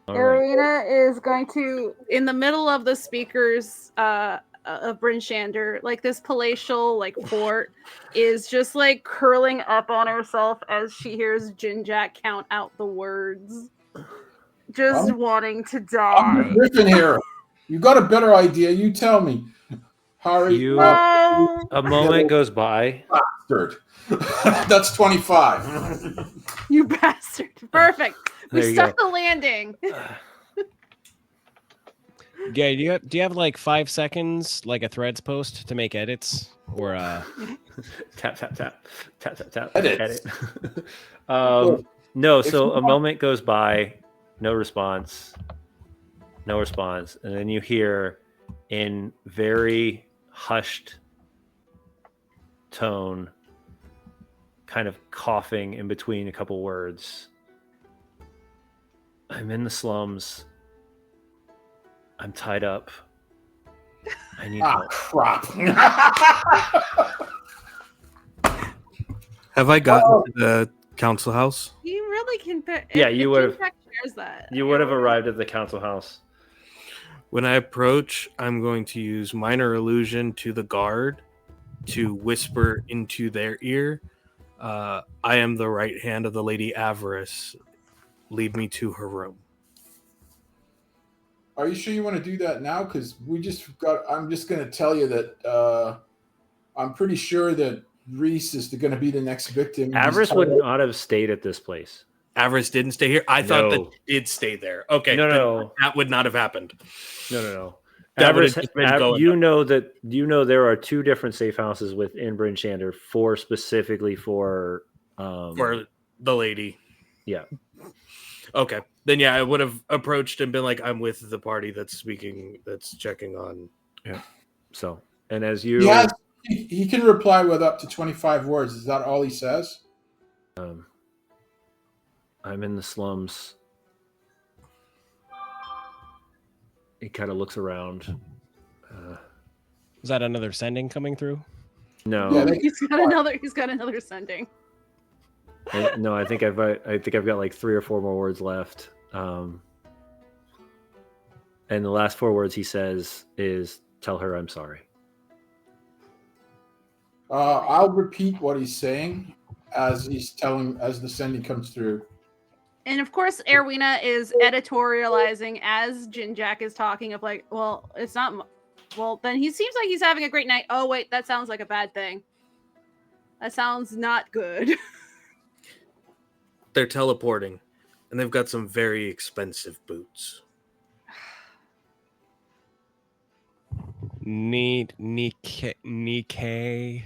All right. Arena is going to, in the middle of the speakers of Bryn Shander, like this palatial like fort is just like curling up on herself as she hears Jinjack count out the words, just wanting to I'm die. the Griffin here. You got a better idea? You tell me. Hurry You- No, A moment goes by. bastard. That's 25. you bastard! Perfect. We There you stuck go. the landing. Yeah, do you have like 5 seconds, like a threads post to make edits? Or Tap, tap, tap. Tap, tap, tap. Edits. Edit. Look, No, if so you a want- moment goes by, no response. No response. And then you hear in very hushed tone, kind of coughing in between a couple words. I'm in the slums. I'm tied up. I need help. Crap. Have I gotten to the council house? You really can. Yeah, you would've- Jinjack shares that. You would have arrived at the council house. When I approach, I'm going to use minor illusion to the guard to whisper into their ear, I am the right hand of the Lady Avarice. Lead me to her room. Are you sure you want to do that now? Because I'm just going to tell you that I'm pretty sure that Reese is going to be the next victim. Avarice would not have stayed at this place. Avarice didn't stay here? I thought that No. she did stay there. Okay. No, then no. That would not have happened. No. That would've Avarice, just been going you know there are 2 different safe houses within Bryn Shander, specifically for For the lady. Yeah. Okay. Then yeah, I would have approached and been like, I'm with the party that's checking on. So, and as you He can reply with up to 25 words. Is that all he says? I'm in the slums. He kind of looks around. is that another sending coming through? No, Yeah, they- He's got another sending. no. I think I've got like 3 or 4 more words left. And the last 4 words he says is, "Tell her I'm sorry." I'll repeat what he's saying as the sending comes through. And of course, Erwina is editorializing as Jinjack is talking of like, well, it's not. Well, then he seems like he's having a great night. Oh wait, that sounds like a bad thing. That sounds not good. They're teleporting, and they've got some very expensive boots. Nikkei.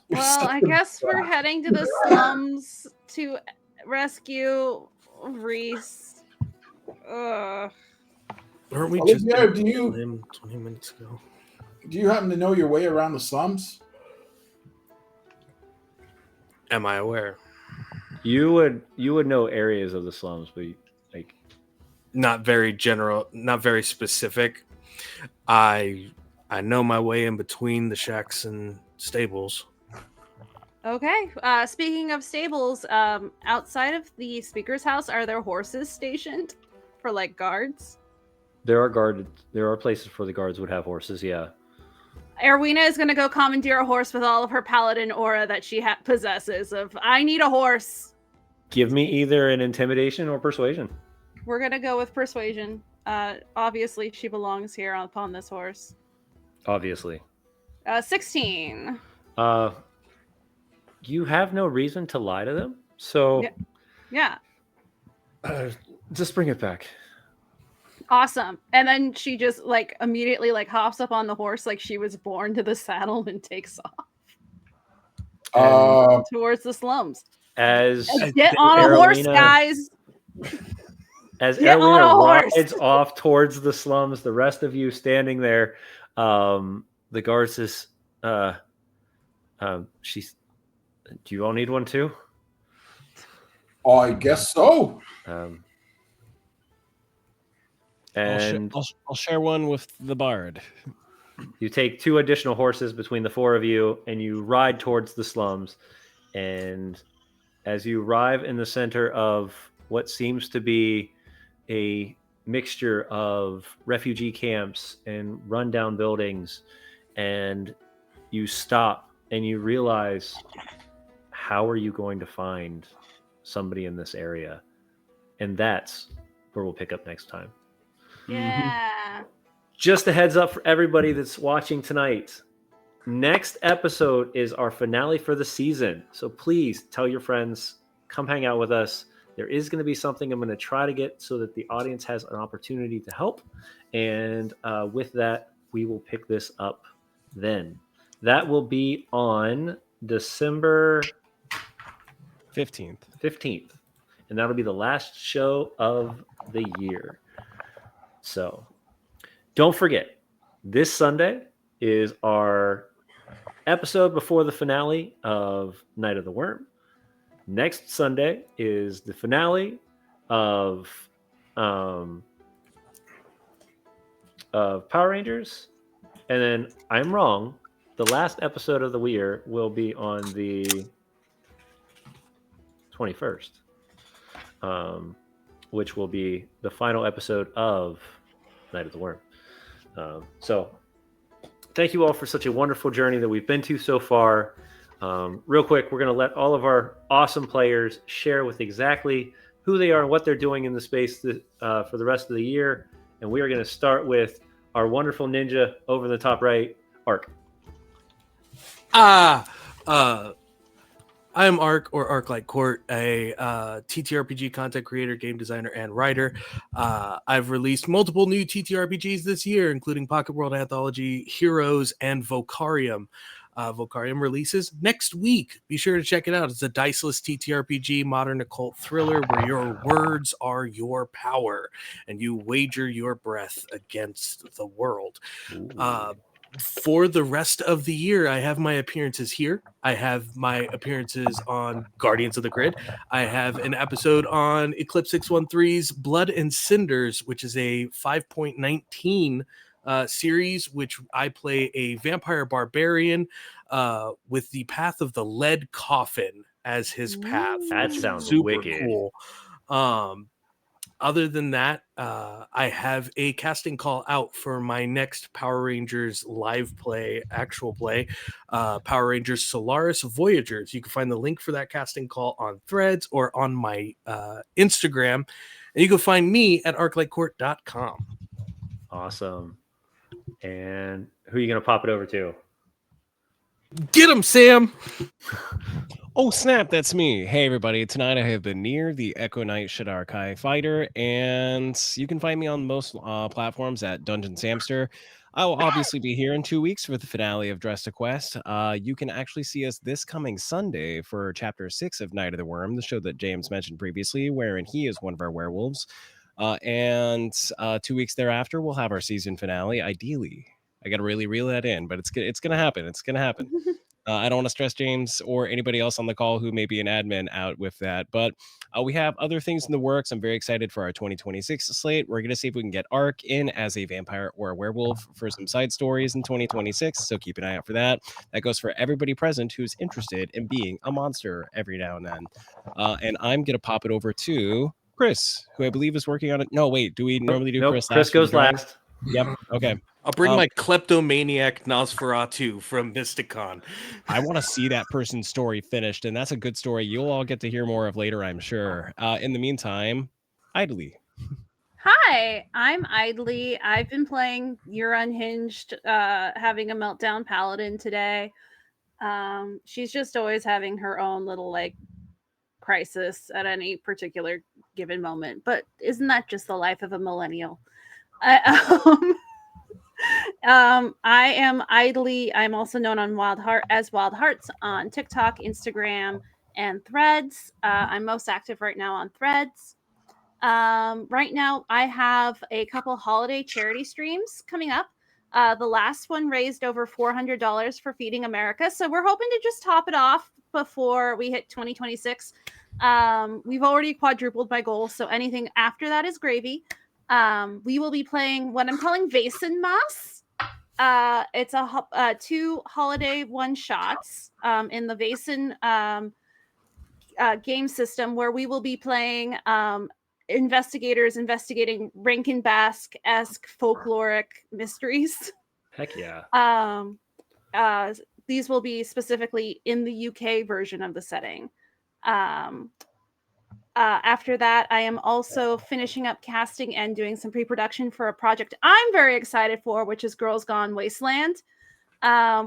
Well, I guess we're heading to the slums to rescue Reese. Ugh. Aren't we Olivia, just do you- him 20 minutes ago? Do you happen to know your way around the slums? Am I aware? You would know areas of the slums, but like Not very general, not very specific. I know my way in between the shacks and stables. Okay. Speaking of stables, outside of the speaker's house, are there horses stationed for like guards? there are places where the guards would have horses. Yeah. Erwina is going to go commandeer a horse with all of her paladin aura that she possesses. I need a horse. Give me either an intimidation or persuasion. We're going to go with persuasion. Obviously, she belongs here upon this horse. Obviously. 16. You have no reason to lie to them, so Yeah. Just bring it back. Awesome. And then she just like immediately like hops up on the horse like she was born to the saddle and takes off towards the slums. As Get on a horse, Aralina- guys. As Get on a Erwina horse. rides off towards the slums, the rest of you standing there, the guard says, Do you all need one too? I guess so. And I'll share one with the bard. you take 2 additional horses between the 4 of you, and you ride towards the slums. And as you arrive in the center of what seems to be a mixture of refugee camps and rundown buildings, and you stop and you realize, how are you going to find somebody in this area? And that's where we'll pick up next time. Yeah. Just a heads up for everybody that's watching tonight. Next episode is our finale for the season. So please tell your friends, come hang out with us. There is going to be something I'm going to try to get so that the audience has an opportunity to help. And with that, we will pick this up then. That will be on December 15th. And that'll be the last show of the year. So don't forget, this Sunday is our episode before the finale of Night of the Worm. Next Sunday is the finale of Power Rangers. And then I'm wrong. The last episode of the year will be on the 21st, which will be the final episode of Night of the Worm. So thank you all for such a wonderful journey that we've been to so far. Real quick, we're going to let all of our awesome players share with exactly who they are and what they're doing in the space for the rest of the year. And we are going to start with our wonderful ninja over in the top right, Ark. I'm Ark, or Ark Like Court, a TTRPG content creator, game designer, and writer. I've released multiple new TTRPGs this year, including Pocket World Anthology, Heroes, and Vocarium. Vocarium releases next week. Be sure to check it out. It's a diceless TTRPG modern occult thriller where your words are your power and you wager your breath against the world. For the rest of the year, I have my appearances here. I have my appearances on Guardians of the Grid. I have an episode on Eclipse 613's Blood and Cinders, which is a 5.19 series, which I play a vampire barbarian with the path of the lead coffin as his path. That which is sounds super wicked. cool. Other than that, I have a casting call out for my next Power Rangers live play, actual play, Power Rangers Solaris Voyagers. You can find the link for that casting call on Threads or on my Instagram. And you can find me at arclightcourt.com. Awesome. And who are you going to pop it over to? Get him, Sam! Oh, snap, that's me. Hey, everybody. Tonight I have been near the Echo Knight Shadar Kai Fighter, and you can find me on most platforms at Dungeon Samster. I will obviously be here in 2 weeks for the finale of Dress to Quest. You can actually see us this coming Sunday for Chapter 6 of Night of the Worm, the show that James mentioned previously, wherein he is one of our werewolves. And 2 weeks thereafter, we'll have our season finale, ideally. I got to really reel that in, but it's going to happen. It's going to happen. I don't want to stress James or anybody else on the call who may be an admin out with that, but we have other things in the works. I'm very excited for our 2026 slate. We're going to see if we can get Ark in as a vampire or a werewolf for some side stories in 2026, so keep an eye out for that. That goes for everybody present who's interested in being a monster every now and then. And I'm going to pop it over to Chris, who I believe is working on it. No, wait, do we normally do Nope, Chris last? Chris goes for the drawing? last. Yep, okay. I'll bring my kleptomaniac Nosferatu from Mysticon. I want to see that person's story finished, and that's a good story you'll all get to hear more of later, I'm sure. In the meantime, Idly. Hi, I'm Idly. I've been playing You're Unhinged, having a meltdown paladin today. She's just always having her own little crisis at any particular given moment. But isn't that just the life of a millennial? I am Idly. I'm also known on as Wild Hearts on TikTok, Instagram, and Threads. I'm most active right now on Threads. Right now, I have a couple holiday charity streams coming up. The last one raised over $400 for Feeding America, so we're hoping to just top it off before we hit 2026. We've already quadrupled my goal, so anything after that is gravy. We will be playing what I'm calling Vasenmass. It's a 2 holiday one-shots in the Vasen game system, where we will be playing investigators investigating Rankin Bass-esque folkloric mysteries. Heck yeah. These will be specifically in the UK version of the setting. After that, I am also finishing up casting and doing some pre-production for a project I'm very excited for, which is Girls Gone Wasteland,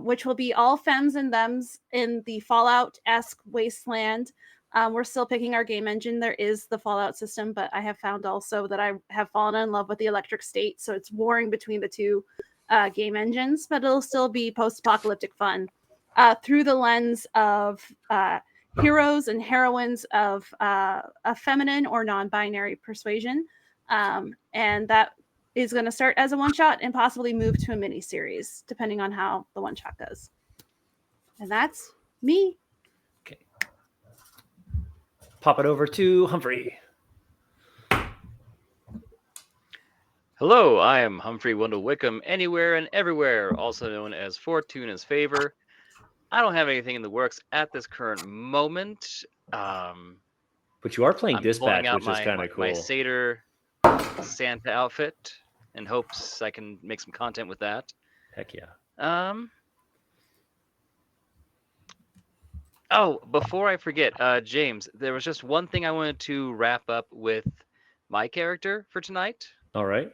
which will be all femmes and thems in the Fallout-esque wasteland. We're still picking our game engine. There is the Fallout system, but I have found also that I have fallen in love with the Electric State, so it's warring between the two game engines, but it'll still be post-apocalyptic fun through the lens of heroes and heroines of a feminine or non-binary persuasion. And that is going to start as a one-shot and possibly move to a mini-series, depending on how the one-shot goes. And that's me. Okay. Pop it over to Humphrey. Hello, I am Humphrey Wendell Wickham, anywhere and everywhere, also known as Fortuna's Favor. I don't have anything in the works at this current moment. But you are playing I'm Dispatch, pulling out which is kind of cool. my Satyr Santa outfit in hopes I can make some content with that. Heck yeah. Oh, before I forget, James, there was just one thing I wanted to wrap up with my character for tonight. All right.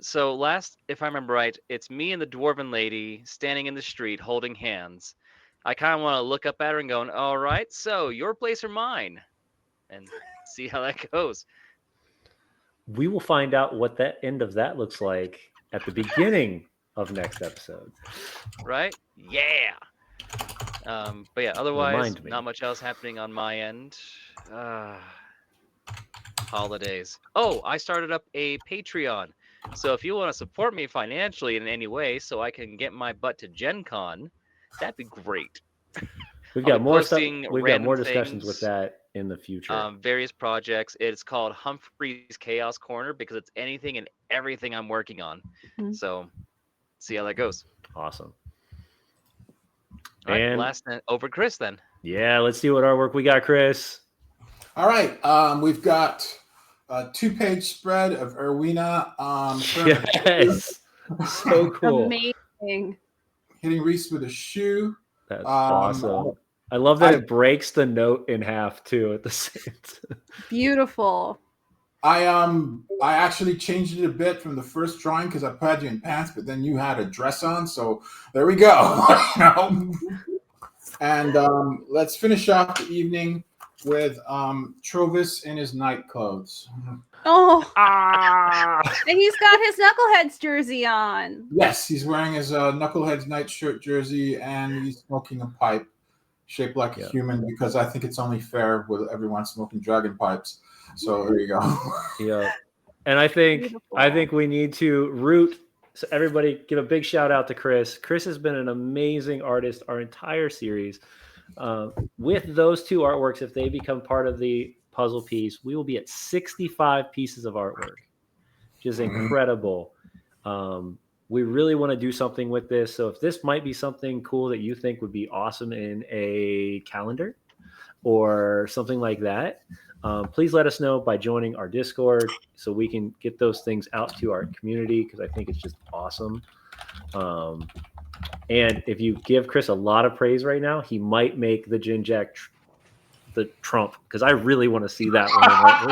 So last, if I remember right, it's me and the dwarven lady standing in the street holding hands. I kind of want to look up at her and go, all right, so your place or mine? And see how that goes. We will find out what that end of that looks like at the beginning of next episode. Right? Yeah. But yeah, otherwise, Remind me. not much else happening on my end. Holidays. Oh, I started up a Patreon. So if you want to support me financially in any way so I can get my butt to Gen Con, that'd be great. We've I'll got be more stuff. posting We've got random more discussions things, with that in the future. various projects. It's called Humphrey's Chaos Corner because it's anything and everything I'm working on. Mhm. So see how that goes. Awesome. All right, And last over Chris then. yeah, let's see what artwork we got, Chris. All right. We've got a 2-page spread of Erwina Yes. So cool. Amazing. hitting Reese with a shoe. That's awesome. I love that it breaks the note in half too at the same time. Beautiful. I actually changed it a bit from the first drawing because I put you in pants, but then you had a dress on, so there we go. You know? And let's finish off the evening with Trovis in his night clothes. Oh, and he's got his Knuckleheads jersey on. Yes, he's wearing his Knuckleheads night shirt jersey, and he's smoking a pipe shaped like a human because I think it's only fair with everyone smoking dragon pipes. So there you go. Yeah, and I think we need to root. So everybody, give a big shout out to Chris. Chris has been an amazing artist our entire series. With those 2 artworks, if they become part of the puzzle piece, we will be at 65 pieces of artwork, which is incredible. We really want to do something with this. So if this might be something cool that you think would be awesome in a calendar or something like that, please let us know by joining our Discord so we can get those things out to our community, because I think it's just awesome. And if you give Chris a lot of praise right now, he might make the Jin Jack the Trump, because I really want to see that one.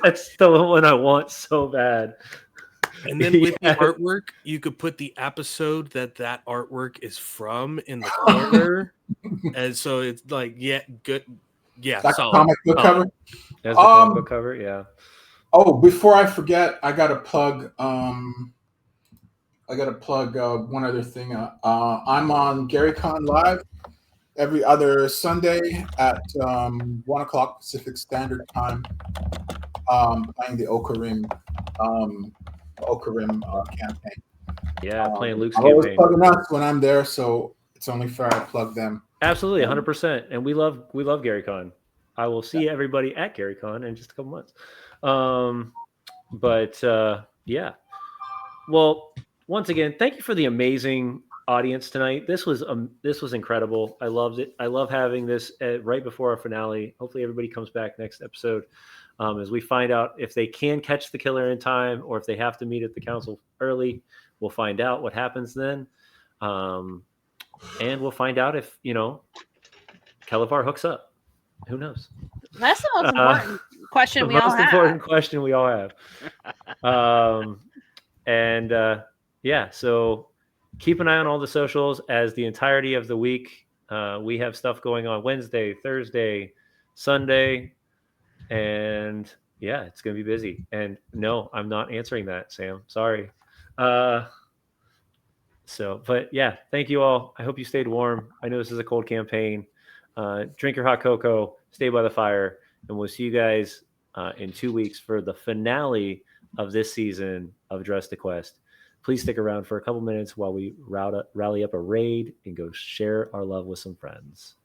That's the one I want so bad. And then with the artwork, you could put the episode that artwork is from in the corner. And so it's like, good. Yeah, Like solid. comic book cover. As the comic book cover, yeah. Oh, before I forget, I gotta plug. One other thing. I'm on GaryCon Live every other Sunday at 1:00 Pacific Standard Time. Playing the Okarim campaign. Yeah, playing Luke's I'm always campaign. plugging us when I'm there, so it's only fair I plug them. Absolutely, 100%. And we love Gary Con. I will see everybody at Gary Con in just a couple months. Yeah. Well, once again, thank you for the amazing audience tonight. This was incredible. I loved it. I love having this right before our finale. Hopefully, everybody comes back next episode as we find out if they can catch the killer in time or if they have to meet at the council early. We'll find out what happens then, and we'll find out if Kelevar hooks up. Who knows? That's the most important question we all have. The most important question we all have. Yeah, so keep an eye on all the socials as the entirety of the week. We have stuff going on Wednesday, Thursday, Sunday, and yeah, it's going to be busy. And no, I'm not answering that, Sam. Sorry. But yeah, thank you all. I hope you stayed warm. I know this is a cold campaign. Drink your hot cocoa, stay by the fire, and we'll see you guys in 2 weeks for the finale of this season of Dress to Quest. Please stick around for a couple minutes while we rally up a raid and go share our love with some friends.